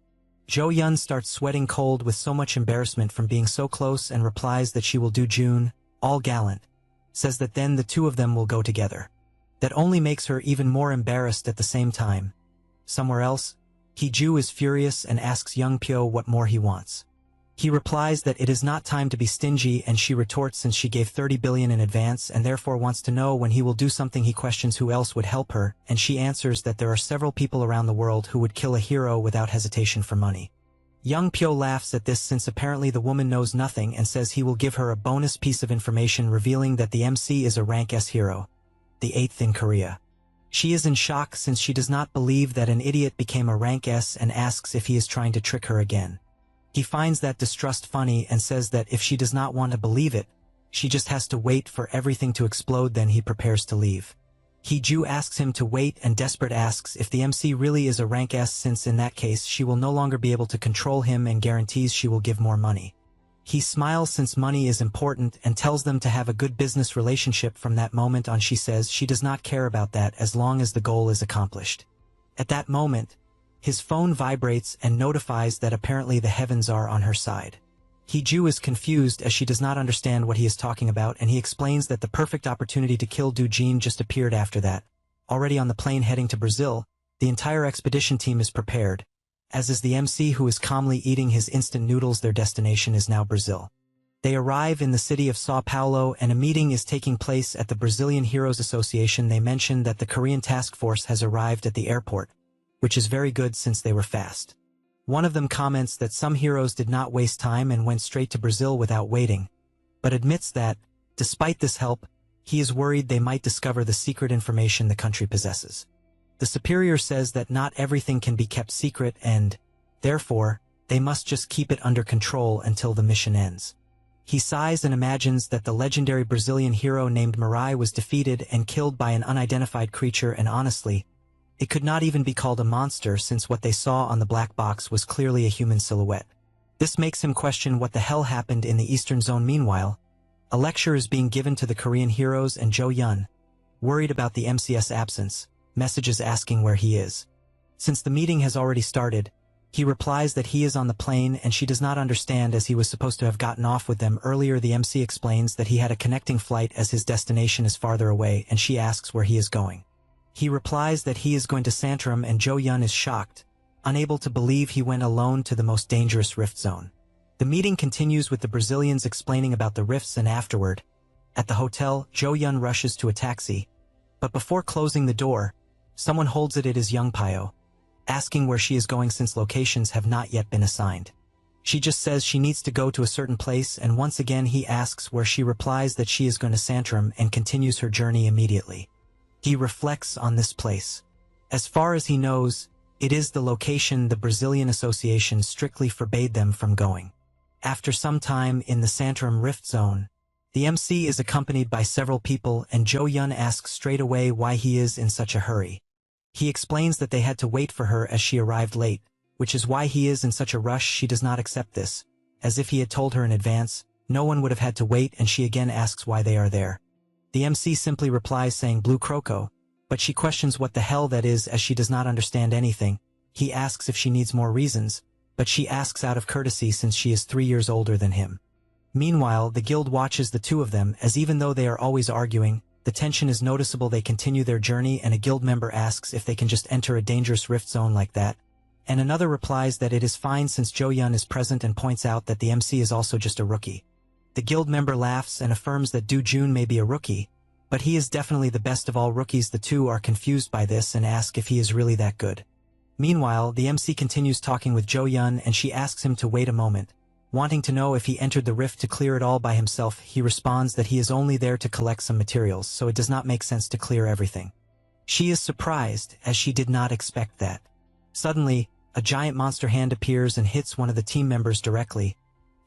Jo Yun starts sweating cold with so much embarrassment from being so close and replies that she will do. June, all gallant, says that then the two of them will go together. That only makes her even more embarrassed at the same time. Somewhere else, Hee-ju is furious and asks Young Pyo what more he wants. He replies that it is not time to be stingy, and she retorts since she gave 30 billion in advance and therefore wants to know when he will do something. He questions who else would help her, and she answers that there are several people around the world who would kill a hero without hesitation for money. Young Pyo laughs at this since apparently the woman knows nothing and says he will give her a bonus piece of information revealing that the MC is a Rank S hero, the 8th in Korea. She is in shock since she does not believe that an idiot became a Rank S and asks if he is trying to trick her again. He finds that distrust funny and says that if she does not want to believe it, she just has to wait for everything to explode. Then he prepares to leave. Hee-ju asks him to wait and desperate asks if the MC really is a Rank S, since in that case she will no longer be able to control him, and guarantees she will give more money. He smiles since money is important and tells them to have a good business relationship from that moment on. She says she does not care about that as long as the goal is accomplished. At that moment, his phone vibrates and notifies that apparently the heavens are on her side. Hee-ju is confused as she does not understand what he is talking about, and he explains that the perfect opportunity to kill Do-jin just appeared after that. Already on the plane heading to Brazil, the entire expedition team is prepared, as is the MC, who is calmly eating his instant noodles. Their destination is now Brazil. They arrive in the city of Sao Paulo and a meeting is taking place at the Brazilian Heroes Association. They mention that the Korean task force has arrived at the airport, which is very good since they were fast. One of them comments that some heroes did not waste time and went straight to Brazil without waiting, but admits that, despite this help, he is worried they might discover the secret information the country possesses. The superior says that not everything can be kept secret and, therefore, they must just keep it under control until the mission ends. He sighs and imagines that the legendary Brazilian hero named Mirai was defeated and killed by an unidentified creature, and honestly, it could not even be called a monster since what they saw on the black box was clearly a human silhouette. This makes him question what the hell happened in the Eastern Zone. Meanwhile, a lecture is being given to the Korean heroes, and Jo-yeon, worried about the MC's absence, messages asking where he is. Since the meeting has already started, he replies that he is on the plane, and she does not understand as he was supposed to have gotten off with them earlier. The MC explains that he had a connecting flight as his destination is farther away, and she asks where he is going. He replies that he is going to Santrum, and Jo-yeon is shocked, unable to believe he went alone to the most dangerous rift zone. The meeting continues with the Brazilians explaining about the rifts, and afterward, at the hotel, Jo-yeon rushes to a taxi, but before closing the door, someone holds it. It is young Pyo, asking where she is going since locations have not yet been assigned. She just says she needs to go to a certain place, and once again he asks where. She replies that she is going to Santrum and continues her journey immediately. He reflects on this place. As far as he knows, it is the location the Brazilian Association strictly forbade them from going. After some time in the Santrum Rift Zone, the MC is accompanied by several people, and Jo-yeon asks straight away why he is in such a hurry. He explains that they had to wait for her as she arrived late, which is why he is in such a rush. She does not accept this. As if he had told her in advance, no one would have had to wait, and she again asks why they are there. The MC simply replies saying Blue Croco, but she questions what the hell that is as she does not understand anything. He asks if she needs more reasons, but she asks out of courtesy since she is 3 years older than him. Meanwhile, the guild watches the two of them, as even though they are always arguing, the tension is noticeable. They continue their journey, and a guild member asks if they can just enter a dangerous rift zone like that, and another replies that it is fine since Jo-yeon is present and points out that the MC is also just a rookie. The guild member laughs and affirms that Do-jun may be a rookie, but he is definitely the best of all rookies. The two are confused by this and ask if he is really that good. Meanwhile, the MC continues talking with Jo-yeon, and she asks him to wait a moment, wanting to know if he entered the rift to clear it all by himself. He responds that he is only there to collect some materials, so it does not make sense to clear everything. She is surprised, as she did not expect that. Suddenly, a giant monster hand appears and hits one of the team members directly,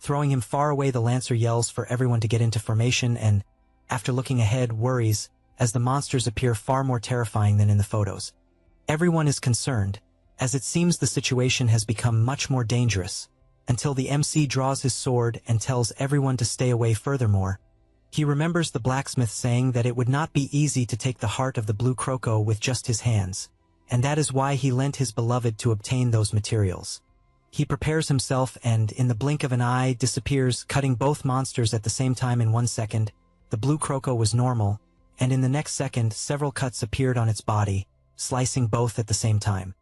throwing him far away. The Lancer yells for everyone to get into formation and, after looking ahead, worries, as the monsters appear far more terrifying than in the photos. Everyone is concerned, as it seems the situation has become much more dangerous, until the MC draws his sword and tells everyone to stay away. Furthermore, he remembers the blacksmith saying that it would not be easy to take the heart of the Blue Croco with just his hands, and that is why he lent his beloved to obtain those materials. He prepares himself and, in the blink of an eye, disappears, cutting both monsters at the same time. In 1 second, the Blue Croco was normal, and in the next second several cuts appeared on its body, slicing both at the same time.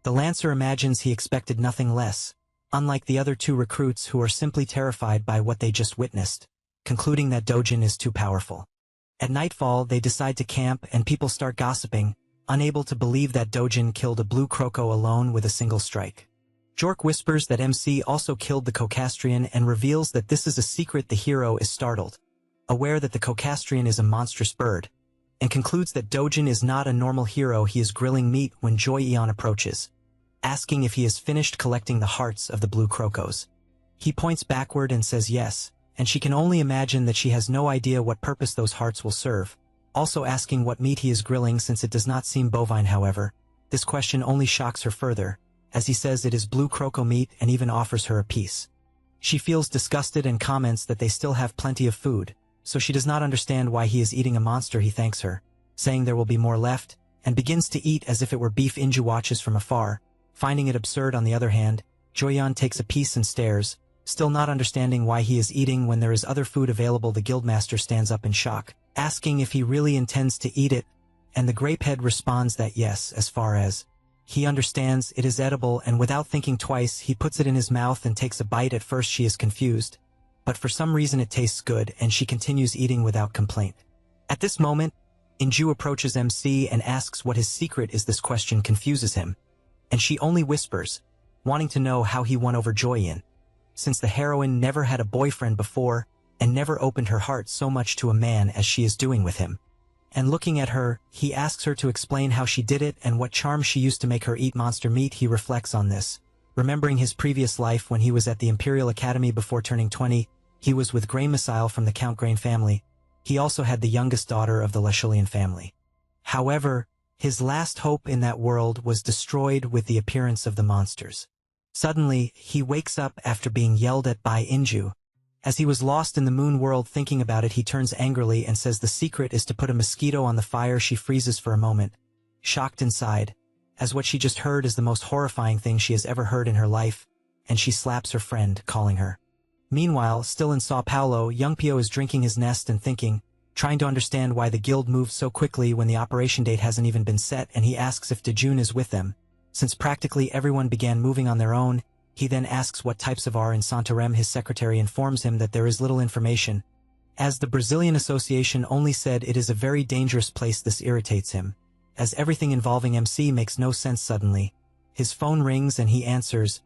The Lancer imagines he expected nothing less, unlike the other two recruits who are simply terrified by what they just witnessed, concluding that Dojin is too powerful. At nightfall, they decide to camp and people start gossiping, unable to believe that Dojin killed a blue croco alone with a single strike. Jork whispers that MC also killed the Cocastrian and reveals that this is a secret. The hero is startled, aware that the Cocastrian is a monstrous bird, and concludes that Dojin is not a normal hero. He is grilling meat when Joy Eon approaches, asking if he has finished collecting the hearts of the blue crocos. He points backward and says yes, and she can only imagine that she has no idea what purpose those hearts will serve, also asking what meat he is grilling since it does not seem bovine. However, this question only shocks her further, as he says it is blue croco meat and even offers her a piece. She feels disgusted and comments that they still have plenty of food, so she does not understand why he is eating a monster. He thanks her, saying there will be more left, and begins to eat as if it were beef. Inju watches from afar, finding it absurd. On the other hand, Joyeon takes a piece and stares, still not understanding why he is eating when there is other food available. The guildmaster stands up in shock, asking if he really intends to eat it, and the grapehead responds that yes, as far as he understands, it is edible, and without thinking twice, he puts it in his mouth and takes a bite. At first she is confused, but for some reason it tastes good and she continues eating without complaint. At this moment, Inju approaches MC and asks what his secret is. This question confuses him, and she only whispers, wanting to know how he won over Joyeon, since the heroine never had a boyfriend before and never opened her heart so much to a man as she is doing with him. And looking at her, he asks her to explain how she did it and what charm she used to make her eat monster meat. He reflects on this, remembering his previous life when he was at the Imperial Academy before turning 20. He was with Grey Missile from the Count Grain family. He also had the youngest daughter of the Leshulian family. However, his last hope in that world was destroyed with the appearance of the monsters. Suddenly, he wakes up after being yelled at by Inju. As he was lost in the moon world thinking about it, he turns angrily and says the secret is to put a mosquito on the fire. She freezes for a moment, shocked inside, as what she just heard is the most horrifying thing she has ever heard in her life, and she slaps her friend, calling her. Meanwhile, still in Sao Paulo, Young Pio is drinking his nest and thinking, trying to understand why the guild moved so quickly when the operation date hasn't even been set, and he asks if Dejun is with them. Since practically everyone began moving on their own, he then asks what types of are in Santarem. His secretary informs him that there is little information, as the Brazilian Association only said it is a very dangerous place. This irritates him, as everything involving MC makes no sense. Suddenly, his phone rings and he answers,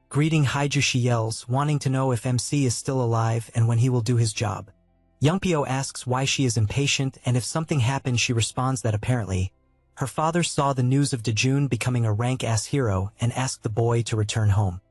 greeting Haiju. She yells, wanting to know if MC is still alive and when he will do his job. Young Pio asks why she is impatient and if something happened. She responds that apparently her father saw the news of Dejun becoming a rank-ass hero and asked the boy to return home.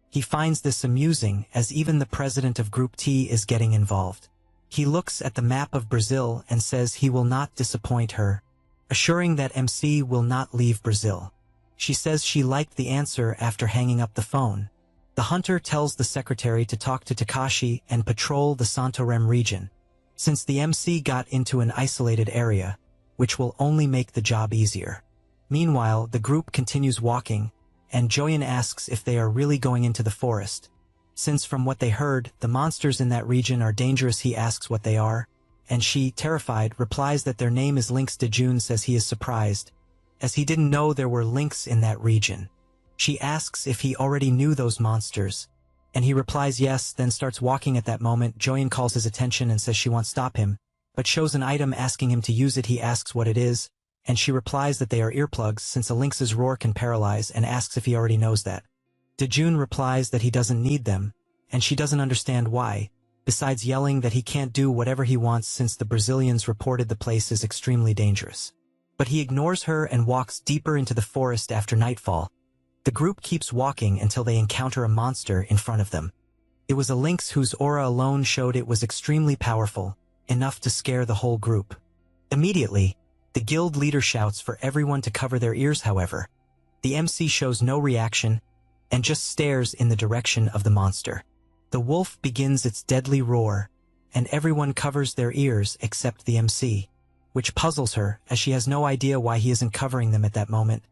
He finds this amusing as even the president of Group T is getting involved. He looks at the map of Brazil and says he will not disappoint her, assuring that MC will not leave Brazil. She says she liked the answer after hanging up the phone. The hunter tells the secretary to talk to Takashi and patrol the Santarem region, since the MC got into an isolated area, which will only make the job easier. Meanwhile, the group continues walking, and Joyeon asks if they are really going into the forest, since from what they heard, the monsters in that region are dangerous. He asks what they are, and she, terrified, replies that their name is lynx. Dejun says he is surprised, as he didn't know there were lynx in that region. She asks if he already knew those monsters, and he replies yes, then starts walking. At that moment, Joyeon calls his attention and says she won't stop him, but shows an item asking him to use it. He asks what it is, and she replies that they are earplugs since a lynx's roar can paralyze, and asks if he already knows that. Dejun replies that he doesn't need them, and she doesn't understand why, besides yelling that he can't do whatever he wants since the Brazilians reported the place is extremely dangerous. But he ignores her and walks deeper into the forest. After nightfall, the group keeps walking until they encounter a monster in front of them. It was a lynx whose aura alone showed it was extremely powerful, enough to scare the whole group. Immediately, the guild leader shouts for everyone to cover their ears. However, the MC shows no reaction and just stares in the direction of the monster. The wolf begins its deadly roar, and everyone covers their ears except the MC, which puzzles her as she has no idea why he isn't covering them at that moment.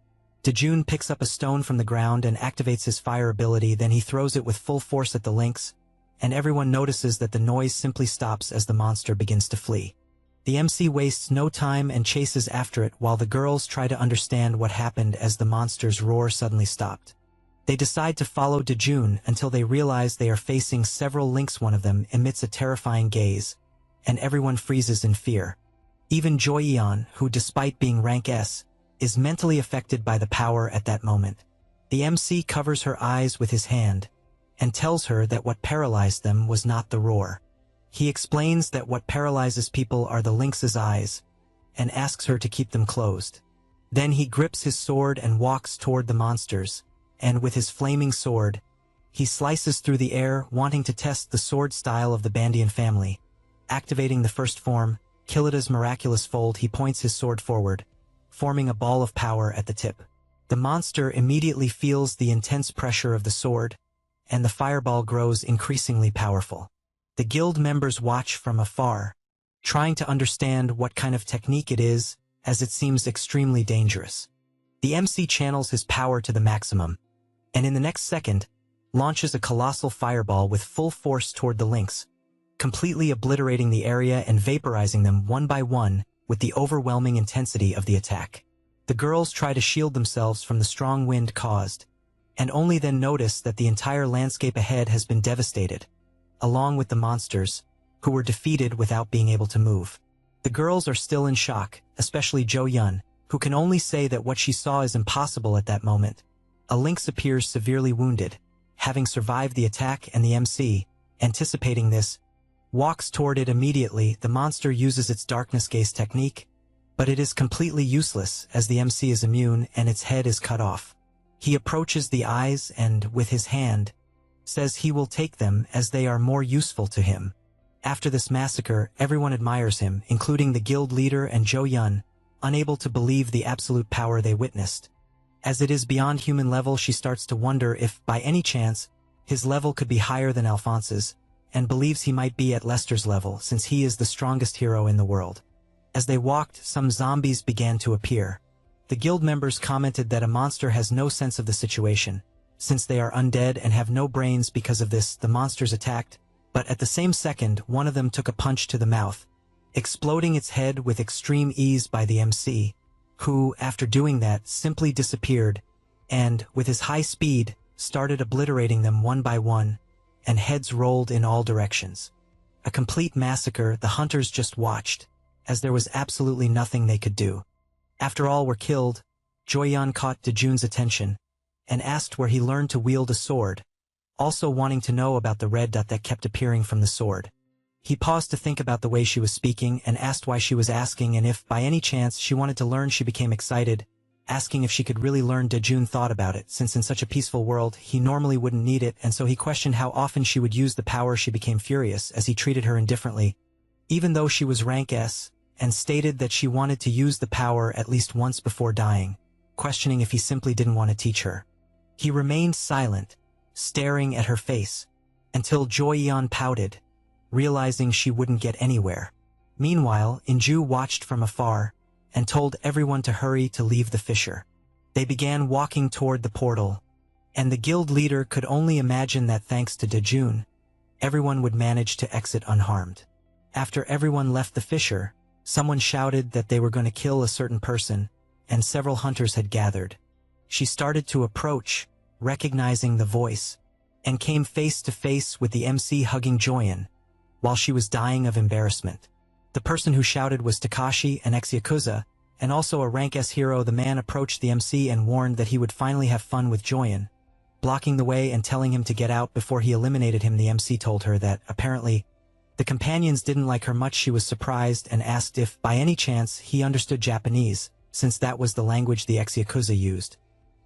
Dejun picks up a stone from the ground and activates his fire ability. Then he throws it with full force at the lynx, and everyone notices that the noise simply stops as the monster begins to flee. The MC wastes no time and chases after it while the girls try to understand what happened as the monster's roar suddenly stopped. They decide to follow Dejun until they realize they are facing several links. One of them emits a terrifying gaze, and everyone freezes in fear. Even Joyeon, who despite being rank S, is mentally affected by the power at that moment. The MC covers her eyes with his hand, and tells her that what paralyzed them was not the roar. He explains that what paralyzes people are the lynx's eyes, and asks her to keep them closed. Then he grips his sword and walks toward the monsters, and with his flaming sword, he slices through the air, wanting to test the sword style of the Bandian family. Activating the first form, Killida's miraculous fold, he points his sword forward, forming a ball of power at the tip. The monster immediately feels the intense pressure of the sword, and the fireball grows increasingly powerful. The guild members watch from afar, trying to understand what kind of technique it is, as it seems extremely dangerous. The MC channels his power to the maximum, and in the next second, launches a colossal fireball with full force toward the lynx, completely obliterating the area and vaporizing them one by one with the overwhelming intensity of the attack. The girls try to shield themselves from the strong wind caused, and only then notice that the entire landscape ahead has been devastated, along with the monsters, who were defeated without being able to move. The girls are still in shock, especially Jo-yeon, who can only say that what she saw is impossible at that moment. A lynx appears severely wounded, having survived the attack, and the MC, anticipating this, walks toward it immediately. The monster uses its darkness gaze technique, but it is completely useless as the MC is immune and its head is cut off. He approaches the eyes and, with his hand, says he will take them as they are more useful to him. After this massacre, everyone admires him, including the guild leader and Jo-yeon, unable to believe the absolute power they witnessed. As it is beyond human level, she starts to wonder if, by any chance, his level could be higher than Alphonse's, and believes he might be at Lester's level since he is the strongest hero in the world. As they walked, some zombies began to appear. The guild members commented that a monster has no sense of the situation, since they are undead and have no brains. Because of this, the monsters attacked, but at the same second one of them took a punch to the mouth, exploding its head with extreme ease by the MC, who, after doing that, simply disappeared, and, with his high speed, started obliterating them one by one, and heads rolled in all directions. A complete massacre. The hunters just watched, as there was absolutely nothing they could do. After all were killed, Joyeon caught Dejun's attention, and asked where he learned to wield a sword, also wanting to know about the red dot that kept appearing from the sword. He paused to think about the way she was speaking and asked why she was asking, and if by any chance she wanted to learn. She became excited, asking if she could really learn. Dejun thought about it, since in such a peaceful world he normally wouldn't need it, and so he questioned how often she would use the power. She became furious as he treated her indifferently, even though she was rank S, and stated that she wanted to use the power at least once before dying, questioning if he simply didn't want to teach her. He remained silent, staring at her face, until Joyeon pouted, realizing she wouldn't get anywhere. Meanwhile, Inju watched from afar, and told everyone to hurry to leave the fissure. They began walking toward the portal, and the guild leader could only imagine that thanks to Dejun, everyone would manage to exit unharmed. After everyone left the fissure, someone shouted that they were going to kill a certain person, and several hunters had gathered. She started to approach, recognizing the voice, and came face to face with the MC hugging Joyeon, while she was dying of embarrassment. The person who shouted was Takashi, an ex-Yakuza, and also a rank S hero. The man approached the MC and warned that he would finally have fun with Joyeon, blocking the way and telling him to get out before he eliminated him. The MC told her that, apparently, the companions didn't like her much. She was surprised and asked if, by any chance, he understood Japanese, since that was the language the ex-Yakuza used.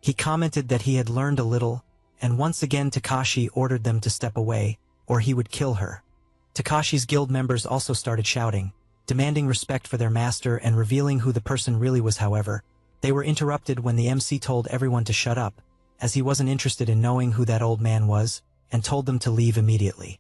He commented that he had learned a little, and once again Takashi ordered them to step away, or he would kill her. Takashi's guild members also started shouting, demanding respect for their master and revealing who the person really was. However, they were interrupted when the MC told everyone to shut up, as he wasn't interested in knowing who that old man was, and told them to leave immediately.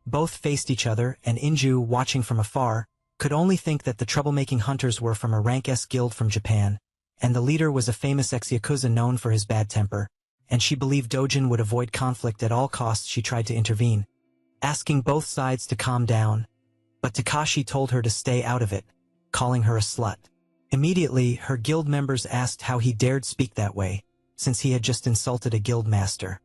Both faced each other, and Inju, watching from afar, could only think that the troublemaking hunters were from a rank S guild from Japan, and the leader was a famous ex-Yakuza known for his bad temper, and she believed Dojin would avoid conflict at all costs. She tried to intervene, asking both sides to calm down, but Takashi told her to stay out of it, calling her a slut. Immediately, her guild members asked how he dared speak that way. since he had just insulted a guild master.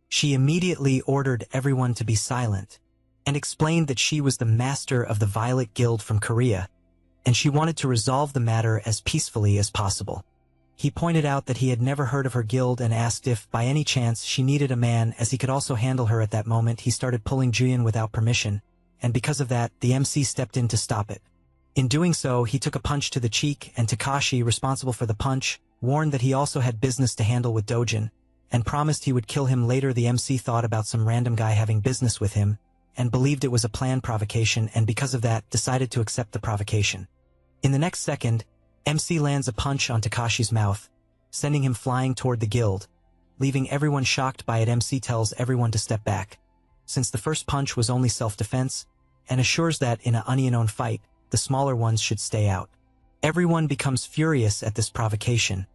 She immediately ordered everyone to be silent, and explained that she was the master of the Violet Guild from Korea, and she wanted to resolve the matter as peacefully as possible. He pointed out that he had never heard of her guild and asked if, by any chance, she needed a man, as he could also handle her at that moment. He started pulling Juyeon without permission, and because of that, the MC stepped in to stop it. In doing so, he took a punch to the cheek, and Takashi, responsible for the punch, warned that he also had business to handle with Dojin, and promised he would kill him later. The MC thought about some random guy having business with him, and believed it was a planned provocation, and because of that, decided to accept the provocation. In the next second, MC lands a punch on Takashi's mouth, sending him flying toward the guild. Leaving everyone shocked by it, MC tells everyone to step back, since the first punch was only self-defense, and assures that in an unknown fight, the smaller ones should stay out. Everyone becomes furious at this provocation,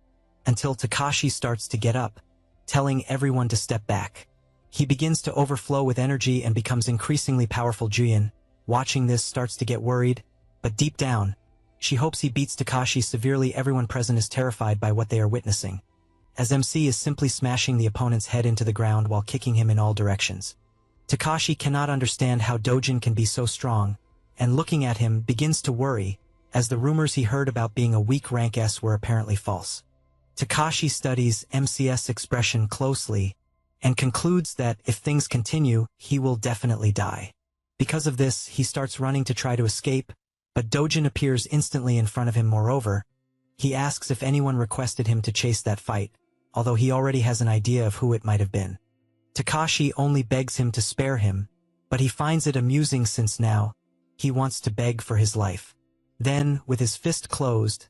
until Takashi starts to get up, telling everyone to step back. He begins to overflow with energy and becomes increasingly powerful. Juyeon, watching this, starts to get worried, but deep down, she hopes he beats Takashi severely. Everyone present is terrified by what they are witnessing, as MC is simply smashing the opponent's head into the ground while kicking him in all directions. Takashi cannot understand how Dojin can be so strong, and looking at him begins to worry, as the rumors he heard about being a weak rank S were apparently false. Takashi studies MC's expression closely, and concludes that if things continue, he will definitely die. Because of this, he starts running to try to escape, but Dojin appears instantly in front of him. Moreover, he asks if anyone requested him to chase that fight, although he already has an idea of who it might have been. Takashi only begs him to spare him, but he finds it amusing since now he wants to beg for his life. Then, with his fist closed,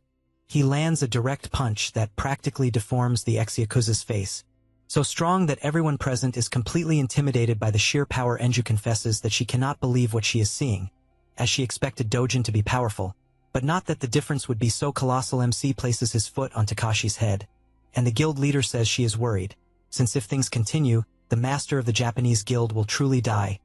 he lands a direct punch that practically deforms the ex-Yakuza's face, so strong that everyone present is completely intimidated by the sheer power. Enju confesses that she cannot believe what she is seeing, as she expected Dojin to be powerful, but not that the difference would be so colossal. MC places his foot on Takashi's head, and the guild leader says she is worried, since if things continue, the master of the Japanese guild will truly die,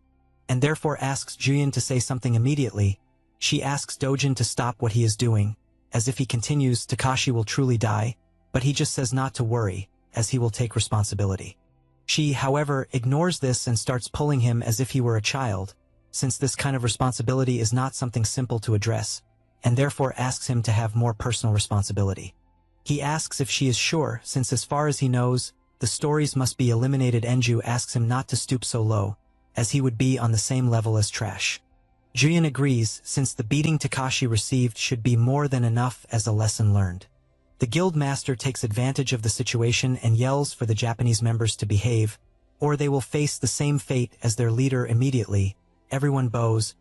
and therefore asks Juyeon to say something immediately. She asks Dojin to stop what he is doing, as if he continues, Takashi will truly die, but he just says not to worry, as he will take responsibility. She, however, ignores this and starts pulling him as if he were a child, since this kind of responsibility is not something simple to address, and therefore asks him to have more personal responsibility. He asks if she is sure, since as far as he knows, the stories must be eliminated. Enju asks him not to stoop so low, as he would be on the same level as trash. Juyeon agrees, since the beating Takashi received should be more than enough as a lesson learned. The guild master takes advantage of the situation and yells for the Japanese members to behave, or they will face the same fate as their leader. Immediately, everyone bows,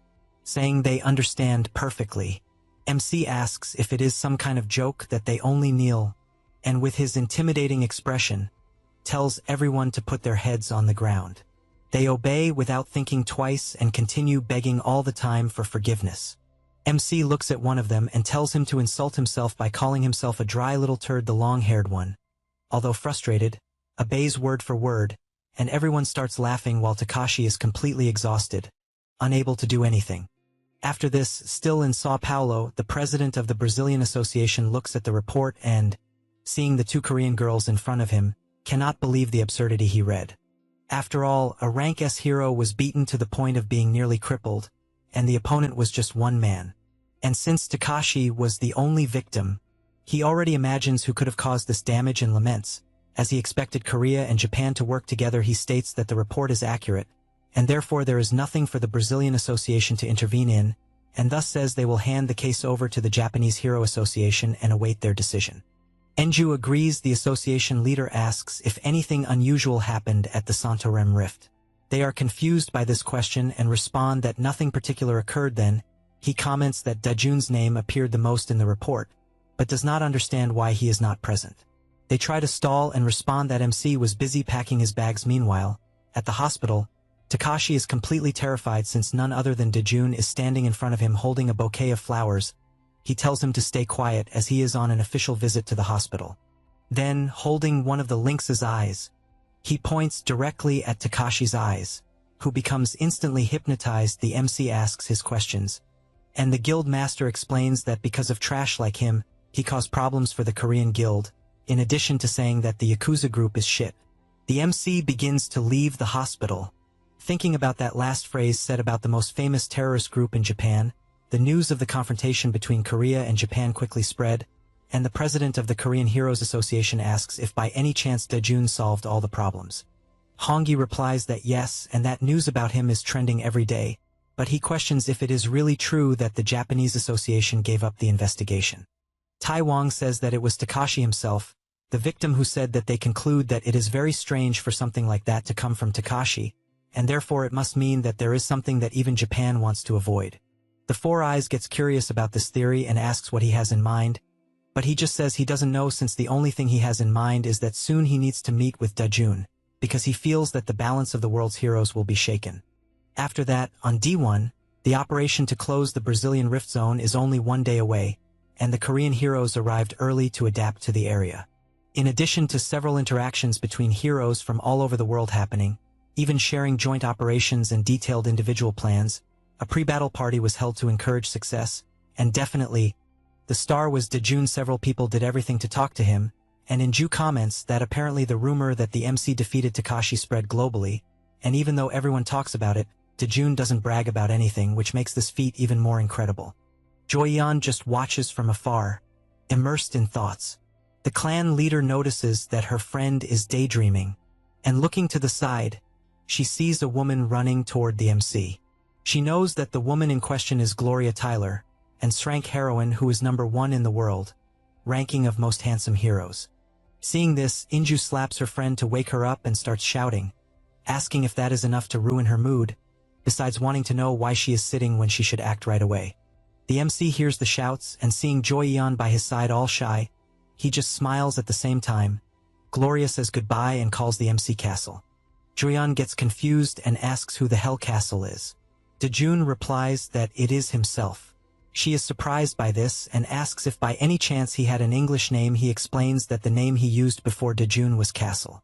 saying they understand perfectly. MC asks if it is some kind of joke that they only kneel, and with his intimidating expression, tells everyone to put their heads on the ground. They obey without thinking twice and continue begging all the time for forgiveness. MC looks at one of them and tells him to insult himself by calling himself a dry little turd. The long-haired one, although frustrated, obeys word for word, and everyone starts laughing while Takashi is completely exhausted, unable to do anything. After this, still in Sao Paulo, the president of the Brazilian Association looks at the report and, seeing the two Korean girls in front of him, cannot believe the absurdity he read. After all, a rank S hero was beaten to the point of being nearly crippled, and the opponent was just one man. And since Takashi was the only victim, he already imagines who could have caused this damage and laments. As he expected Korea and Japan to work together, he states that the report is accurate, and therefore there is nothing for the Brazilian Association to intervene in, and thus says they will hand the case over to the Japanese Hero Association and await their decision. Enju agrees. The association leader asks if anything unusual happened at the Santorem Rift. They are confused by this question and respond that nothing particular occurred. Then, he comments that Dajun's name appeared the most in the report, but does not understand why he is not present. They try to stall and respond that MC was busy packing his bags. Meanwhile, at the hospital, Takashi is completely terrified since none other than Dajun is standing in front of him holding a bouquet of flowers. He tells him to stay quiet as he is on an official visit to the hospital. Then, holding one of the lynx's eyes, he points directly at Takashi's eyes, who becomes instantly hypnotized. The MC asks his questions, and the guild master explains that because of trash like him, he caused problems for the Korean guild, in addition to saying that the Yakuza group is shit. The MC begins to leave the hospital. Thinking about that last phrase said about the most famous terrorist group in Japan, the news of the confrontation between Korea and Japan quickly spread, and the president of the Korean Heroes Association asks if by any chance Daejun solved all the problems. Hongyi replies that yes, and that news about him is trending every day, but he questions if it is really true that the Japanese association gave up the investigation. Tai Wong says that it was Takashi himself, the victim, who said that they conclude that it is very strange for something like that to come from Takashi, and therefore it must mean that there is something that even Japan wants to avoid. The Four Eyes gets curious about this theory and asks what he has in mind, but he just says he doesn't know, since the only thing he has in mind is that soon he needs to meet with Daejun, because he feels that the balance of the world's heroes will be shaken. After that, on D1, the operation to close the Brazilian rift zone is only 1 day away, and the Korean heroes arrived early to adapt to the area. In addition to several interactions between heroes from all over the world happening, even sharing joint operations and detailed individual plans, a pre-battle party was held to encourage success, and definitely, the star was Daejun. Several people did everything to talk to him, and Inju comments that apparently the rumor that the MC defeated Takashi spread globally, and even though everyone talks about it, Daejun doesn't brag about anything, which makes this feat even more incredible. Joyeon just watches from afar, immersed in thoughts. The clan leader notices that her friend is daydreaming, and looking to the side, she sees a woman running toward the MC. She knows that the woman in question is Gloria Tyler, an SSS-Rank heroine who is #1 in the world, ranking of most handsome heroes. Seeing this, Inju slaps her friend to wake her up and starts shouting, asking if that is enough to ruin her mood, besides wanting to know why she is sitting when she should act right away. The MC hears the shouts, and seeing Joyeon by his side all shy, he just smiles at the same time. Gloria says goodbye and calls the MC Castle. Joyeon gets confused and asks who the hell Castle is. Daejun replies that it is himself. She is surprised by this and asks if by any chance he had an English name. He explains that the name he used before Daejun was Castle.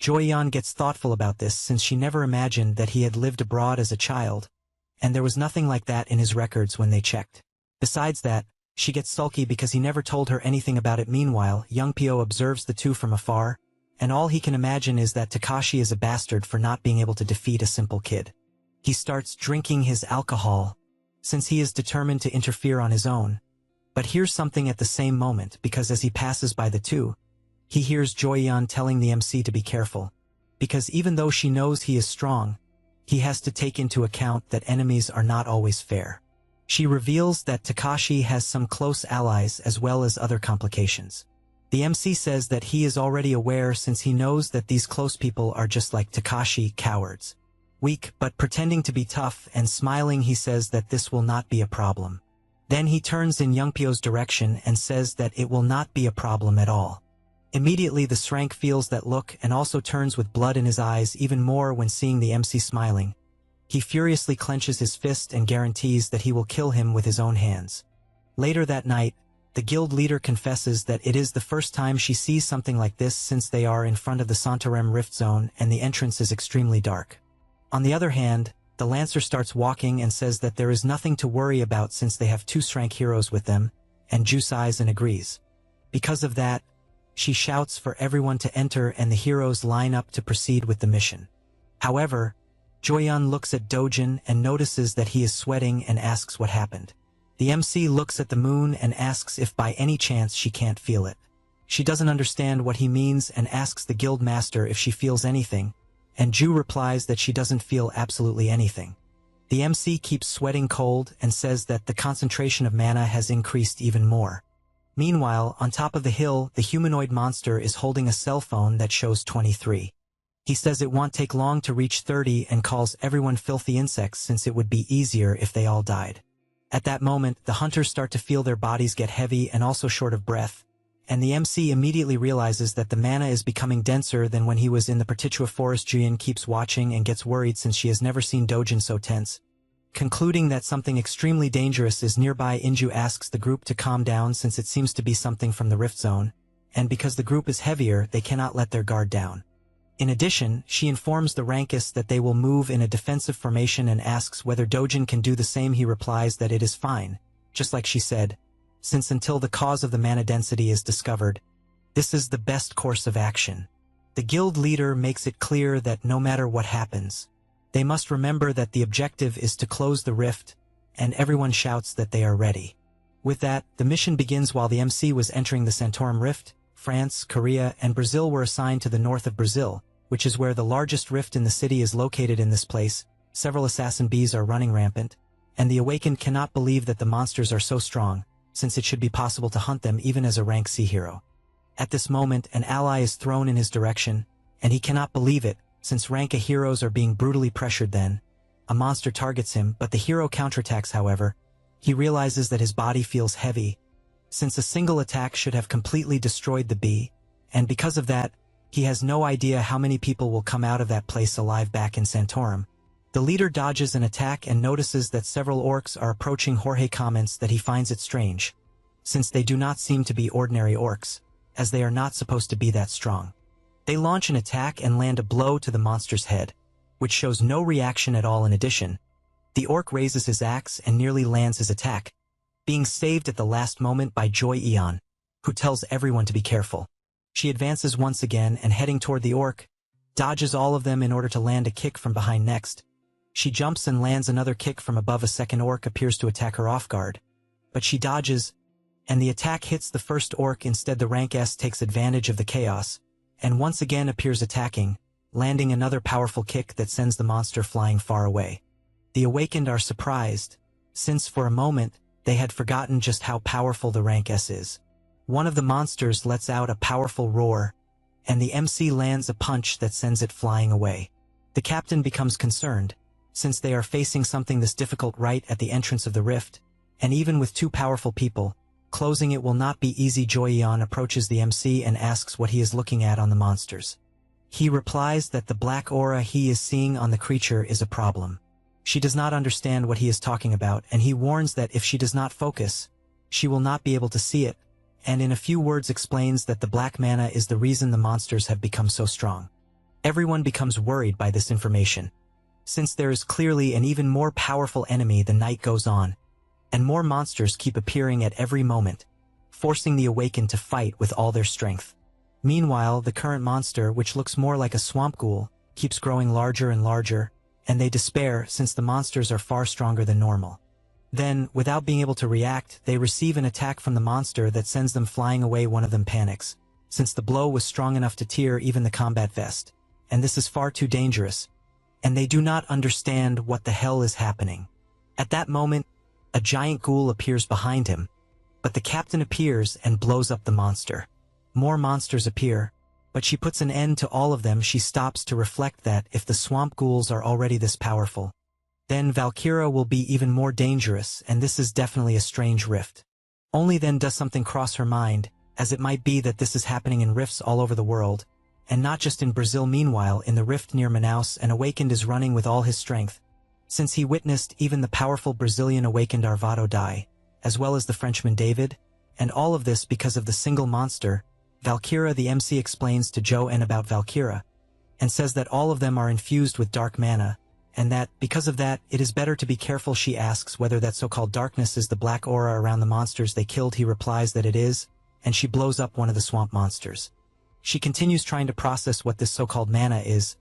Joyeon gets thoughtful about this, since she never imagined that he had lived abroad as a child, and there was nothing like that in his records when they checked. Besides that, she gets sulky because he never told her anything about it. Meanwhile, Young Pyo observes the two from afar, and all he can imagine is that Takashi is a bastard for not being able to defeat a simple kid. He starts drinking his alcohol, since he is determined to interfere on his own, but hears something at the same moment, because as he passes by the two, he hears Joyeon telling the MC to be careful, because even though she knows he is strong, he has to take into account that enemies are not always fair. She reveals that Takashi has some close allies as well as other complications. The MC says that he is already aware, since he knows that these close people are just like Takashi, cowards. Weak but pretending to be tough, and smiling he says that this will not be a problem. Then he turns in Youngpyo's direction and says that it will not be a problem at all. Immediately the SSS-Rank feels that look and also turns with blood in his eyes even more when seeing the MC smiling. He furiously clenches his fist and guarantees that he will kill him with his own hands. Later that night, the guild leader confesses that it is the first time she sees something like this, since they are in front of the Santarem rift zone and the entrance is extremely dark. On the other hand, the Lancer starts walking and says that there is nothing to worry about since they have two SSS-Rank heroes with them, and Ju sighs and agrees. Because of that, she shouts for everyone to enter and the heroes line up to proceed with the mission. However, Joyeon looks at Dojin and notices that he is sweating and asks what happened. The MC looks at the moon and asks if by any chance she can't feel it. She doesn't understand what he means and asks the guild master if she feels anything, and Ju replies that she doesn't feel absolutely anything. The MC keeps sweating cold and says that the concentration of mana has increased even more. Meanwhile, on top of the hill, the humanoid monster is holding a cell phone that shows 23. He says it won't take long to reach 30 and calls everyone filthy insects, since it would be easier if they all died. At that moment, the hunters start to feel their bodies get heavy and also short of breath, and the MC immediately realizes that the mana is becoming denser than when he was in the Perpetua Forest. Juyin keeps watching and gets worried since she has never seen Dojin so tense. Concluding that something extremely dangerous is nearby, Inju asks the group to calm down since it seems to be something from the rift zone, and because the group is heavier, they cannot let their guard down. In addition, she informs the Rankists that they will move in a defensive formation and asks whether Dojin can do the same. He replies that it is fine, just like she said, since until the cause of the mana density is discovered, This is the best course of action. The guild leader makes it clear that no matter what happens, they must remember that the objective is to close the rift, and everyone shouts that they are ready. With that, the mission begins. While the MC was entering the Santorum Rift, France, Korea, and Brazil were assigned to the north of Brazil, which is where the largest rift in the city is located. In this place, several assassin bees are running rampant, and the awakened cannot believe that the monsters are so strong, since it should be possible to hunt them even as a rank C hero. At this moment, an ally is thrown in his direction, and he cannot believe it, since rank A heroes are being brutally pressured. Then, a monster targets him, but the hero counterattacks. However, he realizes that his body feels heavy, since a single attack should have completely destroyed the bee, and because of that, he has no idea how many people will come out of that place alive back in Santorum. The leader dodges an attack and notices that several orcs are approaching. Jorge comments that he finds it strange, since they do not seem to be ordinary orcs, as they are not supposed to be that strong. They launch an attack and land a blow to the monster's head, which shows no reaction at all. In addition, the orc raises his axe and nearly lands his attack, being saved at the last moment by Joy Eon, who tells everyone to be careful. She advances once again and, heading toward the orc, dodges all of them in order to land a kick from behind. Next, she jumps and lands another kick from above. A second orc appears to attack her off guard, but she dodges, and the attack hits the first orc instead. The rank S takes advantage of the chaos, and once again appears attacking, landing another powerful kick that sends the monster flying far away. The awakened are surprised, since for a moment, they had forgotten just how powerful the rank S is. One of the monsters lets out a powerful roar, and the MC lands a punch that sends it flying away. The captain becomes concerned, since they are facing something this difficult right at the entrance of the rift, and even with two powerful people, closing it will not be easy. Joyeon approaches the MC and asks what he is looking at on the monsters. He replies that the black aura he is seeing on the creature is a problem. She does not understand what he is talking about, and he warns that if she does not focus, she will not be able to see it, and in a few words explains that the black mana is the reason the monsters have become so strong. Everyone becomes worried by this information, since there is clearly an even more powerful enemy. The night goes on, and more monsters keep appearing at every moment, forcing the awakened to fight with all their strength. Meanwhile, the current monster, which looks more like a swamp ghoul, keeps growing larger and larger, and they despair since the monsters are far stronger than normal. Then, without being able to react, they receive an attack from the monster that sends them flying away. One of them panics, since the blow was strong enough to tear even the combat vest, and this is far too dangerous, and they do not understand what the hell is happening. At that moment, a giant ghoul appears behind him, but the captain appears and blows up the monster. More monsters appear, but she puts an end to all of them. She stops to reflect that if the swamp ghouls are already this powerful, then Valkyria will be even more dangerous, and this is definitely a strange rift. Only then does something cross her mind, as it might be that this is happening in rifts all over the world, and not just in Brazil. Meanwhile, in the rift near Manaus, an awakened is running with all his strength, since he witnessed even the powerful Brazilian awakened Arvado die, as well as the Frenchman David, and all of this because of the single monster, Valkyria. The MC explains to Joe about Valkyria, and says that all of them are infused with dark mana, and that, because of that, it is better to be careful. She asks whether that so-called darkness is the black aura around the monsters they killed. He replies that it is, and she blows up one of the swamp monsters. She continues trying to process what this so-called mana is,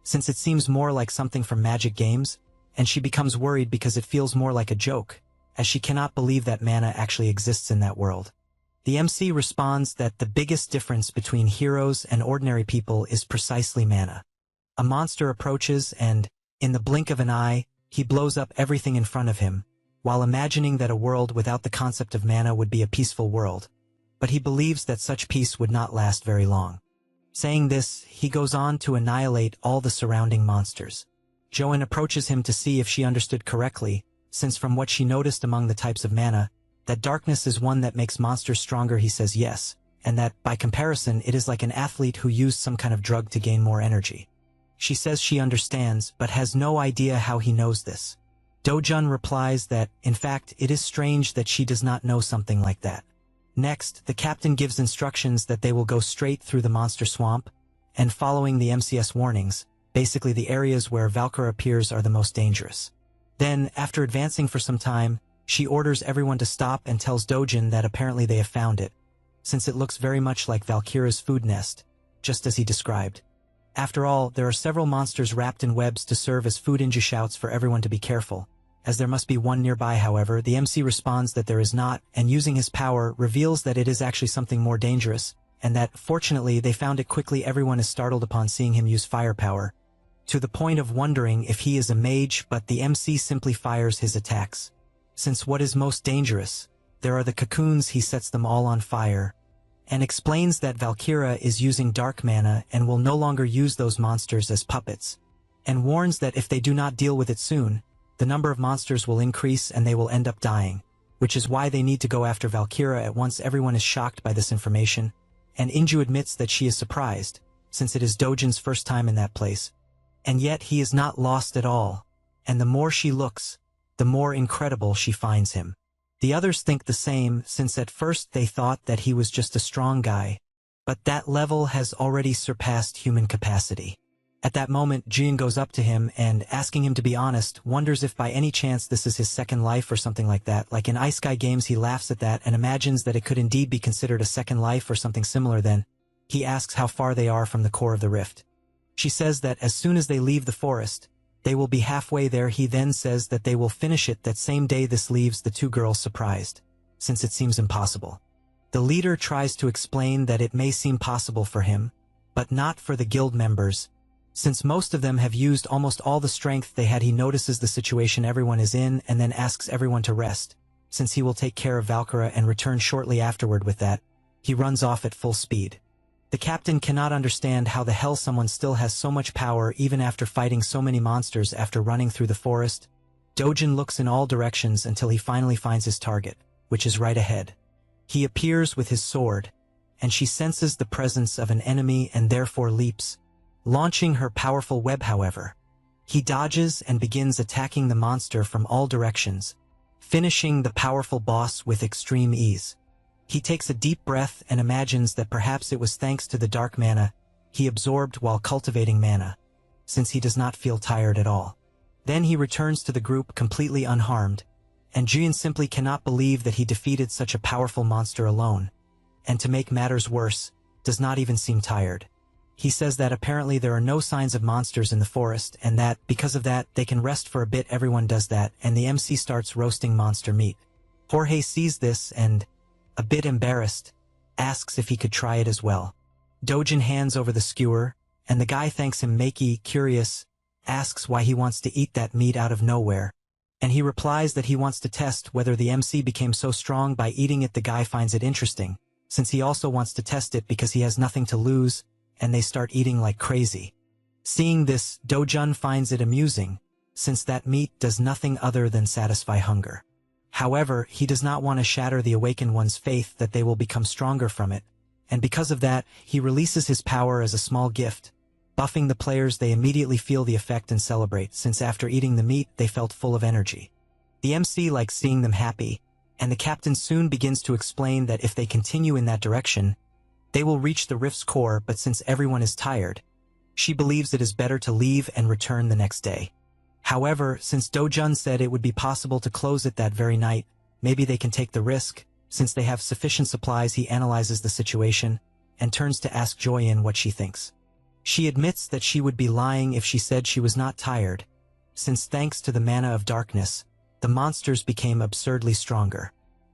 since it seems more like something from Magic games, and she becomes worried because it feels more like a joke, as she cannot believe that mana actually exists in that world. The MC responds that the biggest difference between heroes and ordinary people is precisely mana. A monster approaches and, in the blink of an eye, he blows up everything in front of him, while imagining that a world without the concept of mana would be a peaceful world. But he believes that such peace would not last very long. Saying this, he goes on to annihilate all the surrounding monsters. Joan approaches him to see if she understood correctly, since from what she noticed among the types of mana, that darkness is one that makes monsters stronger. He says yes, and that, by comparison, it is like an athlete who used some kind of drug to gain more energy. She says she understands, but has no idea how he knows this. Dojun replies that, in fact, it is strange that she does not know something like that. Next, the captain gives instructions that they will go straight through the monster swamp, and following the MCS warnings, basically the areas where Valkyria appears are the most dangerous. Then, after advancing for some time, she orders everyone to stop and tells Dojin that apparently they have found it, since it looks very much like Valkyra's food nest, just as he described. After all, there are several monsters wrapped in webs to serve as food. Inju shouts for everyone to be careful. As there must be one nearby, however, the MC responds that there is not, and using his power, reveals that it is actually something more dangerous, and that, fortunately, they found it quickly. Everyone is startled upon seeing him use firepower, to the point of wondering if he is a mage, but the MC simply fires his attacks. Since what is most dangerous? There are the cocoons. He sets them all on fire, and explains that Valkyra is using dark mana and will no longer use those monsters as puppets, and warns that if they do not deal with it soon, the number of monsters will increase and they will end up dying, which is why they need to go after Valkyra at once. Everyone is shocked by this information, and Inju admits that she is surprised, since it is Dojin's first time in that place. And yet he is not lost at all, and the more she looks, the more incredible she finds him. The others think the same, since at first they thought that he was just a strong guy, but that level has already surpassed human capacity. At that moment, Jin goes up to him and, asking him to be honest, wonders if by any chance this is his second life or something like that. Like in Ice Sky games, he laughs at that and imagines that it could indeed be considered a second life or something similar. Then he asks how far they are from the core of the rift. She says that as soon as they leave the forest, they will be halfway there. He then says that they will finish it that same day. This leaves the two girls surprised, since it seems impossible. The leader tries to explain that it may seem possible for him, but not for the guild members, since most of them have used almost all the strength they had. He notices the situation everyone is in and then asks everyone to rest, since he will take care of Valkyra and return shortly afterward. With that, he runs off at full speed. The captain cannot understand how the hell someone still has so much power even after fighting so many monsters. After running through the forest, Dojin looks in all directions until he finally finds his target, which is right ahead. He appears with his sword, and she senses the presence of an enemy and therefore leaps, launching her powerful web. However, he dodges and begins attacking the monster from all directions, finishing the powerful boss with extreme ease. He takes a deep breath and imagines that perhaps it was thanks to the dark mana he absorbed while cultivating mana, since he does not feel tired at all. Then he returns to the group completely unharmed, and Jin simply cannot believe that he defeated such a powerful monster alone, and to make matters worse, does not even seem tired. He says that apparently there are no signs of monsters in the forest, and that, because of that, they can rest for a bit. Everyone does that, and the MC starts roasting monster meat. Jorge sees this and, a bit embarrassed, asks if he could try it as well. Dojin hands over the skewer, and the guy thanks him. Maki, curious, asks why he wants to eat that meat out of nowhere, and he replies that he wants to test whether the MC became so strong by eating it. The guy finds it interesting, since he also wants to test it because he has nothing to lose, and they start eating like crazy. Seeing this, Dojun finds it amusing, since that meat does nothing other than satisfy hunger. However, he does not want to shatter the awakened one's faith that they will become stronger from it, and because of that, he releases his power as a small gift, buffing the players. They immediately feel the effect and celebrate, since after eating the meat, they felt full of energy. The MC likes seeing them happy, and the captain soon begins to explain that if they continue in that direction, they will reach the rift's core. But since everyone is tired, she believes it is better to leave and return the next day. However, since Dojun said it would be possible to close it that very night, maybe they can take the risk, since they have sufficient supplies. He analyzes the situation, and turns to ask Joyin what she thinks. She admits that she would be lying if she said she was not tired, since thanks to the mana of darkness, the monsters became absurdly stronger.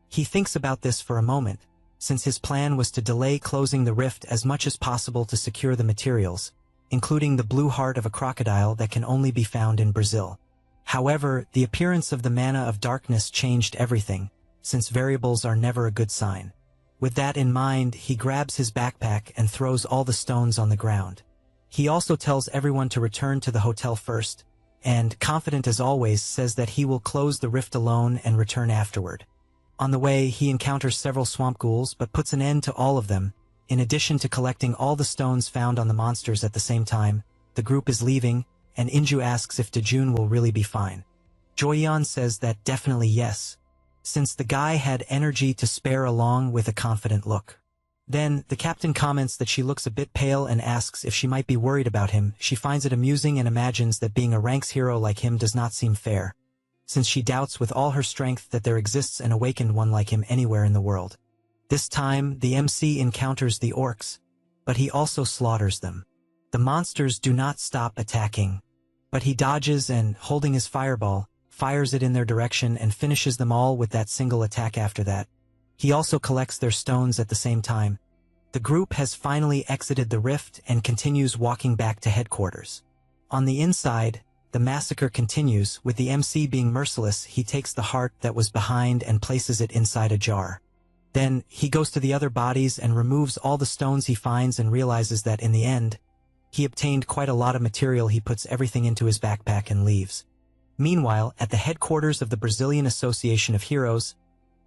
He thinks about this for a moment, since his plan was to delay closing the rift as much as possible to secure the materials, including the blue heart of a crocodile that can only be found in Brazil. However, the appearance of the mana of darkness changed everything, since variables are never a good sign. With that in mind, he grabs his backpack and throws all the stones on the ground. He also tells everyone to return to the hotel first, and, confident as always, says that he will close the rift alone and return afterward. On the way, he encounters several swamp ghouls but puts an end to all of them. In addition to collecting all the stones found on the monsters at the same time, the group is leaving, and Inju asks if Dejun will really be fine. Joyeon says that definitely yes, since the guy had energy to spare along with a confident look. Then, the captain comments that she looks a bit pale and asks if she might be worried about him. She finds it amusing and imagines that being a ranks hero like him does not seem fair, since she doubts with all her strength that there exists an awakened one like him anywhere in the world. This time, the MC encounters the orcs, but he also slaughters them. The monsters do not stop attacking, but he dodges and, holding his fireball, fires it in their direction and finishes them all with that single attack after that. He also collects their stones at the same time. The group has finally exited the rift and continues walking back to headquarters. On the inside, the massacre continues, with the MC being merciless. He takes the heart that was behind and places it inside a jar. Then, he goes to the other bodies and removes all the stones he finds and realizes that in the end, he obtained quite a lot of material. He puts everything into his backpack and leaves. Meanwhile, at the headquarters of the Brazilian Association of Heroes,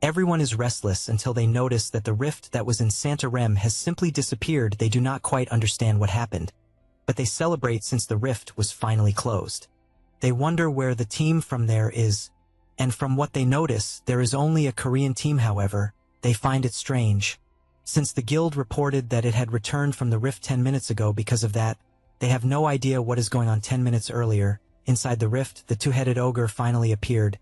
everyone is restless until they notice that the rift that was in Santarém has simply disappeared. They do not quite understand what happened, but they celebrate since the rift was finally closed. They wonder where the team from there is, and from what they notice, there is only a Korean team. However, they find it strange. Since the guild reported that it had returned from the rift 10 minutes ago, because of that, they have no idea what is going on. 10 minutes earlier, inside the rift, the two-headed ogre finally appeared,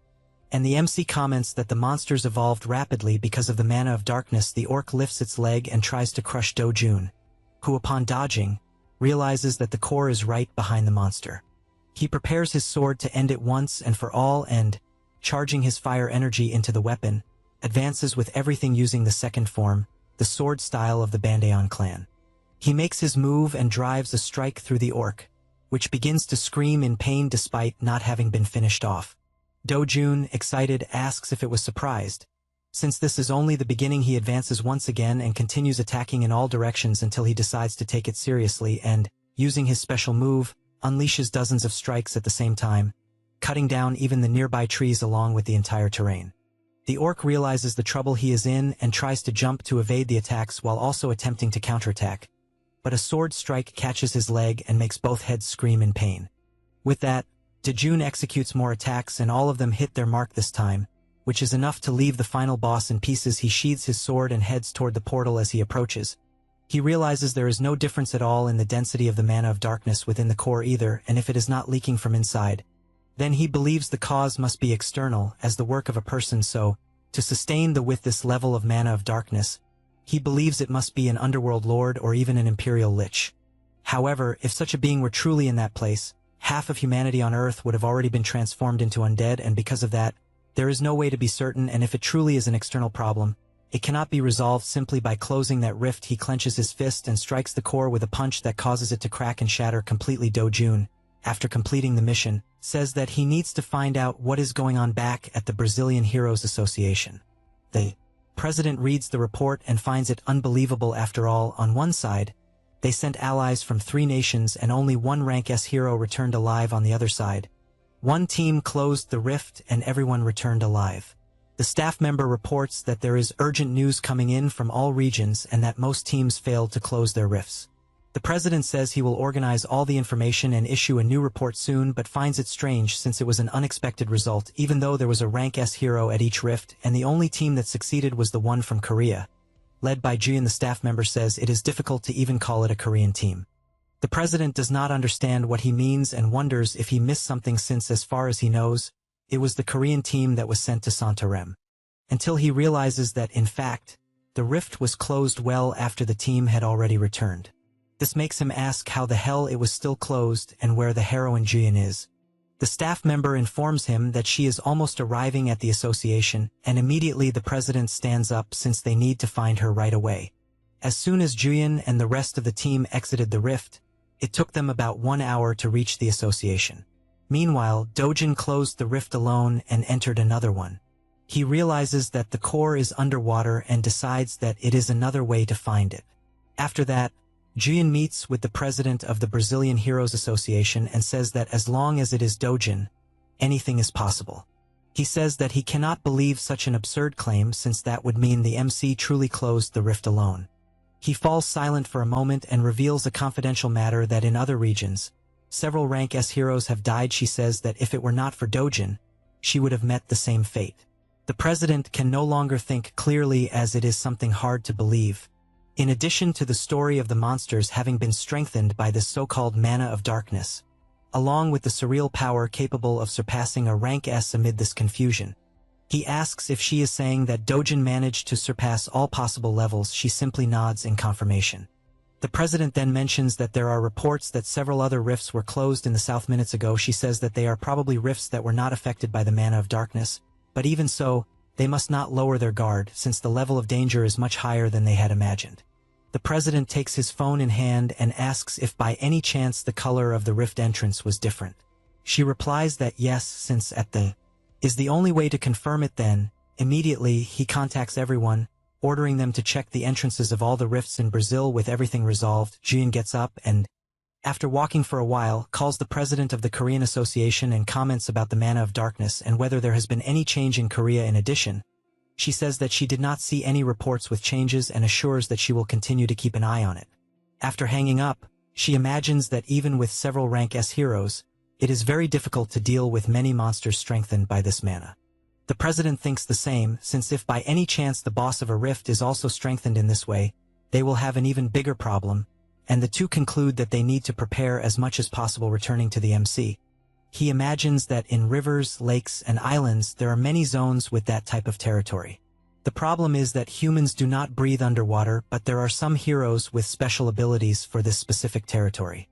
and the MC comments that the monsters evolved rapidly because of the mana of darkness. The orc lifts its leg and tries to crush Do-jun, who upon dodging, realizes that the core is right behind the monster. He prepares his sword to end it once and for all and, charging his fire energy into the weapon, advances with everything using the second form, the sword style of the Bandaeon clan. He makes his move and drives a strike through the orc, which begins to scream in pain despite not having been finished off. Do-jun, excited, asks if it was surprised. Since this is only the beginning, he advances once again and continues attacking in all directions until he decides to take it seriously and, using his special move, unleashes dozens of strikes at the same time, cutting down even the nearby trees along with the entire terrain. The orc realizes the trouble he is in and tries to jump to evade the attacks while also attempting to counterattack, but a sword strike catches his leg and makes both heads scream in pain. With that, Do-jun executes more attacks and all of them hit their mark this time, which is enough to leave the final boss in pieces. He sheathes his sword and heads toward the portal. As he approaches, he realizes there is no difference at all in the density of the mana of darkness within the core either, and if it is not leaking from inside, then he believes the cause must be external, as the work of a person. So, to sustain with this level of mana of darkness, he believes it must be an underworld lord or even an imperial lich. However, if such a being were truly in that place, half of humanity on Earth would have already been transformed into undead, and because of that, there is no way to be certain. And if it truly is an external problem, it cannot be resolved simply by closing that rift. He clenches his fist and strikes the core with a punch that causes it to crack and shatter completely. Do-jun, after completing the mission, says that he needs to find out what is going on back at the Brazilian Heroes Association. The president reads the report and finds it unbelievable. After all, on one side, they sent allies from 3 nations and only one rank S hero returned alive. On the other side, one team closed the rift and everyone returned alive. The staff member reports that there is urgent news coming in from all regions and that most teams failed to close their rifts. The president says he will organize all the information and issue a new report soon, but finds it strange since it was an unexpected result, even though there was a rank S hero at each rift and the only team that succeeded was the one from Korea, led by Ji. The staff member says it is difficult to even call it a Korean team. The president does not understand what he means and wonders if he missed something, since as far as he knows, it was the Korean team that was sent to Santarém. Until he realizes that, in fact, the rift was closed well after the team had already returned. This makes him ask how the hell it was still closed and where the heroine Jian is. The staff member informs him that she is almost arriving at the association, and immediately the president stands up since they need to find her right away. As soon as Jian and the rest of the team exited the rift, it took them about 1 hour to reach the association. Meanwhile, Do-jun closed the rift alone and entered another one. He realizes that the core is underwater and decides that it is another way to find it. After that, Jian meets with the president of the Brazilian Heroes Association and says that as long as it is Do-jun, anything is possible. He says that he cannot believe such an absurd claim, since that would mean the MC truly closed the rift alone. He falls silent for a moment and reveals a confidential matter that in other regions, several rank S heroes have died. She says that if it were not for Do-jun, she would have met the same fate. The president can no longer think clearly, as it is something hard to believe. In addition to the story of the monsters having been strengthened by this so-called mana of darkness, along with the surreal power capable of surpassing a rank S amid this confusion, He asks if she is saying that Dojin managed to surpass all possible levels. She simply nods in confirmation. The president then mentions that there are reports that several other rifts were closed in the south minutes ago. She says that they are probably rifts that were not affected by the mana of darkness, but even so, they must not lower their guard since the level of danger is much higher than they had imagined. The president takes his phone in hand and asks if by any chance the color of the rift entrance was different. She replies that yes, since is the only way to confirm it. Then, immediately, he contacts everyone, ordering them to check the entrances of all the rifts in Brazil. With everything resolved, Jian gets up and, after walking for a while, calls the president of the Korean Association and comments about the mana of darkness and whether there has been any change in Korea. In addition, she says that she did not see any reports with changes and assures that she will continue to keep an eye on it. After hanging up, she imagines that even with several rank S heroes, it is very difficult to deal with many monsters strengthened by this mana. The president thinks the same, since if by any chance the boss of a rift is also strengthened in this way, they will have an even bigger problem, and the two conclude that they need to prepare as much as possible. Returning to the MC, he imagines that in rivers, lakes, and islands there are many zones with that type of territory. The problem is that humans do not breathe underwater, but there are some heroes with special abilities for this specific territory.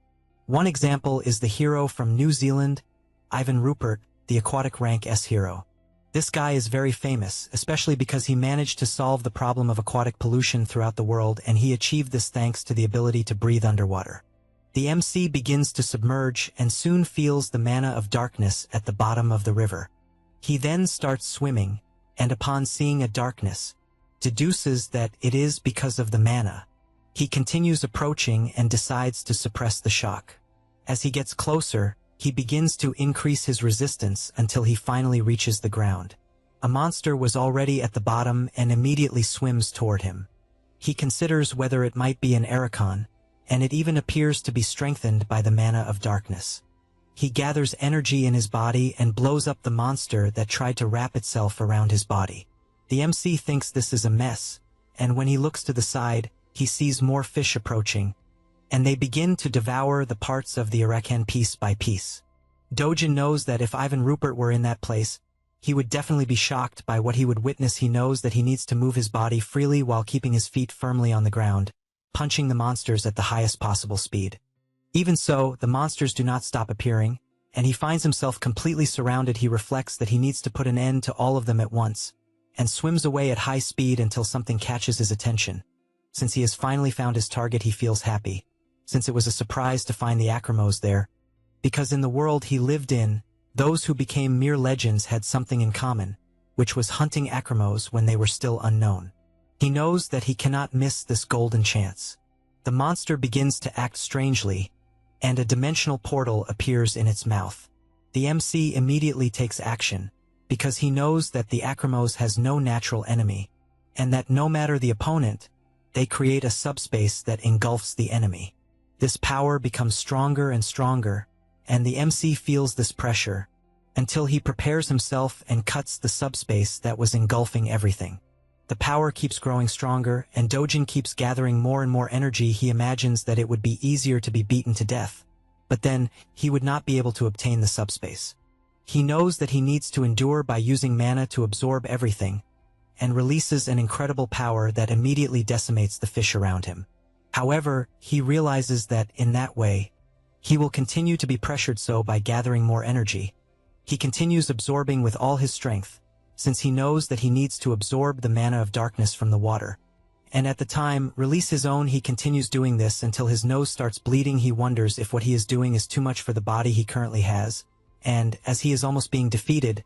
One example is the hero from New Zealand, Ivan Rupert, the aquatic rank S hero. This guy is very famous, especially because he managed to solve the problem of aquatic pollution throughout the world, and he achieved this thanks to the ability to breathe underwater. The MC begins to submerge and soon feels the mana of darkness at the bottom of the river. He then starts swimming, and upon seeing a darkness, deduces that it is because of the mana. He continues approaching and decides to suppress the shock. As he gets closer, he begins to increase his resistance until he finally reaches the ground. A monster was already at the bottom and immediately swims toward him. He considers whether it might be an Archon, and it even appears to be strengthened by the mana of darkness. He gathers energy in his body and blows up the monster that tried to wrap itself around his body. The MC thinks this is a mess, and when he looks to the side, he sees more fish approaching, and they begin to devour the parts of the Arakan piece by piece. Dojin knows that if Ivan Rupert were in that place, he would definitely be shocked by what he would witness. He knows that he needs to move his body freely while keeping his feet firmly on the ground, punching the monsters at the highest possible speed. Even so, the monsters do not stop appearing, and he finds himself completely surrounded. He reflects that he needs to put an end to all of them at once, and swims away at high speed until something catches his attention. Since he has finally found his target, he feels happy, since it was a surprise to find the Acromos there, because in the world he lived in, those who became mere legends had something in common, which was hunting Acromos when they were still unknown. He knows that he cannot miss this golden chance. The monster begins to act strangely, and a dimensional portal appears in its mouth. The MC immediately takes action, because he knows that the Acromos has no natural enemy, and that no matter the opponent, they create a subspace that engulfs the enemy. This power becomes stronger and stronger, and the MC feels this pressure, until he prepares himself and cuts the subspace that was engulfing everything. The power keeps growing stronger, and Dojin keeps gathering more and more energy. He imagines that it would be easier to be beaten to death, but then he would not be able to obtain the subspace. He knows that he needs to endure by using mana to absorb everything, and releases an incredible power that immediately decimates the fish around him. However, he realizes that, in that way, he will continue to be pressured, so by gathering more energy, he continues absorbing with all his strength, since he knows that he needs to absorb the mana of darkness from the water. And at the time, release his own. He continues doing this until his nose starts bleeding. He wonders if what he is doing is too much for the body he currently has, and, as he is almost being defeated,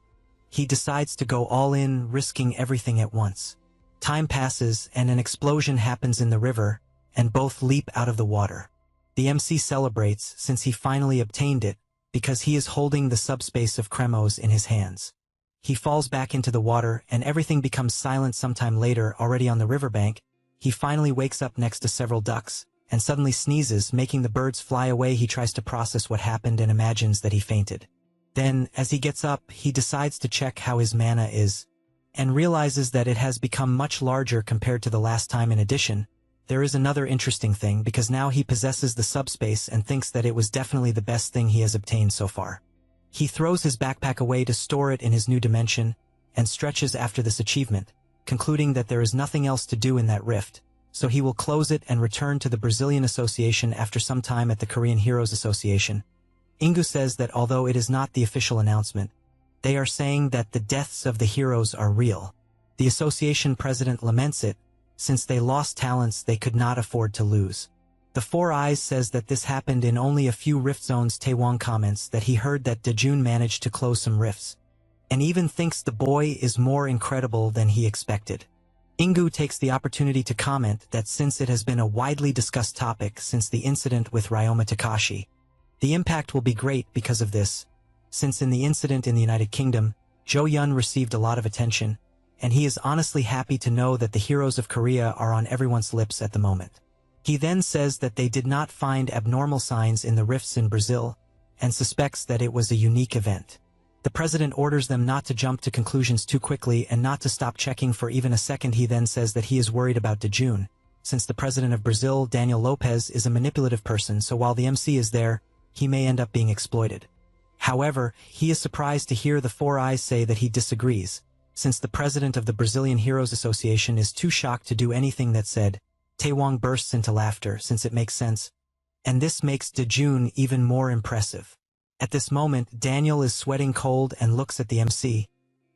he decides to go all in, risking everything at once. Time passes, and an explosion happens in the river, and both leap out of the water. The MC celebrates since he finally obtained it, because he is holding the subspace of Kremos in his hands. He falls back into the water, and everything becomes silent. Sometime later, already on the riverbank, he finally wakes up next to several ducks, and suddenly sneezes, making the birds fly away. He tries to process what happened and imagines that he fainted. Then, as he gets up, he decides to check how his mana is, and realizes that it has become much larger compared to the last time. In addition, there is another interesting thing, because now he possesses the subspace and thinks that it was definitely the best thing he has obtained so far. He throws his backpack away to store it in his new dimension, and stretches after this achievement, concluding that there is nothing else to do in that rift, so he will close it and return to the Brazilian Association after some time at the Korean Heroes Association. Ingu says that although it is not the official announcement, they are saying that the deaths of the heroes are real. The association president laments it, since they lost talents they could not afford to lose. The Four Eyes says that this happened in only a few rift zones. Taewon comments that he heard that Dejun managed to close some rifts, and even thinks the boy is more incredible than he expected. Ingu takes the opportunity to comment that since it has been a widely discussed topic since the incident with Ryoma Takashi, the impact will be great because of this, since in the incident in the United Kingdom, Jo Yun received a lot of attention, and he is honestly happy to know that the heroes of Korea are on everyone's lips at the moment. He then says that they did not find abnormal signs in the rifts in Brazil, and suspects that it was a unique event. The president orders them not to jump to conclusions too quickly and not to stop checking for even a second. He then says that he is worried about Dejun, since the president of Brazil, Daniel Lopez, is a manipulative person, so while the MC is there, he may end up being exploited. However, he is surprised to hear the Four Eyes say that he disagrees, since the president of the Brazilian Heroes Association is too shocked to do anything that said. Taewon bursts into laughter since it makes sense, and this makes Dejun even more impressive. At this moment, Daniel is sweating cold and looks at the MC,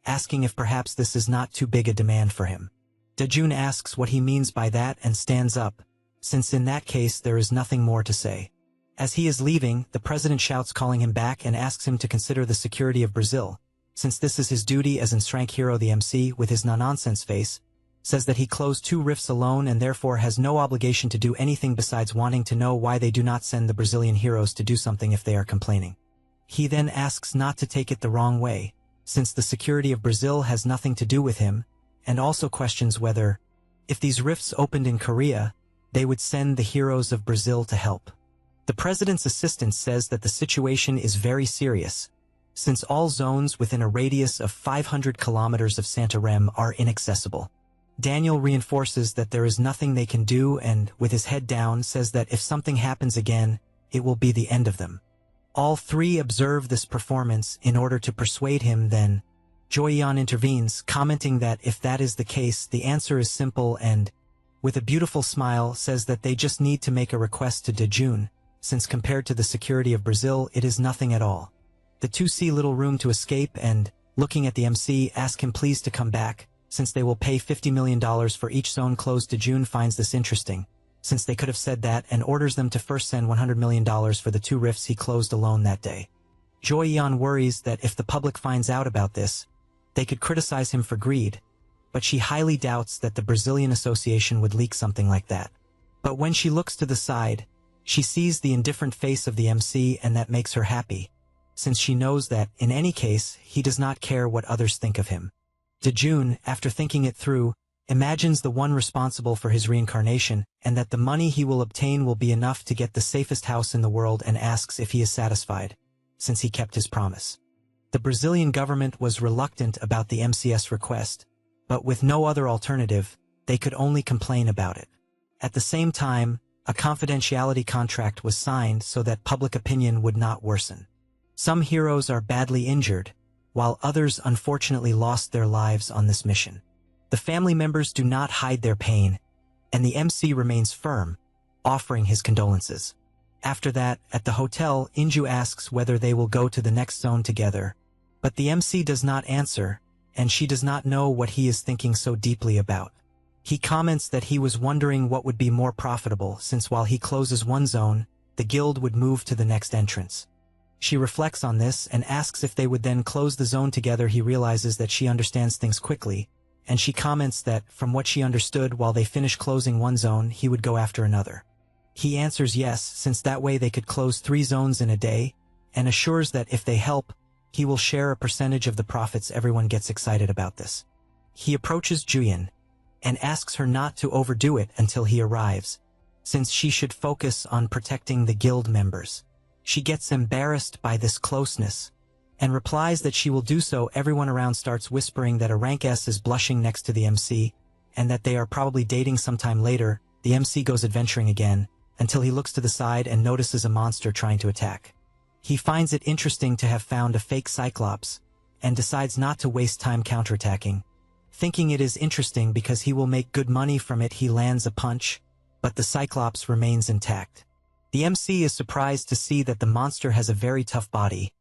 asking if perhaps this is not too big a demand for him. Dejun asks what he means by that and stands up, since in that case there is nothing more to say. As he is leaving, the president shouts calling him back and asks him to consider the security of Brazil, since this is his duty as SSS-Rank hero. The MC, with his no-nonsense face, says that he closed 2 rifts alone and therefore has no obligation to do anything besides wanting to know why they do not send the Brazilian heroes to do something if they are complaining. He then asks not to take it the wrong way, since the security of Brazil has nothing to do with him, and also questions whether, if these rifts opened in Korea, they would send the heroes of Brazil to help. The president's assistant says that the situation is very serious, since all zones within a radius of 500 kilometers of Santarém are inaccessible. Daniel reinforces that there is nothing they can do and, with his head down, says that if something happens again, it will be the end of them. All 3 observe this performance in order to persuade him. Then, Jo Yeon intervenes, commenting that if that is the case, the answer is simple and, with a beautiful smile, says that they just need to make a request to Dejun, since compared to the security of Brazil, it is nothing at all. The 2 see little room to escape and, looking at the MC, ask him please to come back, since they will pay $50 million for each zone closed. Dejun finds this interesting, since they could have said that, and orders them to first send $100 million for the 2 rifts he closed alone that day. Jo Yeon worries that if the public finds out about this, they could criticize him for greed, but she highly doubts that the Brazilian Association would leak something like that. But when she looks to the side, she sees the indifferent face of the MC, and that makes her happy, since she knows that, in any case, he does not care what others think of him. Dejun, after thinking it through, imagines the one responsible for his reincarnation, and that the money he will obtain will be enough to get the safest house in the world, and asks if he is satisfied, since he kept his promise. The Brazilian government was reluctant about the MCS request, but with no other alternative, they could only complain about it. At the same time, a confidentiality contract was signed so that public opinion would not worsen. Some heroes are badly injured, while others unfortunately lost their lives on this mission. The family members do not hide their pain, and the MC remains firm, offering his condolences. After that, at the hotel, Inju asks whether they will go to the next zone together, but the MC does not answer, and she does not know what he is thinking so deeply about. He comments that he was wondering what would be more profitable, since while he closes one zone, the guild would move to the next entrance. She reflects on this and asks if they would then close the zone together. He realizes that she understands things quickly, and she comments that, from what she understood, while they finish closing one zone, he would go after another. He answers yes, since that way they could close 3 zones in a day, and assures that if they help, he will share a percentage of the profits. Everyone gets excited about this. He approaches Juyeon, and asks her not to overdo it until he arrives, since she should focus on protecting the guild members. She gets embarrassed by this closeness, and replies that she will do so. Everyone around starts whispering that a rank S is blushing next to the MC, and that they are probably dating sometime later. The MC goes adventuring again, until he looks to the side and notices a monster trying to attack. He finds it interesting to have found a fake Cyclops, and decides not to waste time counterattacking. Thinking it is interesting because he will make good money from it, he lands a punch, but the Cyclops remains intact. The MC is surprised to see that the monster has a very tough body,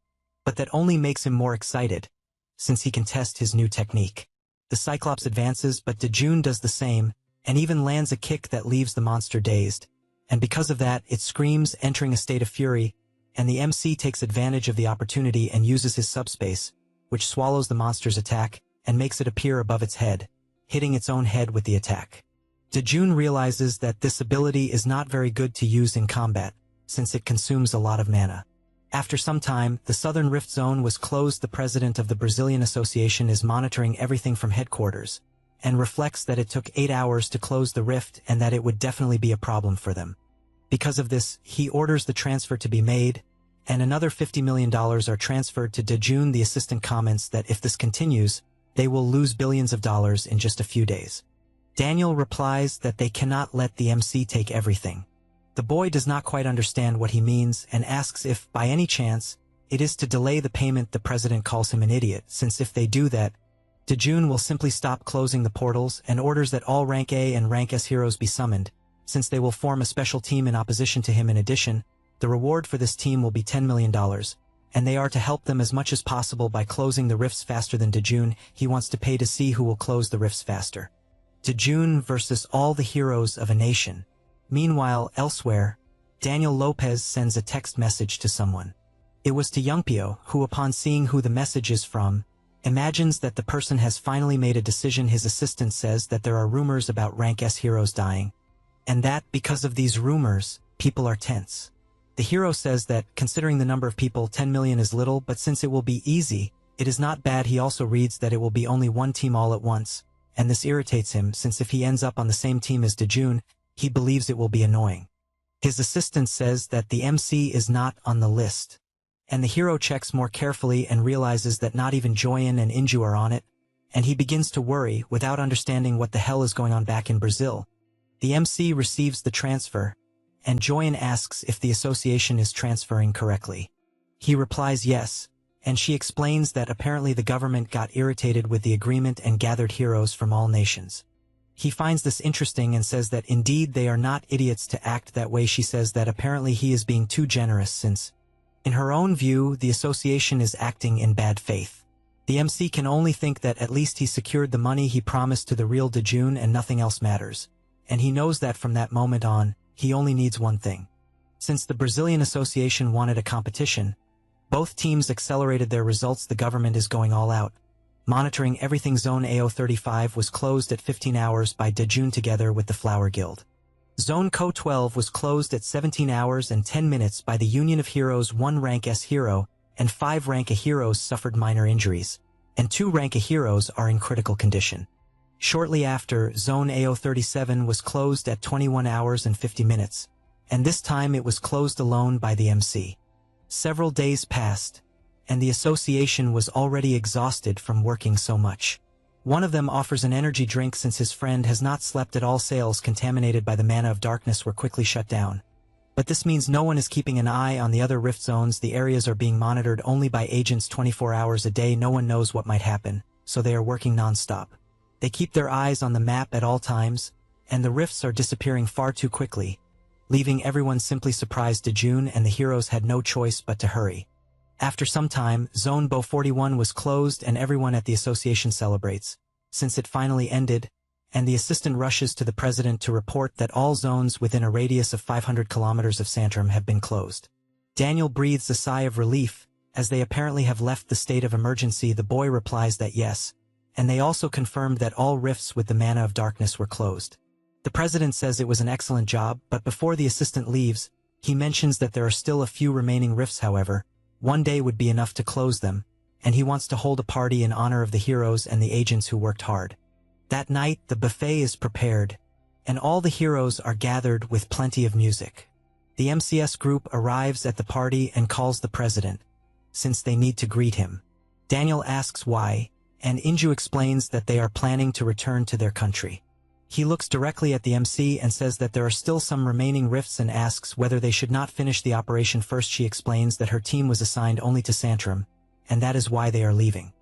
but that only makes him more excited, since he can test his new technique. The Cyclops advances, but Dejun does the same, and even lands a kick that leaves the monster dazed, and because of that, it screams, entering a state of fury, and the MC takes advantage of the opportunity and uses his subspace, which swallows the monster's attack, and makes it appear above its head, hitting its own head with the attack. Dejun realizes that this ability is not very good to use in combat, since it consumes a lot of mana. After some time, the Southern Rift Zone was closed. The president of the Brazilian Association is monitoring everything from headquarters, and reflects that it took 8 hours to close the rift and that it would definitely be a problem for them. Because of this, he orders the transfer to be made, and another $50 million are transferred to Dejun. The assistant comments that if this continues, they will lose billions of dollars in just a few days. Daniel replies that they cannot let the MC take everything. The boy does not quite understand what he means and asks if, by any chance, it is to delay the payment. The president calls him an idiot, since if they do that, Dejun will simply stop closing the portals, and orders that all Rank A and Rank S heroes be summoned, since they will form a special team in opposition to him. In addition, the reward for this team will be $10 million, and they are to help them as much as possible by closing the rifts faster than Dejun. He wants to pay to see who will close the rifts faster. Dejun versus all the heroes of a nation. Meanwhile, elsewhere, Daniel Lopez sends a text message to someone. It was to Youngpyo, who upon seeing who the message is from, imagines that the person has finally made a decision. His assistant says that there are rumors about Rank S heroes dying, and that, because of these rumors, people are tense. The hero says that, considering the number of people, 10 million is little, but since it will be easy, it is not bad. He also reads that it will be only one team all at once, and this irritates him, since if he ends up on the same team as Dejun, he believes it will be annoying. His assistant says that the MC is not on the list, and the hero checks more carefully and realizes that not even Joyan and Inju are on it, and he begins to worry without understanding what the hell is going on back in Brazil. The MC receives the transfer, and Joyan asks if the association is transferring correctly. He replies yes, and she explains that apparently the government got irritated with the agreement and gathered heroes from all nations. He finds this interesting and says that indeed they are not idiots to act that way. She says that apparently he is being too generous since, in her own view, the association is acting in bad faith. The MC can only think that at least he secured the money he promised to the real Dejun and nothing else matters, and he knows that from that moment on, he only needs one thing. Since the Brazilian Association wanted a competition, both teams accelerated their results. The government is going all out, monitoring everything. Zone AO35 was closed at 15 hours by Dejun together with the Flower Guild. Zone CO12 was closed at 17 hours and 10 minutes by the Union of Heroes. 1 Rank S hero and 5 Rank A heroes suffered minor injuries, and 2 Rank A heroes are in critical condition. Shortly after, Zone AO37 was closed at 21 hours and 50 minutes, and this time it was closed alone by the MC. Several days passed, and the association was already exhausted from working so much. One of them offers an energy drink since his friend has not slept at all. Sales contaminated by the mana of darkness were quickly shut down. But this means no one is keeping an eye on the other rift zones. The areas are being monitored only by agents 24 hours a day. No one knows what might happen, so they are working non-stop. They keep their eyes on the map at all times, and the rifts are disappearing far too quickly, leaving everyone simply surprised. Dejun and the heroes had no choice but to hurry. After some time, Zone Bo 41 was closed and everyone at the association celebrates, since it finally ended, and the assistant rushes to the president to report that all zones within a radius of 500 kilometers of Santrum have been closed. Daniel breathes a sigh of relief, as they apparently have left the state of emergency. The boy replies that yes, and they also confirmed that all rifts with the mana of darkness were closed. The president says it was an excellent job, but before the assistant leaves, he mentions that there are still a few remaining rifts. However, one day would be enough to close them, and he wants to hold a party in honor of the heroes and the agents who worked hard. That night, the buffet is prepared, and all the heroes are gathered with plenty of music. The MCS group arrives at the party and calls the president, since they need to greet him. Daniel asks why, and Inju explains that they are planning to return to their country. He looks directly at the MC and says that there are still some remaining rifts and asks whether they should not finish the operation first. She explains that her team was assigned only to Santrum, and that is why they are leaving.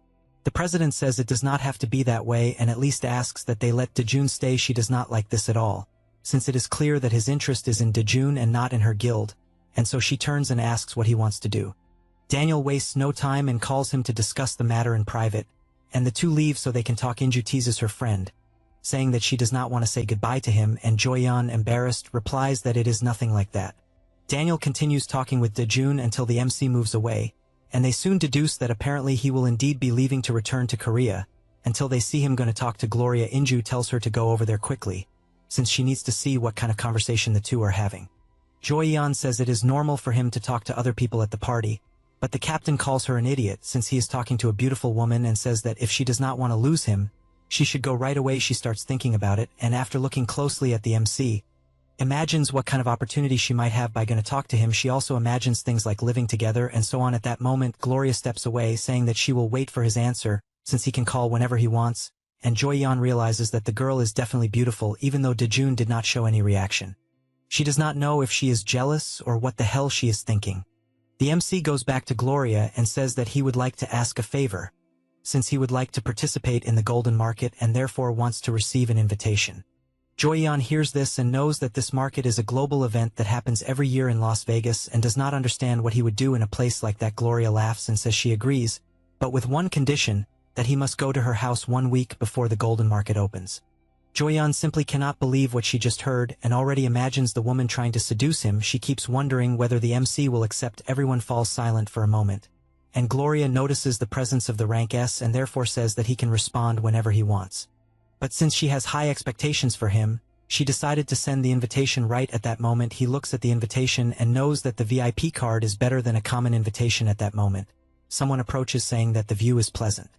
The president says it does not have to be that way and at least asks that they let Dejun stay. She does not like this at all, since it is clear that his interest is in Dejun and not in her guild, and so she turns and asks what he wants to do. Daniel wastes no time and calls him to discuss the matter in private, and the two leave so they can talk. Inju teases her friend, saying that she does not want to say goodbye to him, and Joyeon, embarrassed, replies that it is nothing like that. Daniel continues talking with Dejun until the MC moves away, and they soon deduce that apparently he will indeed be leaving to return to Korea, until they see him going to talk to Gloria. Inju tells her to go over there quickly, since she needs to see what kind of conversation the two are having. Joyeon says it is normal for him to talk to other people at the party, but the captain calls her an idiot since he is talking to a beautiful woman and says that if she does not want to lose him, she should go right away. She starts thinking about it, and after looking closely at the MC, imagines what kind of opportunity she might have by going to talk to him. She also imagines things like living together and so on. At that moment, Gloria steps away, saying that she will wait for his answer, since he can call whenever he wants, and Joyeon realizes that the girl is definitely beautiful even though Dejun did not show any reaction. She does not know if she is jealous or what the hell she is thinking. The MC goes back to Gloria and says that he would like to ask a favor, since he would like to participate in the golden market and therefore wants to receive an invitation. Joyeon hears this and knows that this market is a global event that happens every year in Las Vegas and does not understand what he would do in a place like that. Gloria laughs and says she agrees, but with one condition, that he must go to her house 1 week before the golden market opens. Joyeon simply cannot believe what she just heard and already imagines the woman trying to seduce him. She keeps wondering whether the MC will accept. Everyone falls silent for a moment, and Gloria notices the presence of the rank S and therefore says that he can respond whenever he wants. But since she has high expectations for him, she decided to send the invitation right at that moment. He looks at the invitation and knows that the VIP card is better than a common invitation. At that moment, someone approaches saying that the view is pleasant.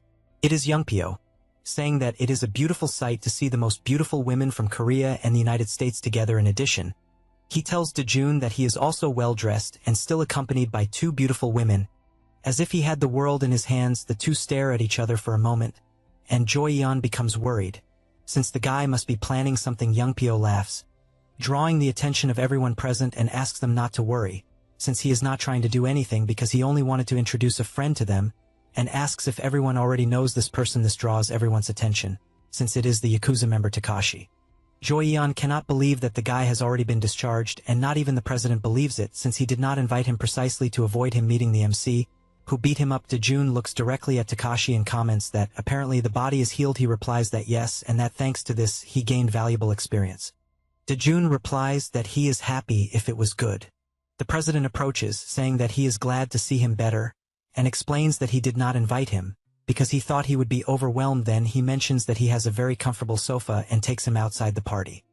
It is Youngpyo, saying that it is a beautiful sight to see the most beautiful women from Korea and the United States together. In addition, he tells Dejun that he is also well-dressed and still accompanied by 2 beautiful women. As if he had the world in his hands, the two stare at each other for a moment, and Joyeon becomes worried, since the guy must be planning something. Youngpyo laughs, drawing the attention of everyone present, and asks them not to worry, since he is not trying to do anything because he only wanted to introduce a friend to them, and asks if everyone already knows this person. This draws everyone's attention, since it is the Yakuza member Takashi. Joyeon cannot believe that the guy has already been discharged, and not even the president believes it, since he did not invite him precisely to avoid him meeting the MC, who beat him up. Dejun looks directly at Takashi and comments that apparently the body is healed. He replies that yes, and that thanks to this, he gained valuable experience. Dejun replies that he is happy if it was good. The president approaches, saying that he is glad to see him better, and explains that he did not invite him, because he thought he would be overwhelmed. Then he mentions that he has a very comfortable sofa and takes him outside the party.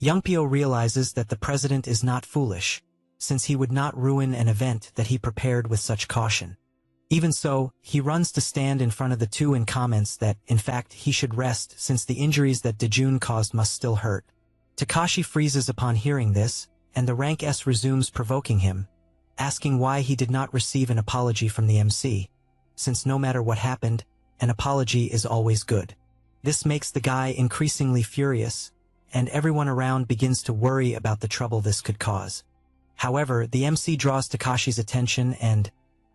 Youngpyo realizes that the president is not foolish, since he would not ruin an event that he prepared with such caution. Even so, he runs to stand in front of the two and comments that, in fact, he should rest since the injuries that Dejun caused must still hurt. Takashi freezes upon hearing this, and the rank S resumes provoking him, asking why he did not receive an apology from the MC, since no matter what happened, an apology is always good. This makes the guy increasingly furious, and everyone around begins to worry about the trouble this could cause. However, the MC draws Takashi's attention and,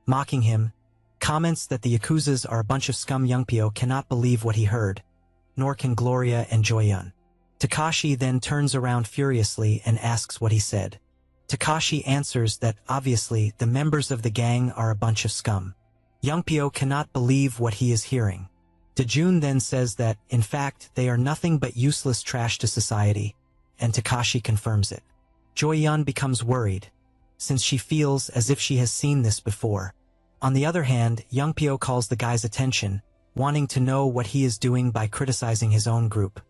mocking him, comments that the Yakuzas are a bunch of scum. Youngpyo cannot believe what he heard, nor can Gloria and Joyeon. Takashi then turns around furiously and asks what he said. Takashi answers that obviously the members of the gang are a bunch of scum. Youngpyo cannot believe what he is hearing. Dejun then says that, in fact, they are nothing but useless trash to society, and Takashi confirms it. Joyeon becomes worried, since she feels as if she has seen this before. On the other hand, Youngpyo calls the guy's attention, wanting to know what he is doing by criticizing his own group.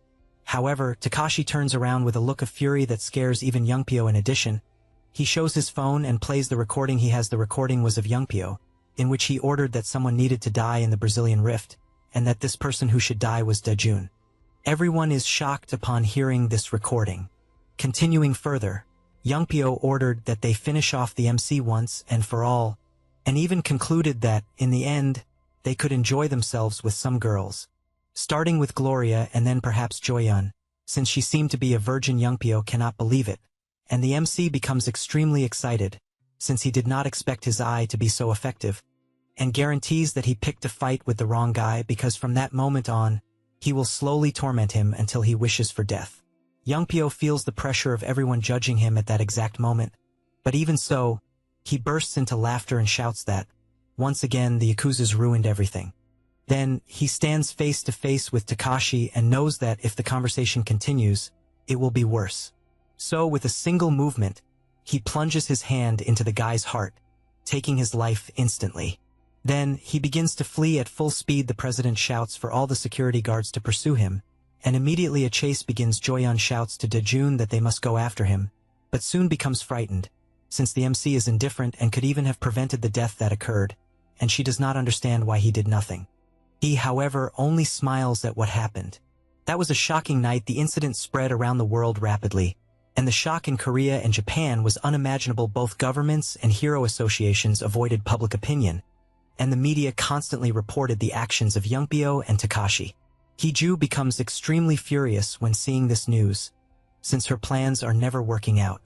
However, Takashi turns around with a look of fury that scares even Youngpyo. In addition, he shows his phone and plays the recording he has. The recording was of Youngpyo, in which he ordered that someone needed to die in the Brazilian Rift, and that this person who should die was Dejun. Everyone is shocked upon hearing this recording. Continuing further, Youngpyo ordered that they finish off the MC once and for all, and even concluded that, in the end, they could enjoy themselves with some girls, starting with Gloria and then perhaps Joyeon. Since she seemed to be a virgin, Youngpyo cannot believe it, and the MC becomes extremely excited, since he did not expect his eye to be so effective. and guarantees that he picked a fight with the wrong guy because from that moment on, he will slowly torment him until he wishes for death. Youngpyo feels the pressure of everyone judging him at that exact moment, but even so, he bursts into laughter and shouts that, once again, the Yakuza's ruined everything. Then, he stands face to face with Takashi and knows that if the conversation continues, it will be worse. So, with a single movement, he plunges his hand into the guy's heart, taking his life instantly. Then, he begins to flee at full speed. The president shouts for all the security guards to pursue him, and immediately a chase begins. Joyeon shouts to Dejun that they must go after him, but soon becomes frightened, since the MC is indifferent and could even have prevented the death that occurred, and she does not understand why he did nothing. He, however, only smiles at what happened. That was a shocking night. The incident spread around the world rapidly, and the shock in Korea and Japan was unimaginable. Both governments and hero associations avoided public opinion, and the media constantly reported the actions of Youngpyo and Takashi. Hee-ju becomes extremely furious when seeing this news, since her plans are never working out.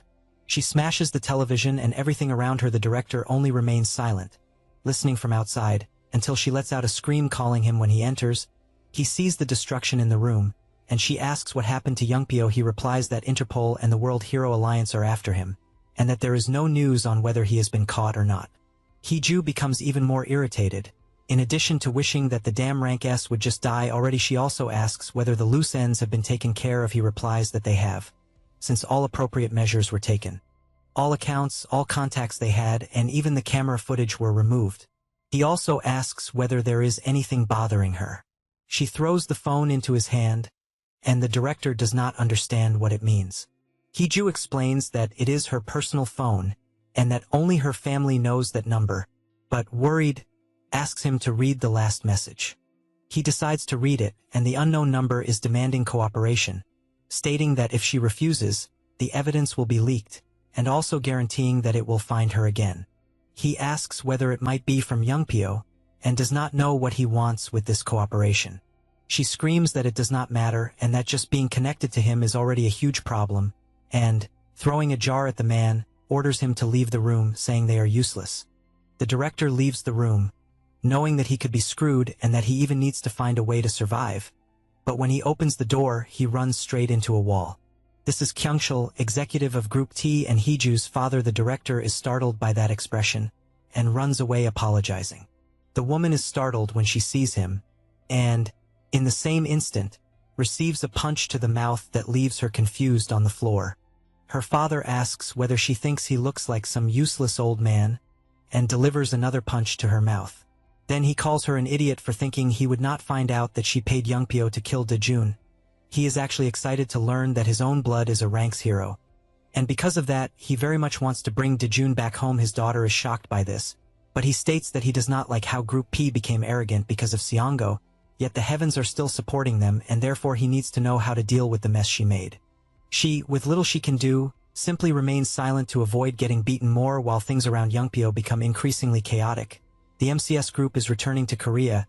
She smashes the television and everything around her. The director only remains silent, listening from outside, until she lets out a scream calling him. When he enters, he sees the destruction in the room, and she asks what happened to Youngpyo. He replies that Interpol and the World Hero Alliance are after him, and that there is no news on whether he has been caught or not. Hee-ju becomes even more irritated. In addition to wishing that the damn rank S would just die already, she also asks whether the loose ends have been taken care of. He replies that they have, since all appropriate measures were taken. All accounts, all contacts they had, and even the camera footage were removed. He also asks whether there is anything bothering her. She throws the phone into his hand, and the director does not understand what it means. Hee-ju explains that it is her personal phone, and that only her family knows that number, but worried, asks him to read the last message. He decides to read it, and the unknown number is demanding cooperation, stating that if she refuses, the evidence will be leaked, and also guaranteeing that it will find her again. He asks whether it might be from Youngpyo, and does not know what he wants with this cooperation. She screams that it does not matter, and that just being connected to him is already a huge problem, and, throwing a jar at the man, orders him to leave the room, saying they are useless. The director leaves the room, knowing that he could be screwed and that he even needs to find a way to survive. But when he opens the door, he runs straight into a wall. This is Kyungchul, executive of Group T and Hee-ju's father. The director is startled by that expression, and runs away apologizing. The woman is startled when she sees him, and, in the same instant, receives a punch to the mouth that leaves her confused on the floor. Her father asks whether she thinks he looks like some useless old man, and delivers another punch to her mouth. Then he calls her an idiot for thinking he would not find out that she paid Youngpyo to kill Dejun. He is actually excited to learn that his own blood is a ranks hero, and because of that, he very much wants to bring Dejun back home. His daughter is shocked by this, but he states that he does not like how Group P became arrogant because of Seongo, yet the heavens are still supporting them, and therefore he needs to know how to deal with the mess she made. She, with little she can do, simply remains silent to avoid getting beaten more. While things around Youngpyo become increasingly chaotic, the MCS group is returning to Korea.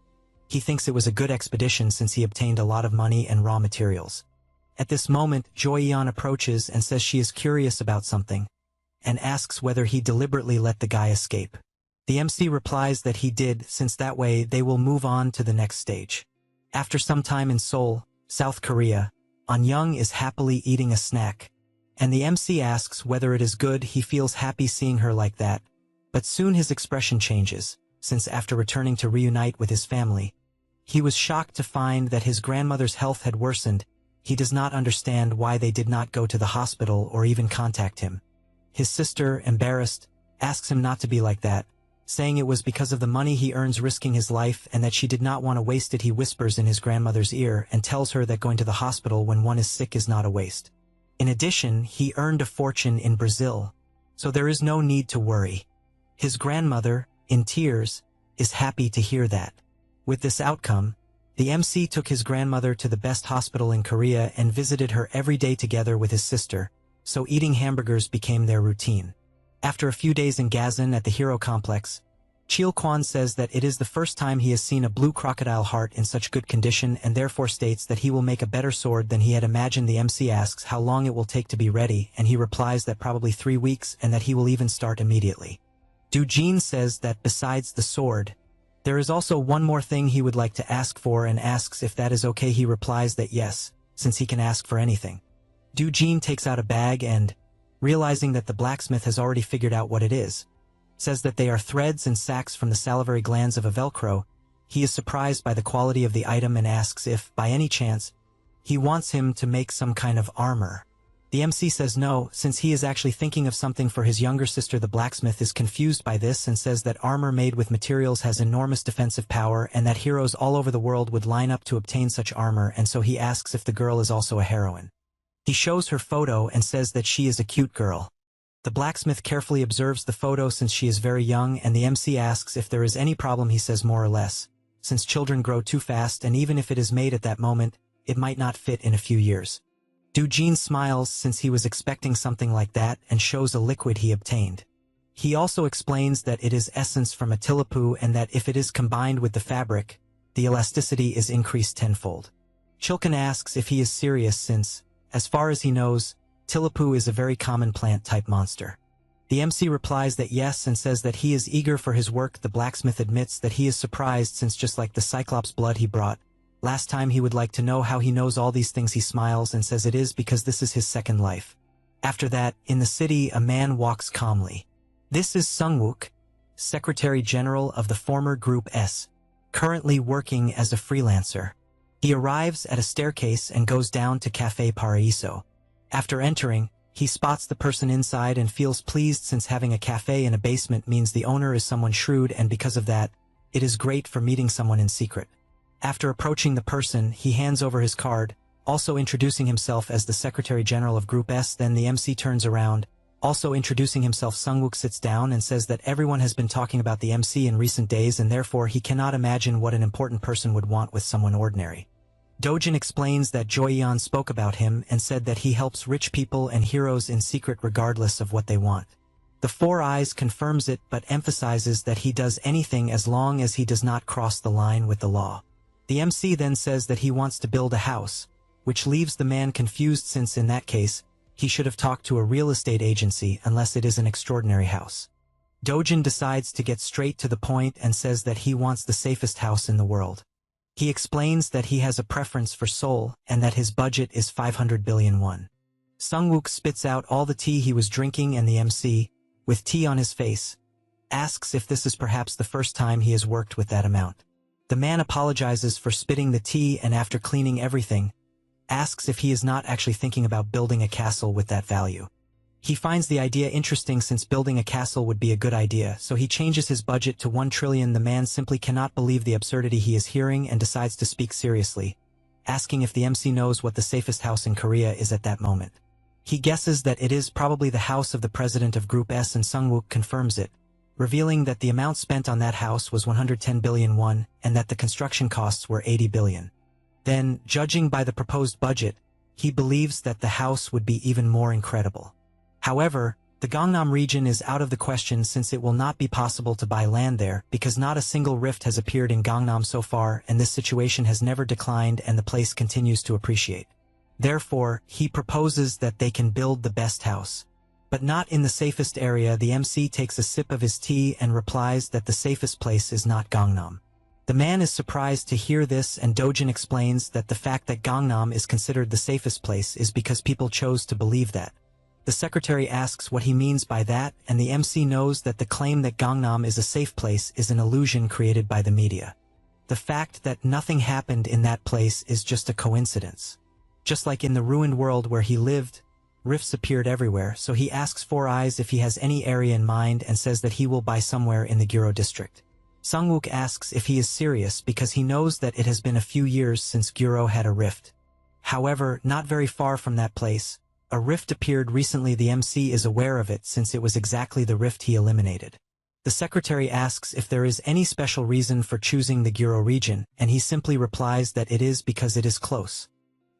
He thinks it was a good expedition since he obtained a lot of money and raw materials. At this moment, Joyeon approaches and says she is curious about something, and asks whether he deliberately let the guy escape. The MC replies that he did, since that way they will move on to the next stage. After some time in Seoul, South Korea, An-young is happily eating a snack, and the MC asks whether it is good. He feels happy seeing her like that, but soon his expression changes, since after returning to reunite with his family, he was shocked to find that his grandmother's health had worsened. He does not understand why they did not go to the hospital or even contact him. His sister, embarrassed, asks him not to be like that, saying it was because of the money he earns risking his life and that she did not want to waste it. He whispers in his grandmother's ear and tells her that going to the hospital when one is sick is not a waste. In addition, he earned a fortune in Brazil, so there is no need to worry. His grandmother, in tears, is happy to hear that. With this outcome, the MC took his grandmother to the best hospital in Korea and visited her every day together with his sister, so eating hamburgers became their routine. After a few days in Gazan at the Hero Complex, Chil Kwan says that it is the first time he has seen a blue crocodile heart in such good condition and therefore states that he will make a better sword than he had imagined. The MC asks how long it will take to be ready, and he replies that probably 3 weeks and that he will even start immediately. Doo-jin says that besides the sword, There is also one more thing he would like to ask for and asks if that is okay. He replies that yes, since he can ask for anything. Do-jin takes out a bag and, realizing that the blacksmith has already figured out what it is, says that they are threads and sacks from the salivary glands of a Velcro. He is surprised by the quality of the item and asks if, by any chance, he wants him to make some kind of armor. The MC says no, since he is actually thinking of something for his younger sister. The blacksmith is confused by this and says that armor made with materials has enormous defensive power and that heroes all over the world would line up to obtain such armor, and so he asks if the girl is also a heroine. He shows her photo and says that she is a cute girl. The blacksmith carefully observes the photo since she is very young, and the MC asks if there is any problem. He says more or less, since children grow too fast and even if it is made at that moment, it might not fit in a few years. Do-jin smiles since he was expecting something like that and shows a liquid he obtained. He also explains that it is essence from a tilipu and that if it is combined with the fabric, the elasticity is increased tenfold. Chilkin asks if he is serious since, as far as he knows, tilipu is a very common plant-type monster. The MC replies that yes and says that he is eager for his work. The blacksmith admits that he is surprised since just like the Cyclops blood he brought last time, he would like to know how he knows all these things. He smiles and says it is because this is his second life. After that, in the city, a man walks calmly. This is Sungwook, Secretary General of the former Group S, currently working as a freelancer. He arrives at a staircase and goes down to Café Paraiso. After entering, he spots the person inside and feels pleased since having a cafe in a basement means the owner is someone shrewd, and because of that, it is great for meeting someone in secret. After approaching the person, he hands over his card, also introducing himself as the Secretary General of Group S. Then the MC turns around, also introducing himself. Sungwook sits down and says that everyone has been talking about the MC in recent days and therefore he cannot imagine what an important person would want with someone ordinary. Dojin explains that Joyeon spoke about him and said that he helps rich people and heroes in secret regardless of what they want. The Four Eyes confirms it but emphasizes that he does anything as long as he does not cross the line with the law. The MC then says that he wants to build a house, which leaves the man confused since in that case, he should have talked to a real estate agency unless it is an extraordinary house. Dojin decides to get straight to the point and says that he wants the safest house in the world. He explains that he has a preference for Seoul and that his budget is 500 billion won. Sungwook spits out all the tea he was drinking and the MC, with tea on his face, asks if this is perhaps the first time he has worked with that amount. The man apologizes for spitting the tea and after cleaning everything, asks if he is not actually thinking about building a castle with that value. He finds the idea interesting since building a castle would be a good idea, so he changes his budget to 1 trillion. The man simply cannot believe the absurdity he is hearing and decides to speak seriously, asking if the MC knows what the safest house in Korea is at that moment. He guesses that it is probably the house of the president of Group S and Sungwook confirms it, revealing that the amount spent on that house was 110 billion won and that the construction costs were 80 billion. Then, judging by the proposed budget, he believes that the house would be even more incredible. However, the Gangnam region is out of the question since it will not be possible to buy land there because not a single rift has appeared in Gangnam so far and this situation has never declined and the place continues to appreciate. Therefore, he proposes that they can build the best house. But not in the safest area. The MC takes a sip of his tea and replies that the safest place is not Gangnam. The man is surprised to hear this and Dojin explains that the fact that Gangnam is considered the safest place is because people chose to believe that. The secretary asks what he means by that and the MC knows that the claim that Gangnam is a safe place is an illusion created by the media. The fact that nothing happened in that place is just a coincidence. Just like in the ruined world where he lived, rifts appeared everywhere, so he asks Four Eyes if he has any area in mind and says that he will buy somewhere in the Guro district. Sungwook asks if he is serious because he knows that it has been a few years since Guro had a rift. However, not very far from that place, a rift appeared recently. The MC is aware of it since it was exactly the rift he eliminated. The secretary asks if there is any special reason for choosing the Guro region, and he simply replies that it is because it is close.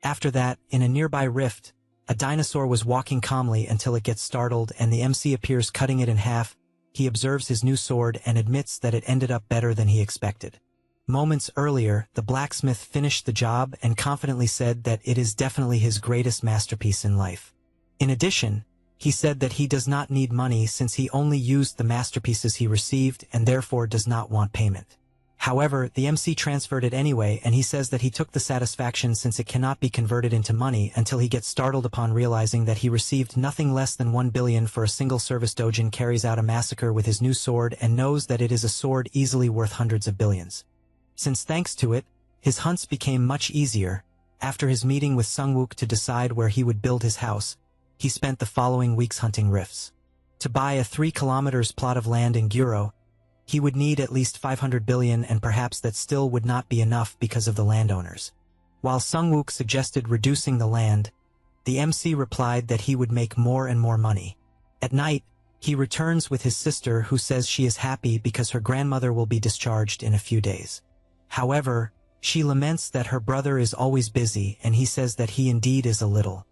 After that, in a nearby rift, a dinosaur was walking calmly until it gets startled and the MC appears cutting it in half. He observes his new sword and admits that it ended up better than he expected. Moments earlier, the blacksmith finished the job and confidently said that it is definitely his greatest masterpiece in life. In addition, he said that he does not need money since he only used the masterpieces he received and therefore does not want payment. However, the MC transferred it anyway, and he says that he took the satisfaction since it cannot be converted into money until he gets startled upon realizing that he received nothing less than 1 billion for a single service. Dojin carries out a massacre with his new sword and knows that it is a sword easily worth hundreds of billions. Since thanks to it, his hunts became much easier. After his meeting with Sungwook to decide where he would build his house, he spent the following weeks hunting rifts. To buy a 3 kilometers plot of land in Guro, he would need at least 500 billion, and perhaps that still would not be enough because of the landowners. While Sungwook suggested reducing the land, the MC replied that he would make more and more money. At night, he returns with his sister, who says she is happy because her grandmother will be discharged in a few days. However, she laments that her brother is always busy, and he says that he indeed is a little.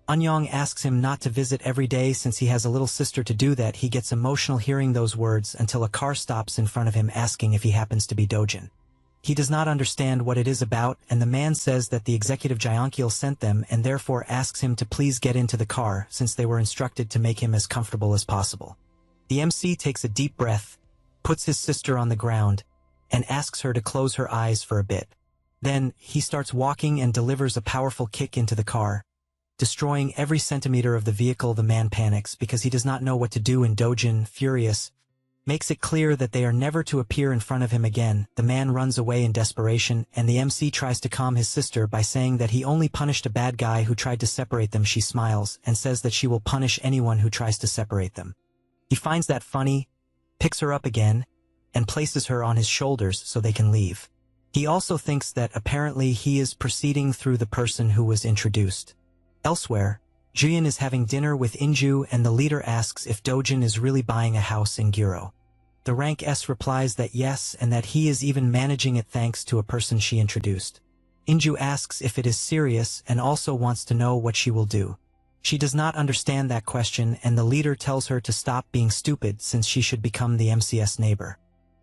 Eunyoung asks him not to visit every day since he has a little sister to do that. He gets emotional hearing those words until a car stops in front of him asking if he happens to be Dojin. He does not understand what it is about, and the man says that the executive Jeonkyul sent them and therefore asks him to please get into the car since they were instructed to make him as comfortable as possible. The MC takes a deep breath, puts his sister on the ground, and asks her to close her eyes for a bit. Then, he starts walking and delivers a powerful kick into the car, destroying every centimeter of the vehicle. The man panics because he does not know what to do, and Dojin, furious, makes it clear that they are never to appear in front of him again. The man runs away in desperation, and the MC tries to calm his sister by saying that he only punished a bad guy who tried to separate them. She smiles and says that she will punish anyone who tries to separate them. He finds that funny, picks her up again, and places her on his shoulders so they can leave. He also thinks that apparently he is proceeding through the person who was introduced. Elsewhere, Jian is having dinner with Inju, and the leader asks if Dojin is really buying a house in Guro. The rank S replies that yes, and that he is even managing it thanks to a person she introduced. Inju asks if it is serious and also wants to know what she will do. She does not understand that question, and the leader tells her to stop being stupid since she should become the MCS neighbor.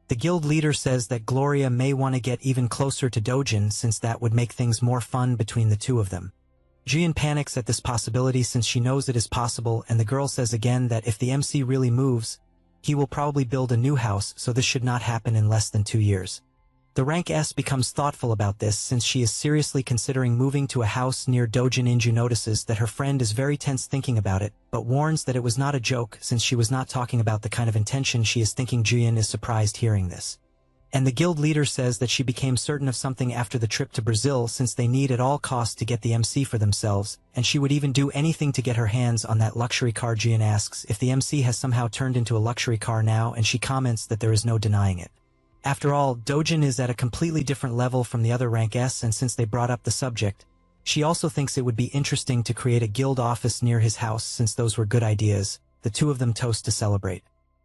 The guild leader says that Gloria may want to get even closer to Dojin since that would make things more fun between the two of them. Jian panics at this possibility since she knows it is possible, and the girl says again that if the MC really moves, he will probably build a new house, so this should not happen in less than 2 years. The rank S becomes thoughtful about this since she is seriously considering moving to a house near Dojin. Inju notices that her friend is very tense thinking about it, but warns that it was not a joke since she was not talking about the kind of intention she is thinking. Jian is surprised hearing this. And the guild leader says that she became certain of something after the trip to Brazil since they need at all costs to get the MC for themselves, and she would even do anything to get her hands on that luxury car. Jian asks if the MC has somehow turned into a luxury car now, and she comments that there is no denying it. After all, Dojin is at a completely different level from the other rank S, and since they brought up the subject, she also thinks it would be interesting to create a guild office near his house since those were good ideas. The two of them toast to celebrate.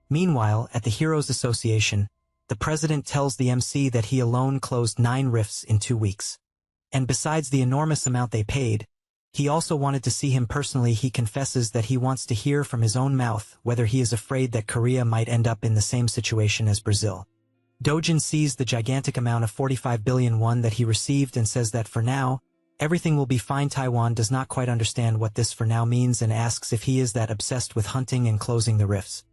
Meanwhile, at the Heroes Association, the president tells the MC that he alone closed 9 rifts in 2 weeks. And besides the enormous amount they paid, he also wanted to see him personally. He confesses that he wants to hear from his own mouth whether he is afraid that Korea might end up in the same situation as Brazil. Dojin sees the gigantic amount of 45 billion won that he received and says that for now, everything will be fine. Taiwan does not quite understand what this for now means and asks if he is that obsessed with hunting and closing the rifts.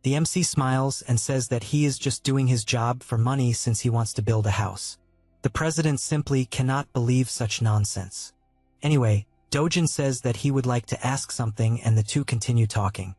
The MC smiles and says that he is just doing his job for money since he wants to build a house. The president simply cannot believe such nonsense. Anyway, Dojin says that he would like to ask something, and the two continue talking.